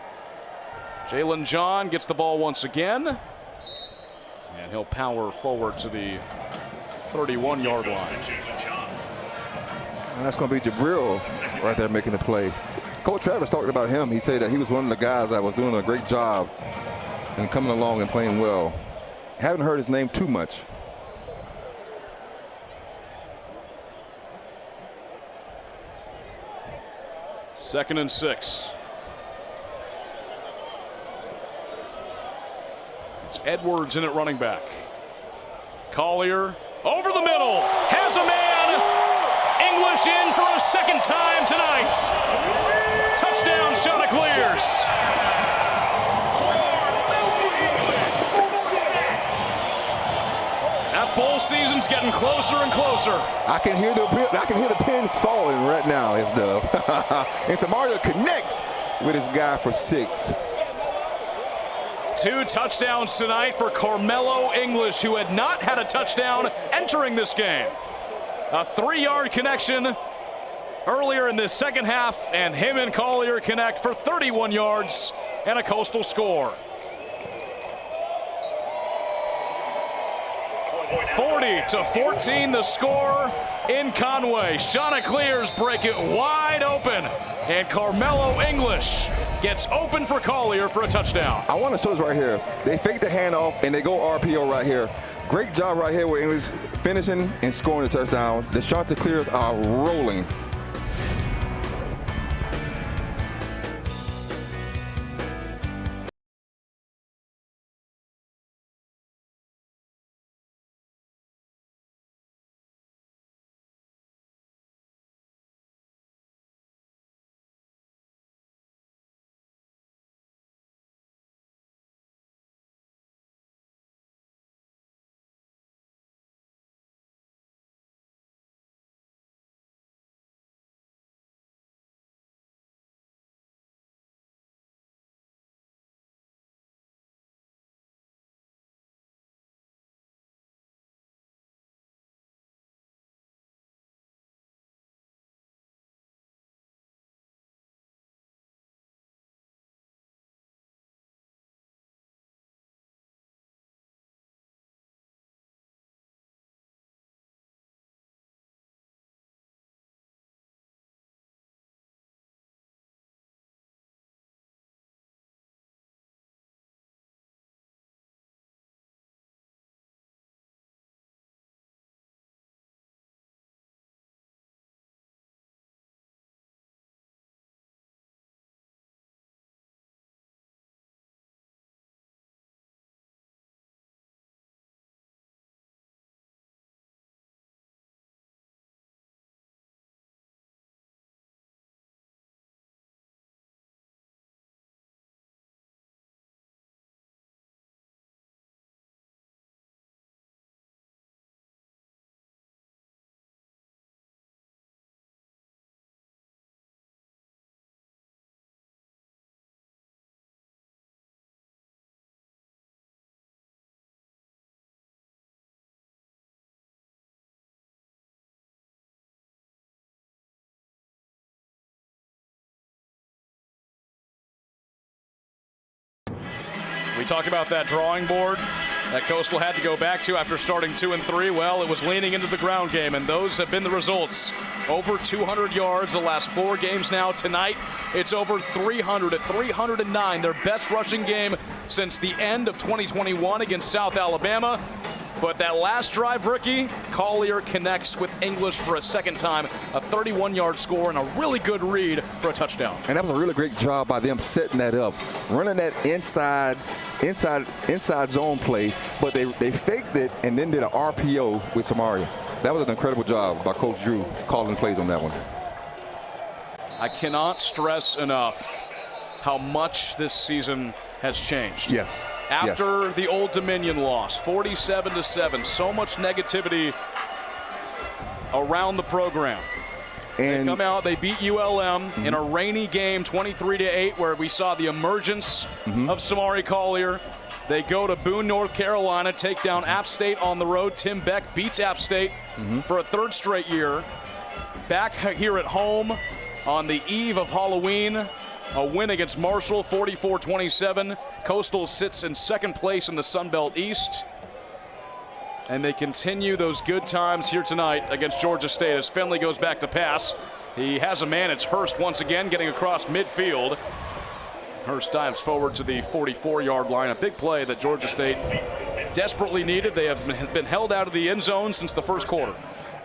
Jalen John gets the ball once again. And he'll power forward to the 31-yard line. And that's going to be Jabril right there making the play. Coach Travis talked about him. He said that he was one of the guys that was doing a great job and coming along and playing well. Haven't heard his name too much. Second and 6. It's Edwards in at running back. Collier over the middle, has a man. English in for a second time tonight. Touchdown, Chanticleers. That bowl season's getting closer and closer. I can hear the pins falling right now, it's Dub. And Samaria connects with his guy for 6. 2 touchdowns tonight for Carmelo English, who had not had a touchdown entering this game. A 3-yard connection earlier in the second half, and him and Collier connect for 31 yards and a Coastal score. 40-14 the score in Conway. Chanticleers break it wide open, and Carmelo English gets open for Collier for a touchdown. I want to show this right here. They fake the handoff and they go RPO right here. Great job right here with English finishing and scoring the touchdown. The Chanticleers are rolling. We talk about that drawing board that Coastal had to go back to after starting 2-3. Well, it was leaning into the ground game, and those have been the results. Over 200 yards the last 4 games now. Tonight, it's over 300 at 309, their best rushing game since the end of 2021 against South Alabama. But that last drive, Ricky, Collier connects with English for a second time, a 31-yard score and a really good read for a touchdown. And that was a really great job by them setting that up, running that inside zone play, but they faked it and then did an RPO with Samaria. That was an incredible job by Coach Drew calling plays on that one. I cannot stress enough how much this season has changed. Yes. After the Old Dominion loss, 47-7, so much negativity around the program. And they come out, they beat ULM in a rainy game, 23-8, where we saw the emergence of Samari Collier. They go to Boone, North Carolina, take down App State on the road. Tim Beck beats App State for a 3rd straight year. Back here at home on the eve of Halloween, a win against Marshall, 44-27. Coastal sits in 2nd place in the Sun Belt East. And they continue those good times here tonight against Georgia State as Finley goes back to pass. He has a man. It's Hurst once again getting across midfield. Hurst dives forward to the 44-yard line. A big play that Georgia State desperately needed. They have been held out of the end zone since the first quarter.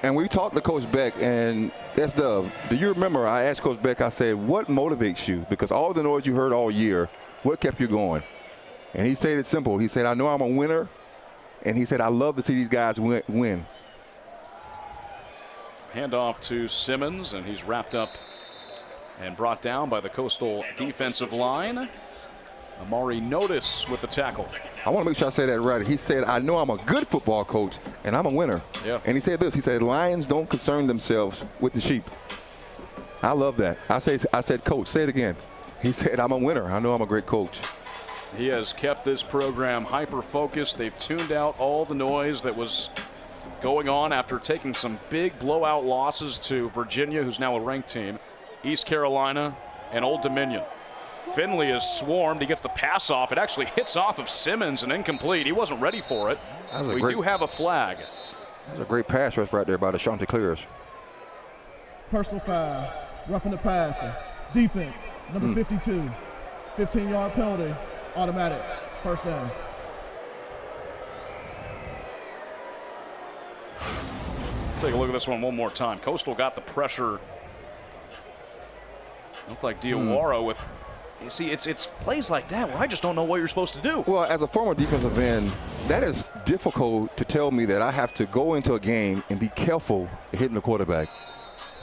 And we talked to Coach Beck, and that's do you remember I asked Coach Beck, I said, what motivates you? Because all the noise you heard all year, what kept you going? And he said it simple. He said, I know I'm a winner. And he said, I love to see these guys win. Handoff to Simmons, and he's wrapped up and brought down by the Coastal defensive line. Amari Notice with the tackle. I want to make sure I say that right. He said, I know I'm a good football coach, and I'm a winner. Yeah. And he said this. He said, lions don't concern themselves with the sheep. I love that. I said, Coach, say it again. He said, I'm a winner. I know I'm a great coach. He has kept this program hyper-focused. They've tuned out all the noise that was going on after taking some big blowout losses to Virginia, who's now a ranked team, East Carolina, and Old Dominion. Finley is swarmed. He gets the pass off. It actually hits off of Simmons and incomplete. He wasn't ready for it. We do have a flag. That's a great pass rush right there by the Chanticleers. Personal foul, roughing the passer. Defense, number 52. 15-yard penalty, automatic, first down. Take a look at this one more time. Coastal got the pressure. Looked like Diawara with. You see, it's plays like that where I just don't know what you're supposed to do. Well, as a former defensive end, that is difficult to tell me that I have to go into a game and be careful hitting the quarterback.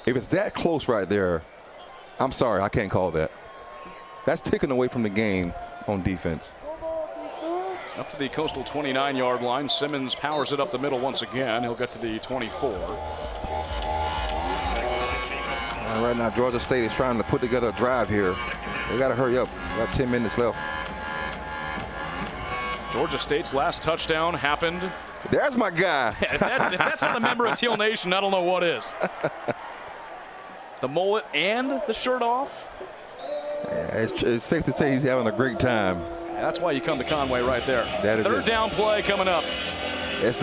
If it's that close right there, I'm sorry, I can't call that. That's taken away from the game on defense. Up to the Coastal 29-yard line. Simmons powers it up the middle once again. He'll get to the 24. And right now, Georgia State is trying to put together a drive here. They got to hurry up. About 10 minutes left. Georgia State's last touchdown happened. There's my guy. If that's not a member of Teal Nation, I don't know what is. The mullet and the shirt off. Yeah, it's safe to say he's having a great time. That's why you come to Conway right there. That is Third down play coming up. It's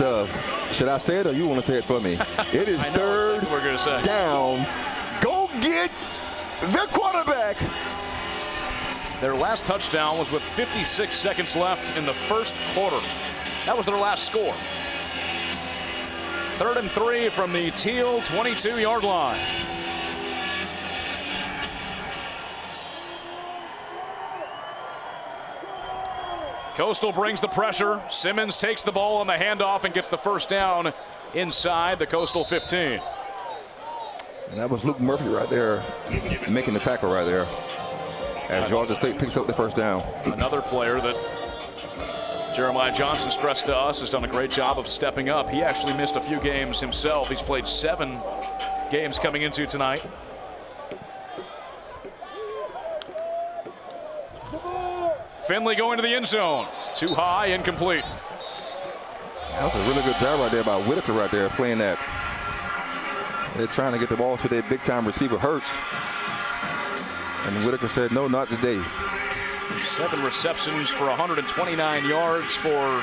should I say it or you want to say it for me? It is third exactly we're gonna say. Down. Go get the quarterback. Their last touchdown was with 56 seconds left in the first quarter. That was their last score. 3rd and 3 from the Teal 22-yard line. Coastal brings the pressure. Simmons takes the ball on the handoff and gets the first down inside the Coastal 15. And that was Luke Murphy right there making the tackle right there as Georgia State picks up the first down. Another player that Jeremiah Johnson stressed to us has done a great job of stepping up. He actually missed a few games himself. He's played 7 games coming into tonight. Finley going to the end zone. Too high, incomplete. That was a really good job right there by Whitaker right there playing that. They're trying to get the ball to their big-time receiver, Hurts. And Whitaker said, no, not today. 7 receptions for 129 yards for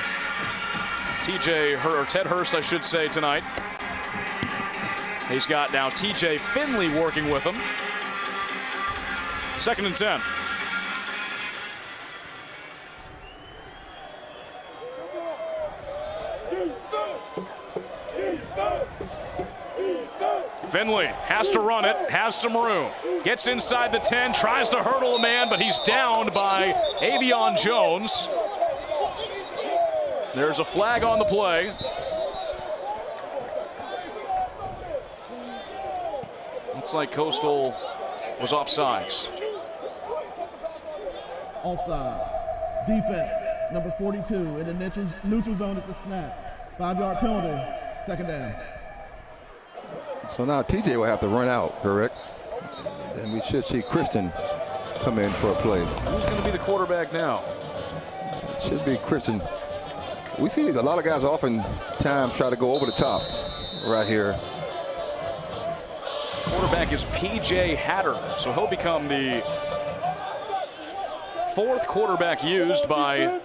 Ted Hurst, I should say, tonight. He's got now TJ Finley working with him. 2nd and 10. Finley has to run it, has some room. Gets inside the 10, tries to hurdle a man, but he's downed by Avion Jones. There's a flag on the play. Looks like Coastal was offsides. Offside. Defense, number 42 in the neutral zone at the snap. 5-yard penalty, 2nd down. So now TJ will have to run out, correct? And we should see Christian come in for a play. Who's going to be the quarterback now? It should be Christian. We see a lot of guys oftentimes try to go over the top right here. Quarterback is P.J. Hatter, so he'll become the 4th quarterback used by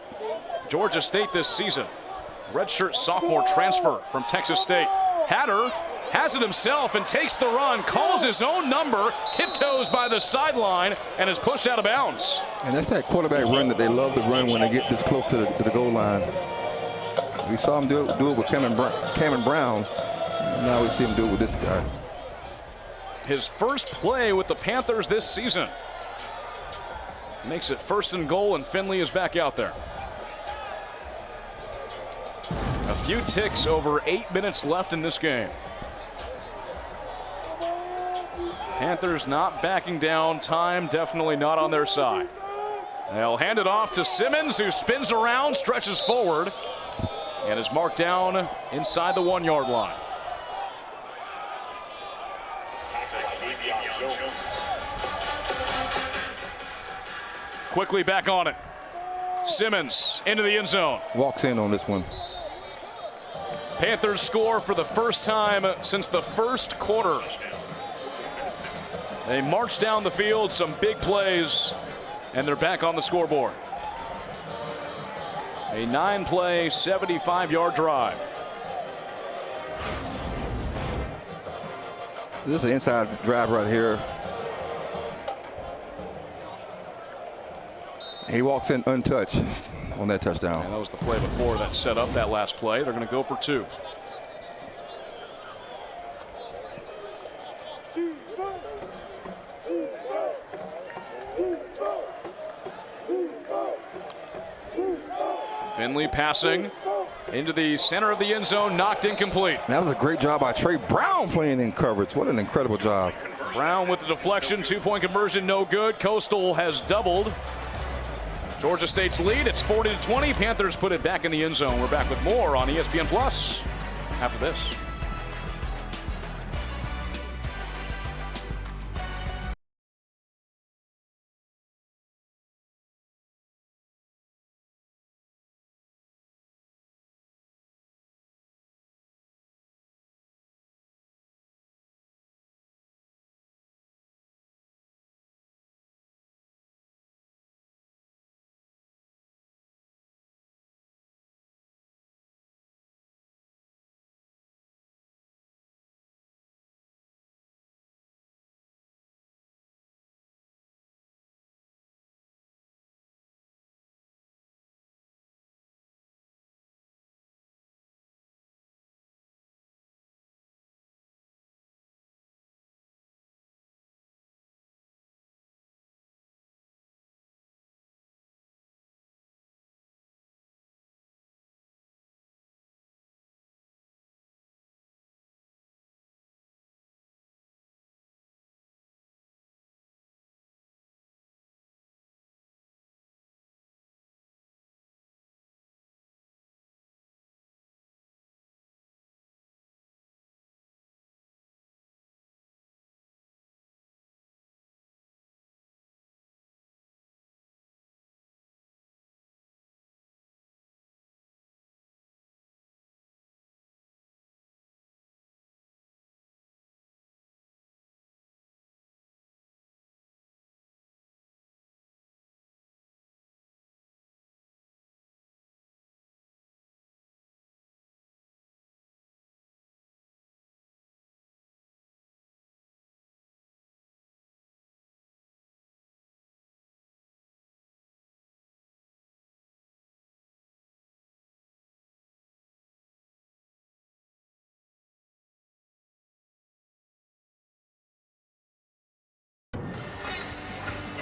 Georgia State this season. Redshirt sophomore transfer from Texas State. Hatter has it himself and takes the run, calls his own number, tiptoes by the sideline, and is pushed out of bounds. And that's that quarterback run that they love to run when they get this close to the goal line. We saw him do it with Cameron Brown. Now we see him do it with this guy. His first play with the Panthers this season. Makes it 1st and goal, and Finley is back out there. A few ticks over 8 minutes left in this game. Panthers not backing down. Time definitely not on their side. They'll hand it off to Simmons, who spins around, stretches forward, and is marked down inside the 1-yard line. Quickly back on it. Simmons into the end zone. Walks in on this one. Panthers score for the first time since the first quarter. They march down the field, some big plays, and they're back on the scoreboard. A 9-play, 75-yard drive. This is an inside drive right here. He walks in untouched on that touchdown. And that was the play before that set up that last play. They're going to go for 2. Finley passing into the center of the end zone, knocked incomplete. That was a great job by Trey Brown playing in coverage. What an incredible job. Brown with the deflection, 2-point conversion, no good. Coastal has doubled Georgia State's lead. It's 40-20. Panthers put it back in the end zone. We're back with more on ESPN Plus after this.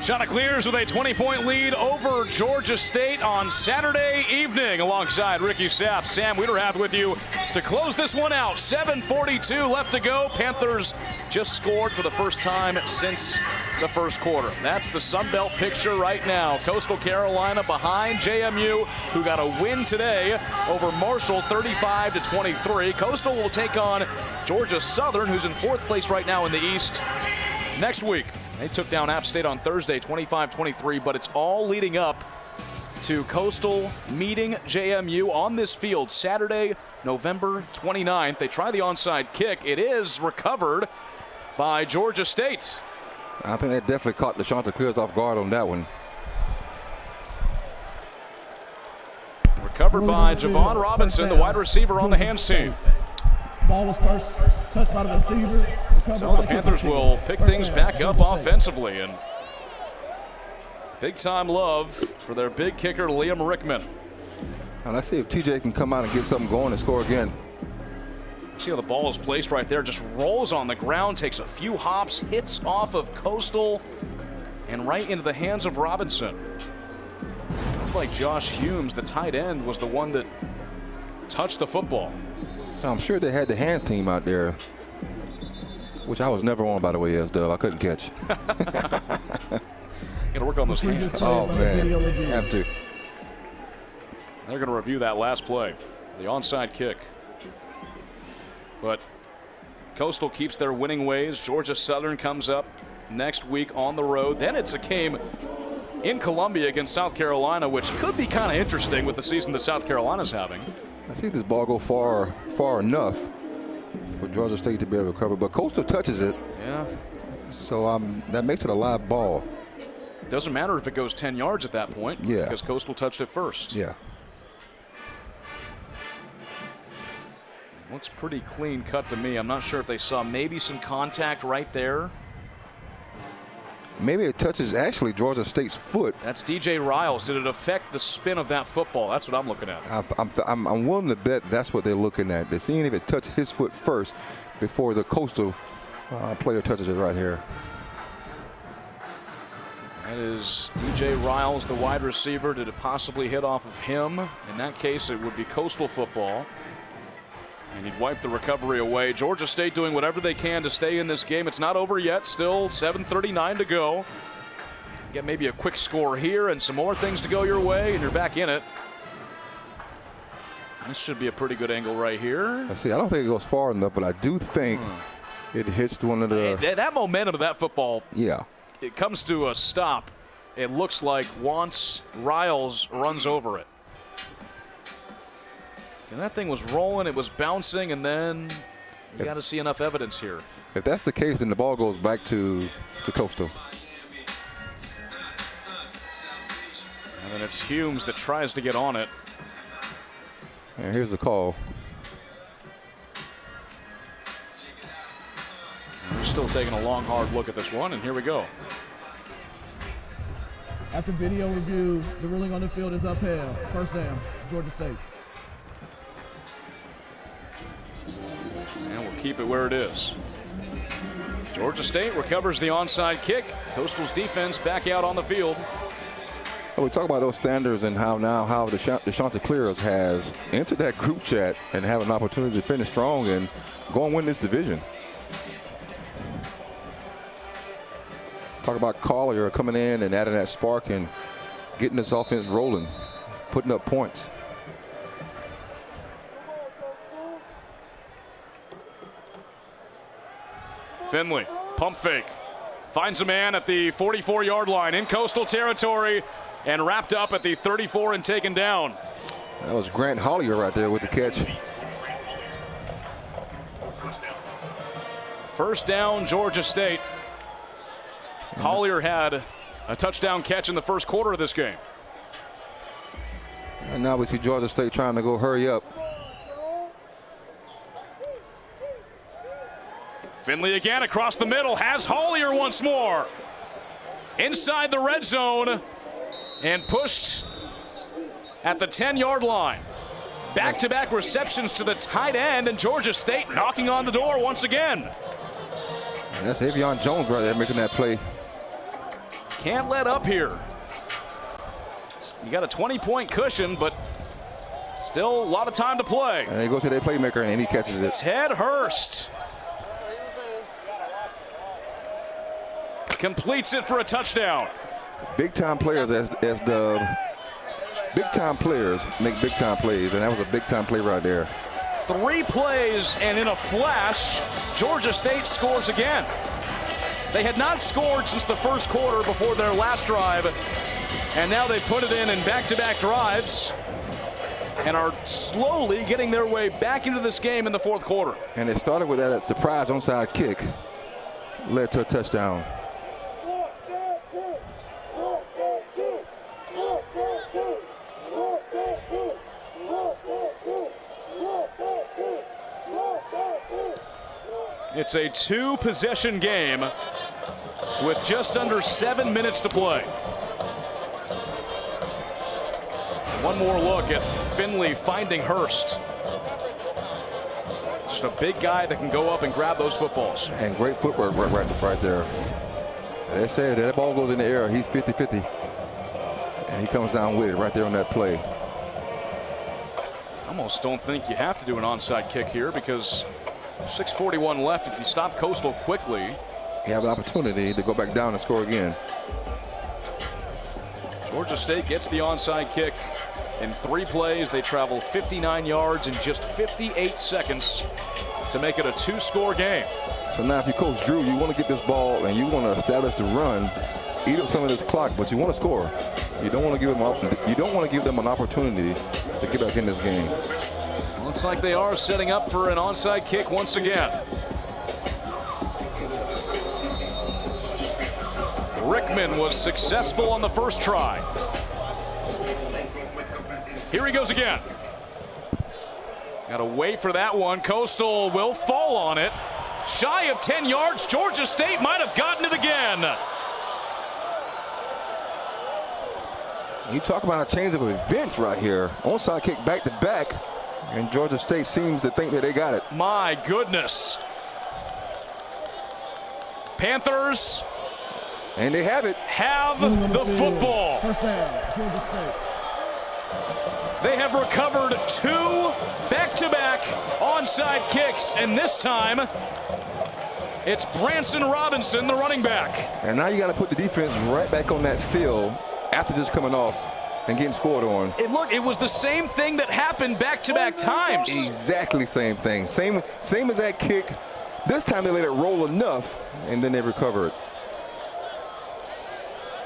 Chanticleers with a 20-point lead over Georgia State on Saturday evening alongside Ricky Sapp. Sam Wiederhaft with you to close this one out. 7:42 left to go. Panthers just scored for the first time since the first quarter. That's the Sun Belt picture right now. Coastal Carolina behind JMU, who got a win today over Marshall 35-23. Coastal will take on Georgia Southern, who's in 4th place right now in the East, next week. They took down App State on Thursday 25-23, but it's all leading up to Coastal meeting JMU on this field Saturday, November 29th. They try the onside kick. It is recovered by Georgia State. I think they definitely caught the Chanticleers off guard on that one. Recovered by Javon Robinson, the wide receiver on the hands team. Ball was first touched by the receiver. So the Panthers will pick things back up offensively, and big time love for their big kicker, Liam Rickman. Now let's see if TJ can come out and get something going and score again. See how the ball is placed right there, just rolls on the ground, takes a few hops, hits off of Coastal, and right into the hands of Robinson. Looks like Josh Humes, the tight end, was the one that touched the football. So I'm sure they had the hands team out there, which I was never on, by the way, S-Dub. I couldn't catch. Gotta work on those hands. Oh, man. Have to. They're gonna review that last play, the onside kick. But Coastal keeps their winning ways. Georgia Southern comes up next week on the road. Then it's a game in Columbia against South Carolina, which could be kind of interesting with the season that South Carolina's having. I see this ball go far enough for Georgia State to be able to recover, but Coastal touches it. Yeah. So that makes it a live ball. Doesn't matter if it goes 10 yards at that point. Yeah. Because Coastal touched it first. Yeah. Looks pretty clean cut to me. I'm not sure if they saw maybe some contact right there. Maybe it touches actually Georgia State's foot. That's DJ Riles. Did it affect the spin of that football? That's what I'm looking at. I'm willing to bet that's what they're looking at. They're seeing if it touched his foot first before the Coastal player touches it right here. That is DJ Riles, the wide receiver. Did it possibly hit off of him? In that case, it would be Coastal football. And he'd wipe the recovery away. Georgia State doing whatever they can to stay in this game. It's not over yet. Still 7:39 to go. Get maybe a quick score here and some more things to go your way, and you're back in it. This should be a pretty good angle right here. I see. I don't think it goes far enough, but I do think it hits one of the. That momentum of that football. Yeah. It comes to a stop. It looks like once Riles runs over it. And that thing was rolling, it was bouncing, and then you got to see enough evidence here. If that's the case, then the ball goes back to Coastal. And then it's Humes that tries to get on it. And here's the call. And we're still taking a long, hard look at this one, and here we go. After video review, the ruling on the field is upheld. First down, Georgia State. And we'll keep it where it is. Georgia State recovers the onside kick. Coastal's defense back out on the field. Well, we talk about those standards and how the Chanticleers has entered that group chat and have an opportunity to finish strong and go and win this division. Talk about Collier coming in and adding that spark and getting this offense rolling, putting up points. Finley, pump fake, finds a man at the 44-yard line in Coastal territory and wrapped up at the 34 and taken down. That was Grant Hollier right there with the catch. First down, Georgia State. Hollier had a touchdown catch in the first quarter of this game. And now we see Georgia State trying to go hurry up. Finley again across the middle, has Hollier once more. Inside the red zone and pushed at the 10-yard line. Back-to-back receptions to the tight end, and Georgia State knocking on the door once again. And that's Avion Jones right there making that play. Can't let up here. You got a 20-point cushion, but still a lot of time to play. And they go to their playmaker, and he catches it. Ted Hurst completes it for a touchdown. Big time players as the big time players make big time plays, and that was a big time play right there. 3 plays, and in a flash, Georgia State scores again. They had not scored since the first quarter before their last drive, and now they put it in back-to-back drives and are slowly getting their way back into this game in the fourth quarter. And it started with that surprise onside kick, led to a touchdown. It's a 2-possession game with just under 7 minutes to play. One more look at Finley finding Hurst. Just a big guy that can go up and grab those footballs. And great footwork right there. They said that ball goes in the air, he's 50-50. And he comes down with it right there on that play. Almost don't think you have to do an onside kick here because 6:41 left. If you stop Coastal quickly, you have an opportunity to go back down and score again. Georgia State gets the onside kick. In 3 plays, they travel 59 yards in just 58 seconds to make it a 2-score game. So now if you coach Drew, you want to get this ball and you want to establish the run, eat up some of this clock, but you want to score. You don't want to give them an opportunity to get back in this game. Looks like they are setting up for an onside kick once again. Rickman was successful on the first try. Here he goes again. Got to wait for that one. Coastal will fall on it. Shy of 10 yards. Georgia State might have gotten it again. You talk about a change of events right here. Onside kick back to back. And Georgia State seems to think that they got it. My goodness. Panthers. And they have it. Have the football. First down, Georgia State. They have recovered 2 back-to-back onside kicks, and this time it's Branson Robinson, the running back. And now you got to put the defense right back on that field after just coming off and getting scored on. It was the same thing that happened back-to-back times. Exactly same thing. Same as that kick. This time they let it roll enough, and then they recover it.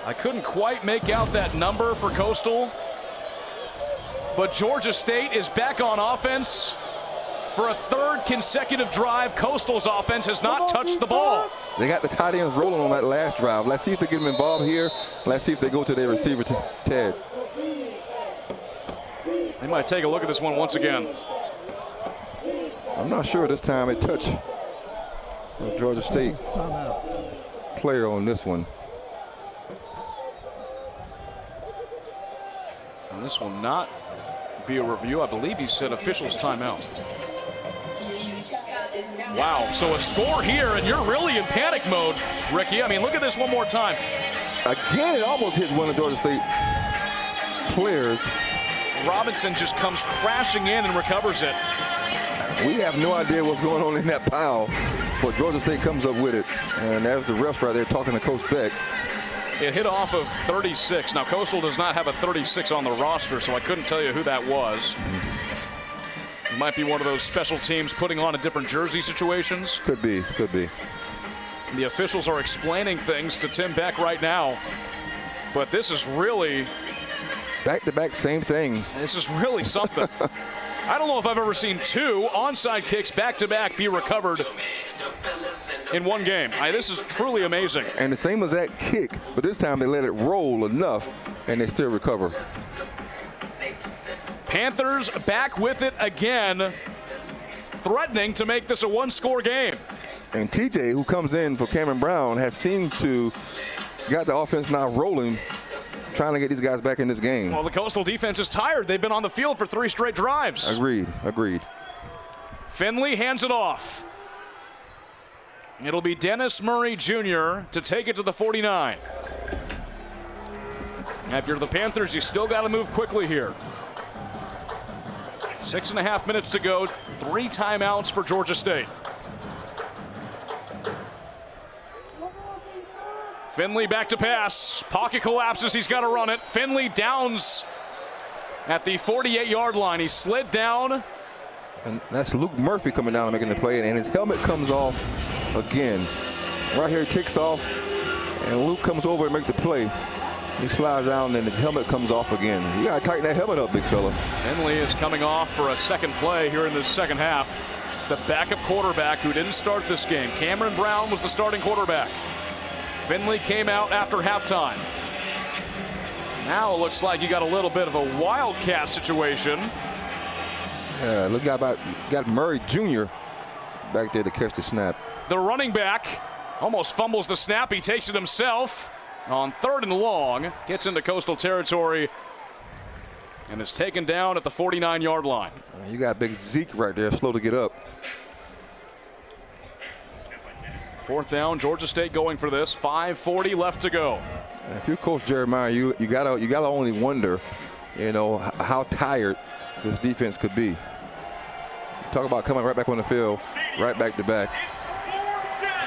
I couldn't quite make out that number for Coastal, but Georgia State is back on offense for a 3rd consecutive drive. Coastal's offense has not touched the ball. They got the tight ends rolling on that last drive. Let's see if they get them involved here. Let's see if they go to their receiver, Ted. They might take a look at this one once again. I'm not sure this time it touched a Georgia State player on this one. And this will not be a review. I believe he said officials timeout. Wow, so a score here, and you're really in panic mode, Ricky. I mean, look at this one more time. Again, it almost hit one of Georgia State players. Robinson just comes crashing in and recovers it. We have no idea what's going on in that pile, but Georgia State comes up with it. And there's the refs right there talking to Coach Beck. It hit off of 36. Now, Coastal does not have a 36 on the roster, so I couldn't tell you who that was. It might be one of those special teams putting on a different jersey situations. Could be. The officials are explaining things to Tim Beck right now. But this is really... Back-to-back, same thing. This is really something. I don't know if I've ever seen 2 onside kicks back-to-back be recovered in one game. This is truly amazing. And the same as that kick, but this time they let it roll enough, and they still recover. Panthers back with it again, threatening to make this a 1-score game. And TJ, who comes in for Cameron Brown, has seemed to got the offense now rolling, trying to get these guys back in this game. Well, the Coastal defense is tired. They've been on the field for 3 straight drives. Agreed. Finley hands it off. It'll be Dennis Murray Jr. to take it to the 49. Now, if you're the Panthers, you still got to move quickly here. 6.5 minutes to go. 3 timeouts for Georgia State. Finley back to pass. Pocket collapses. He's got to run it. Finley downs at the 48-yard line. He slid down. And that's Luke Murphy coming down and making the play, and his helmet comes off again. Right here, it ticks off, and Luke comes over and makes the play. He slides down, and his helmet comes off again. You got to tighten that helmet up, big fella. Finley is coming off for a second play here in the second half. The backup quarterback who didn't start this game. Cameron Brown was the starting quarterback. Finley came out after halftime. Now it looks like you got a little bit of a wildcat situation. Yeah, look, got Murray Jr. back there to catch the snap. The running back almost fumbles the snap. He takes it himself on 3rd and long. Gets into Coastal territory and is taken down at the 49-yard line. You got big Zeke right there, slow to get up. 4th down, Georgia State going for this. 5:40 left to go. If you're Coach Jeremiah, you gotta only wonder, how tired this defense could be. Talk about coming right back on the field, right back to back.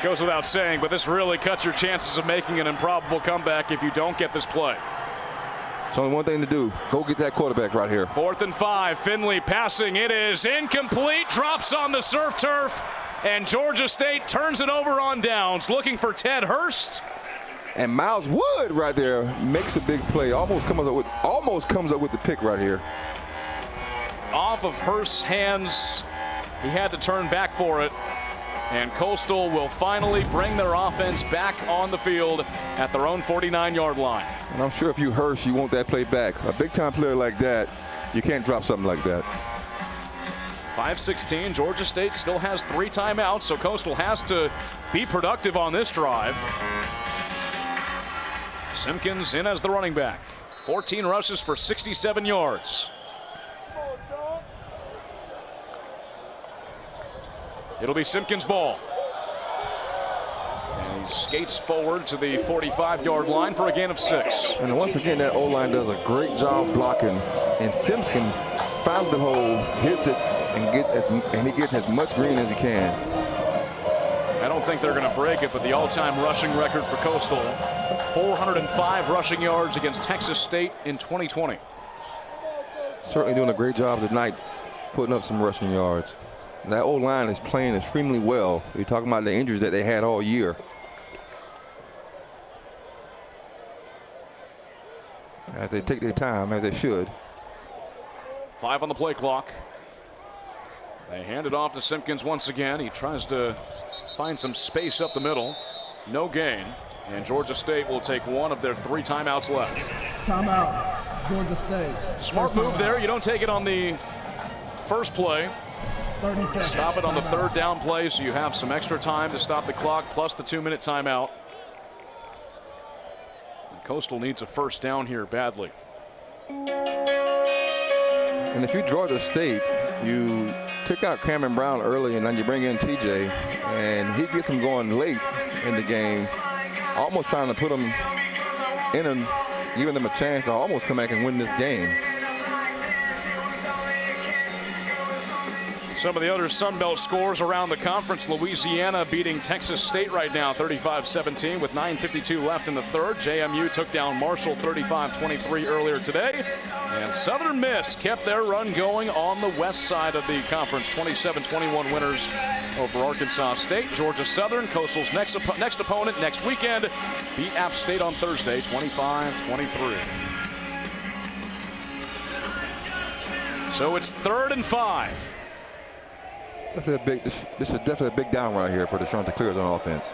Goes without saying, but this really cuts your chances of making an improbable comeback if you don't get this play. It's only one thing to do. Go get that quarterback right here. 4th and 5. Finley passing. It is incomplete. Drops on the surf turf. And Georgia State turns it over on downs. Looking for Ted Hurst. And Miles Wood right there makes a big play. Almost comes up with the pick right here. Off of Hurst's hands. He had to turn back for it. And Coastal will finally bring their offense back on the field at their own 49-yard line. And I'm sure if you Hurst, you want that play back. A big-time player like that, you can't drop something like that. 5:16. Georgia State still has 3 timeouts, so Coastal has to be productive on this drive. Simpkins in as the running back. 14 rushes for 67 yards. It'll be Simpkins' ball. And he skates forward to the 45-yard line for a gain of 6. And once again, that O-line does a great job blocking. And Simpkins finds the hole, hits it, and he gets as much green as he can. I don't think they're going to break it, but the all-time rushing record for Coastal, 405 rushing yards against Texas State in 2020. Certainly doing a great job tonight, putting up some rushing yards. That O-line is playing extremely well. You're talking about the injuries that they had all year. As they take their time, as they should. 5 on the play clock. They hand it off to Simpkins once again. He tries to find some space up the middle. No gain. And Georgia State will take one of their 3 timeouts left. Timeout, Georgia State. Smart move there. You don't take it on the first play. 30 seconds. Stop it on the 3rd down play, so you have some extra time to stop the clock, plus the 2-minute timeout. And Coastal needs a 1st down here badly. And if you Georgia State, you took out Cameron Brown early, and then you bring in TJ, and he gets him going late in the game, almost trying to put him in and giving them a chance to almost come back and win this game. Some of the other Sun Belt scores around the conference. Louisiana beating Texas State right now 35-17 with 9:52 left in the 3rd. JMU took down Marshall 35-23 earlier today. And Southern Miss kept their run going on the west side of the conference. 27-21 winners over Arkansas State. Georgia Southern, Coastal's next opponent next weekend, beat App State on Thursday 25-23. So it's 3rd and 5. This is definitely a big down right here for the Chanticleers on offense.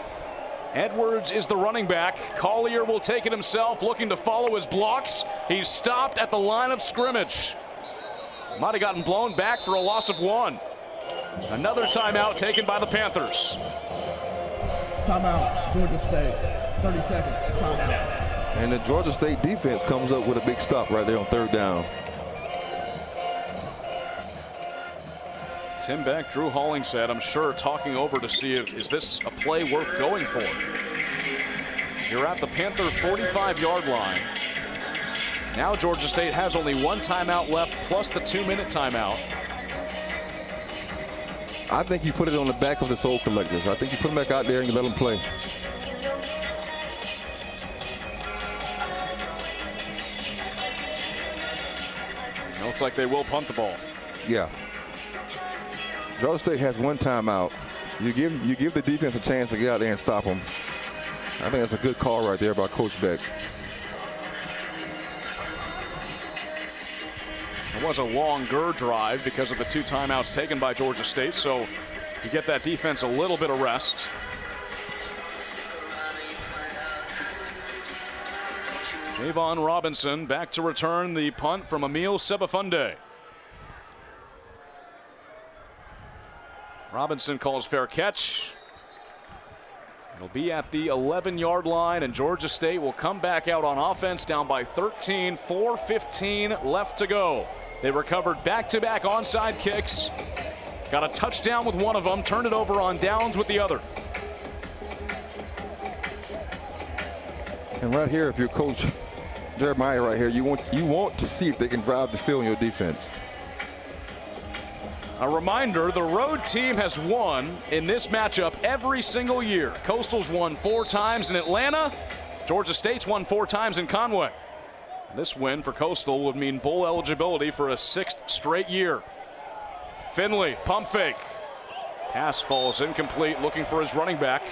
Edwards is the running back. Collier will take it himself, looking to follow his blocks. He's stopped at the line of scrimmage. Might have gotten blown back for a loss of 1. Another timeout taken by the Panthers. Timeout, Georgia State. 30 seconds, timeout. And the Georgia State defense comes up with a big stop right there on 3rd down. Tim Beck, Drew Hollingshead, I'm sure, talking over to see if is this a play worth going for. You're at the Panther 45-yard line. Now Georgia State has only 1 timeout left, plus the 2-minute timeout. I think you put it on the back of this old collectors. I think you put them back out there and you let them play. Looks like they will punt the ball. Yeah. Georgia State has 1 timeout. You give the defense a chance to get out there and stop them. I think that's a good call right there by Coach Beck. It was a longer drive because of the 2 timeouts taken by Georgia State, so you get that defense a little bit of rest. Javon Robinson back to return the punt from Emil Sebafunde. Robinson calls fair catch. It'll be at the 11-yard line, and Georgia State will come back out on offense down by 13, 4:15 left to go. They recovered back-to-back onside kicks. Got a touchdown with one of them, turned it over on downs with the other. And right here, if you're Coach Jeremiah right here, you want to see if they can drive the field in your defense. A reminder, the road team has won in this matchup every single year. Coastal's won 4 times in Atlanta. Georgia State's won 4 times in Conway. This win for Coastal would mean bowl eligibility for a 6th straight year. Finley, pump fake. Pass falls incomplete, looking for his running back.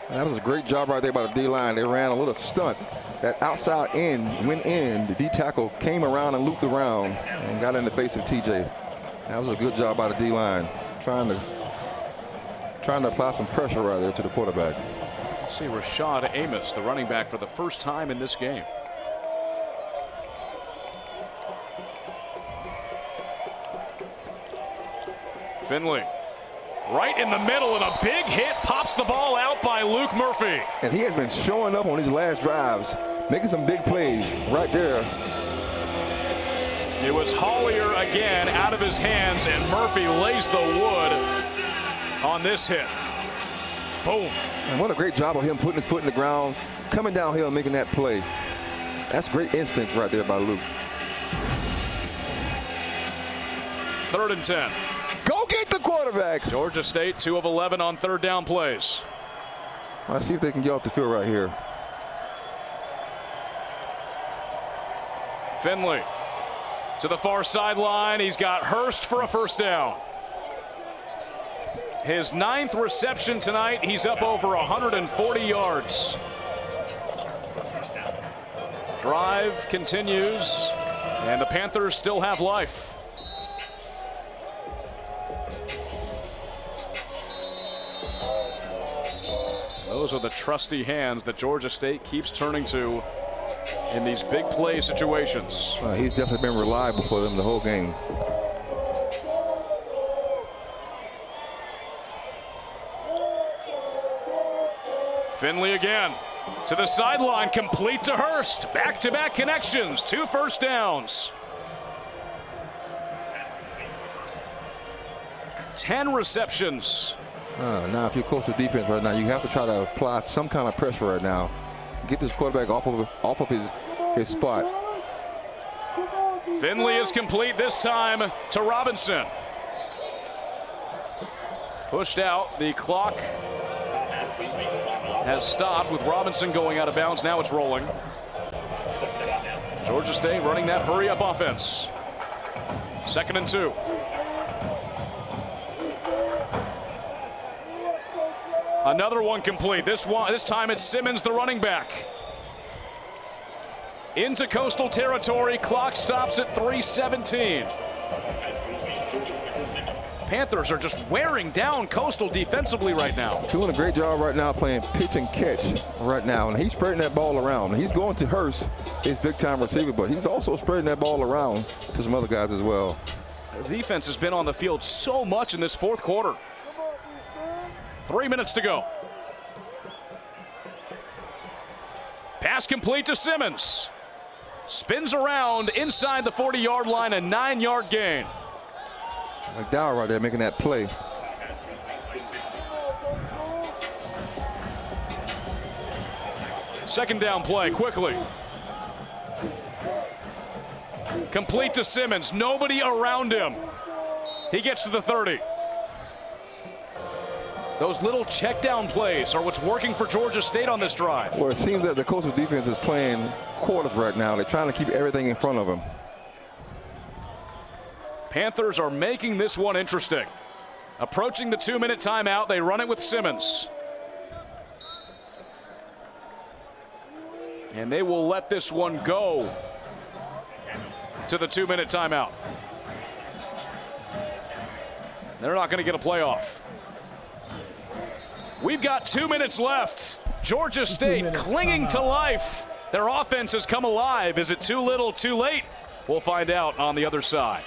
That was a great job right there by the D-line. They ran a little stunt. That outside end went in. The D-tackle came around and looped around and got in the face of TJ. That was a good job by the D-line, trying to apply some pressure right there to the quarterback. See Rashad Amos, the running back, for the first time in this game. Finley, right in the middle, and a big hit, pops the ball out by Luke Murphy. And he has been showing up on these last drives, making some big plays right there. It was Hollier again out of his hands, and Murphy lays the wood on this hit. Boom. And what a great job of him putting his foot in the ground, coming downhill and making that play. That's great instinct right there by Luke. 3rd and 10. Go get the quarterback. Georgia State 2 of 11 on 3rd down plays. Let's see if they can get off the field right here. Finley to the far sideline. He's got Hurst for a 1st down. His 9th reception tonight. He's up over 140 yards. Drive continues, and the Panthers still have life. Those are the trusty hands that Georgia State keeps turning to in these big play situations. He's definitely been reliable for them the whole game. Finley again to the sideline, complete to Hurst. Back-to-back connections, 2 first downs. 10 receptions. Now, if you're Coastal defense right now, you have to try to apply some kind of pressure right now. Get this quarterback off of his spot. Finley is complete this time to Robinson. Pushed out. The clock has stopped with Robinson going out of bounds. Now it's rolling. Georgia State running that hurry-up offense. 2nd and 2. Another one complete. This time it's Simmons, the running back. Into Coastal territory. Clock stops at 3:17. Panthers are just wearing down Coastal defensively right now. Doing a great job right now playing pitch and catch right now. And he's spreading that ball around. He's going to Hurst, his big-time receiver, but he's also spreading that ball around to some other guys as well. The defense has been on the field so much in this 4th quarter. 3 minutes to go. Pass complete to Simmons. Spins around inside the 40-yard line, a 9-yard gain. McDowell right there making that play. Second down play, quickly. Complete to Simmons. Nobody around him. He gets to the 30. Those little check down plays are what's working for Georgia State on this drive. Well, it seems that the Coastal defense is playing quarters right now. They're trying to keep everything in front of them. Panthers are making this one interesting. Approaching the 2-minute timeout, they run it with Simmons. And they will let this one go to the 2-minute timeout. They're not going to get a playoff. We've got 2 minutes left. Georgia State clinging to life. Their offense has come alive. Is it too little, too late? We'll find out on the other side.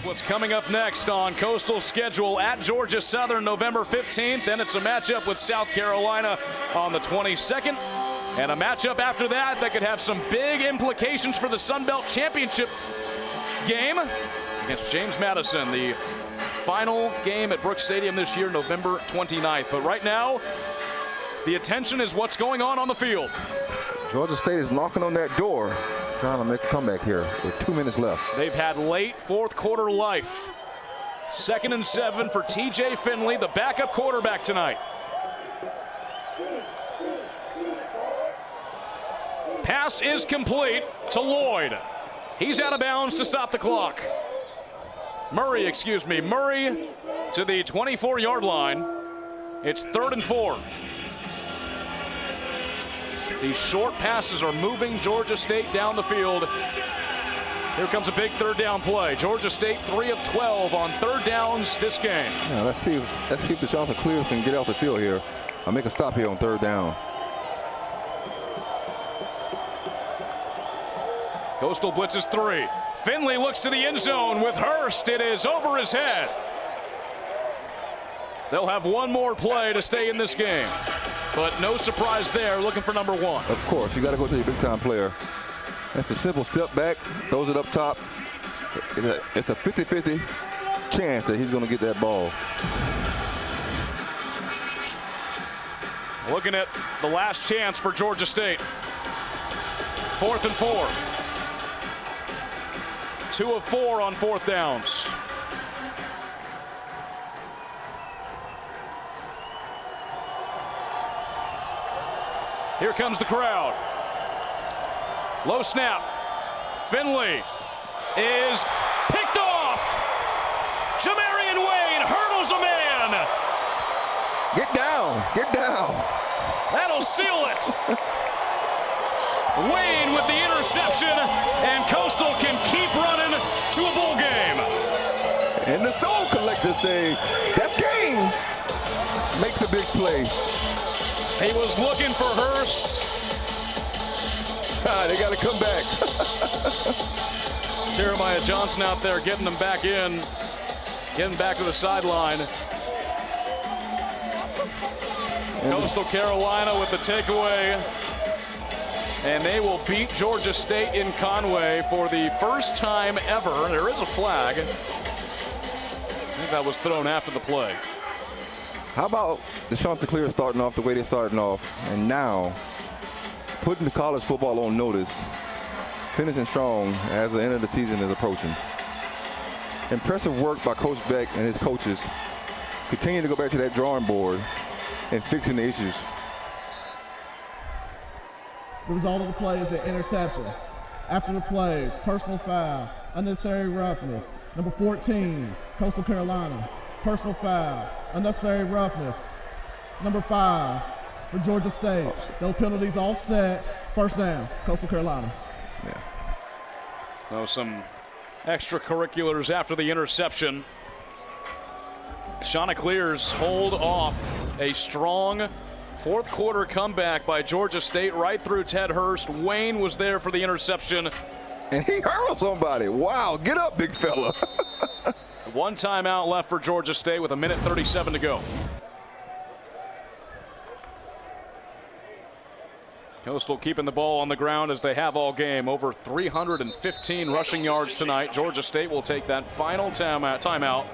What's coming up next on Coastal's schedule at Georgia Southern November 15th. Then it's a matchup with South Carolina on the 22nd. And a matchup after that could have some big implications for the Sun Belt Championship game against James Madison, the final game at Brooks Stadium this year, November 29th. But right now, the attention is what's going on the field. Georgia State is knocking on that door, trying to make a comeback here with 2 minutes left. They've had late fourth quarter life. 2nd and 7 for TJ Finley, the backup quarterback tonight. Pass is complete to Lloyd. He's out of bounds to stop the clock. Murray to the 24-yard line. It's 3rd and 4. These short passes are moving Georgia State down the field. Here comes a big 3rd down play. Georgia State 3 of 12 on 3rd downs this game. Yeah, let's see if the Chanticleers can get off the field here. I'll make a stop here on 3rd down. Coastal blitzes 3. Finley looks to the end zone with Hurst. It is over his head. They'll have one more play to stay in this game. But no surprise there, looking for number 1. Of course, you got to go to your big-time player. That's a simple step back, throws it up top. It's a 50-50 chance that he's going to get that ball. Looking at the last chance for Georgia State. 4th and 4. 2 of 4 on 4th downs. Here comes the crowd. Low snap. Finley is picked off. Jamarian Wayne hurdles a man. Get down, get down. That'll seal it. Wayne with the interception, and Coastal can keep running to a bowl game. And the Soul Collectors say, that's game. Makes a big play. He was looking for Hurst. They got to come back. Jeremiah Johnson out there getting them back in, getting back to the sideline. Coastal Carolina with the takeaway. And they will beat Georgia State in Conway for the first time ever. There is a flag. I think that was thrown after the play. How about the Chanticleers starting off the way they're starting off, and now putting the college football on notice, finishing strong as the end of the season is approaching. Impressive work by Coach Beck and his coaches. Continue to go back to that drawing board and fixing the issues. The result of the play is the interception. After the play, personal foul, unnecessary roughness. Number 14, Coastal Carolina, personal foul, unnecessary roughness. Number 5 for Georgia State. Those penalties offset. First down, Coastal Carolina. Yeah. So some extracurriculars after the interception. Chanticleers hold off a strong fourth quarter comeback by Georgia State right through Ted Hurst. Wayne was there for the interception. And he hurdled somebody. Wow, get up, big fella. One timeout left for Georgia State with 1:37 to go. Coastal keeping the ball on the ground as they have all game. Over 315 rushing yards tonight. Georgia State will take that final timeout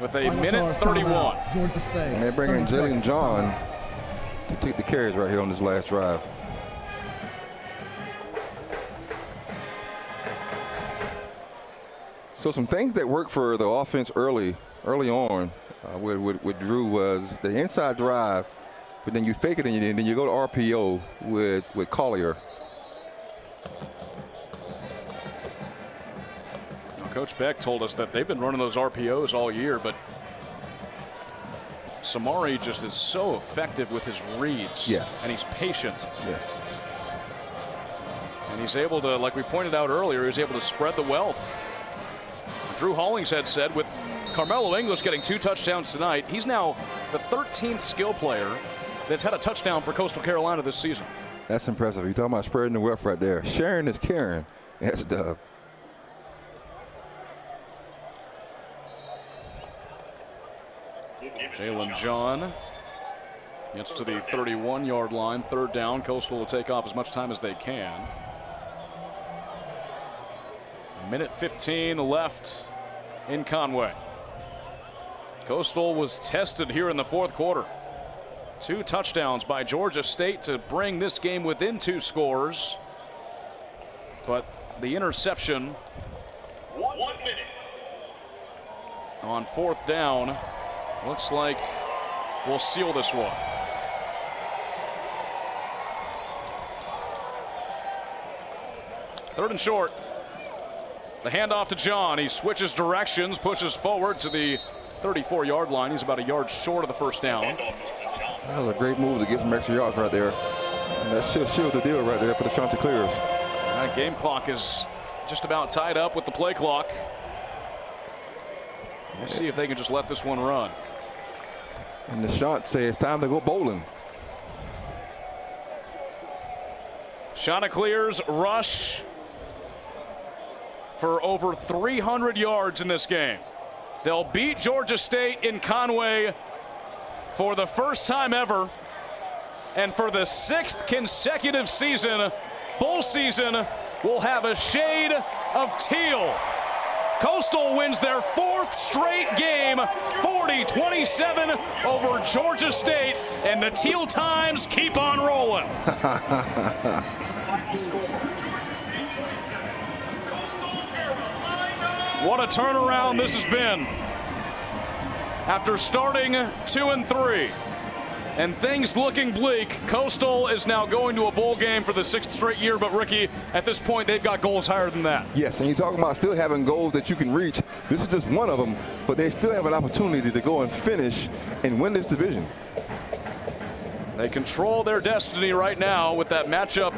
with a minute 31. Georgia State. And they bring in Jillian John to take the carries right here on this last drive. So some things that worked for the offense early on with Drew was the inside drive, but then you fake it and then you go to RPO with Collier. Coach Beck told us that they've been running those RPOs all year, but Samari just is so effective with his reads. Yes. And he's patient. Yes. And he's able to, like we pointed out earlier, he's able to spread the wealth. Drew Hollingshead said with Carmelo English getting 2 touchdowns tonight, he's now the 13th skill player that's had a touchdown for Coastal Carolina this season. That's impressive. You're talking about spreading the wealth right there. Sharing is caring. That's Dub. Jalen John gets to the 31-yard line. Third down. Coastal will take off as much time as they can. A minute 15 left in Conway. Coastal was tested here in the fourth quarter. 2 touchdowns by Georgia State to bring this game within 2 scores. But the interception 1 minute. on fourth down looks like we'll seal this one. Third and short. The handoff to John. He switches directions, pushes forward to the 34-yard line. He's about a yard short of the first down. That was a great move to get some extra yards right there. And that should seal the deal right there for the Chanticleers. That game clock is just about tied up with the play clock. We'll see if they can just let this one run. And the Chant say it's time to go bowling. Chanticleers rush for over 300 yards in this game. They'll beat Georgia State in Conway for the first time ever, and for the 6th consecutive season, bowl season will have a shade of teal. Coastal wins their 4th straight game, 40-27 over Georgia State, and the Teal Times keep on rolling. What a turnaround this has been. After starting 2-3 and things looking bleak, Coastal is now going to a bowl game for the 6th straight year. But Ricky, at this point, they've got goals higher than that. Yes, and you're talking about still having goals that you can reach. This is just one of them, but they still have an opportunity to go and finish and win this division. They control their destiny right now with that matchup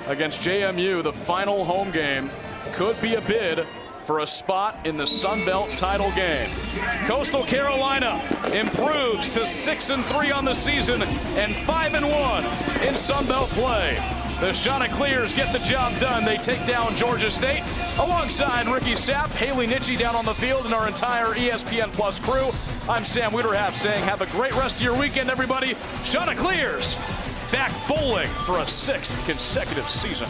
against JMU. The final home game could be a bid for a spot in the Sun Belt title game. Coastal Carolina improves to 6-3 on the season and 5-1 in Sun Belt play. The Chanticleers get the job done. They take down Georgia State alongside Ricky Sapp, Haley Nitchie down on the field, and our entire ESPN Plus crew. I'm Sam Wiederhaft saying have a great rest of your weekend, everybody. Chanticleers back bowling for a 6th consecutive season.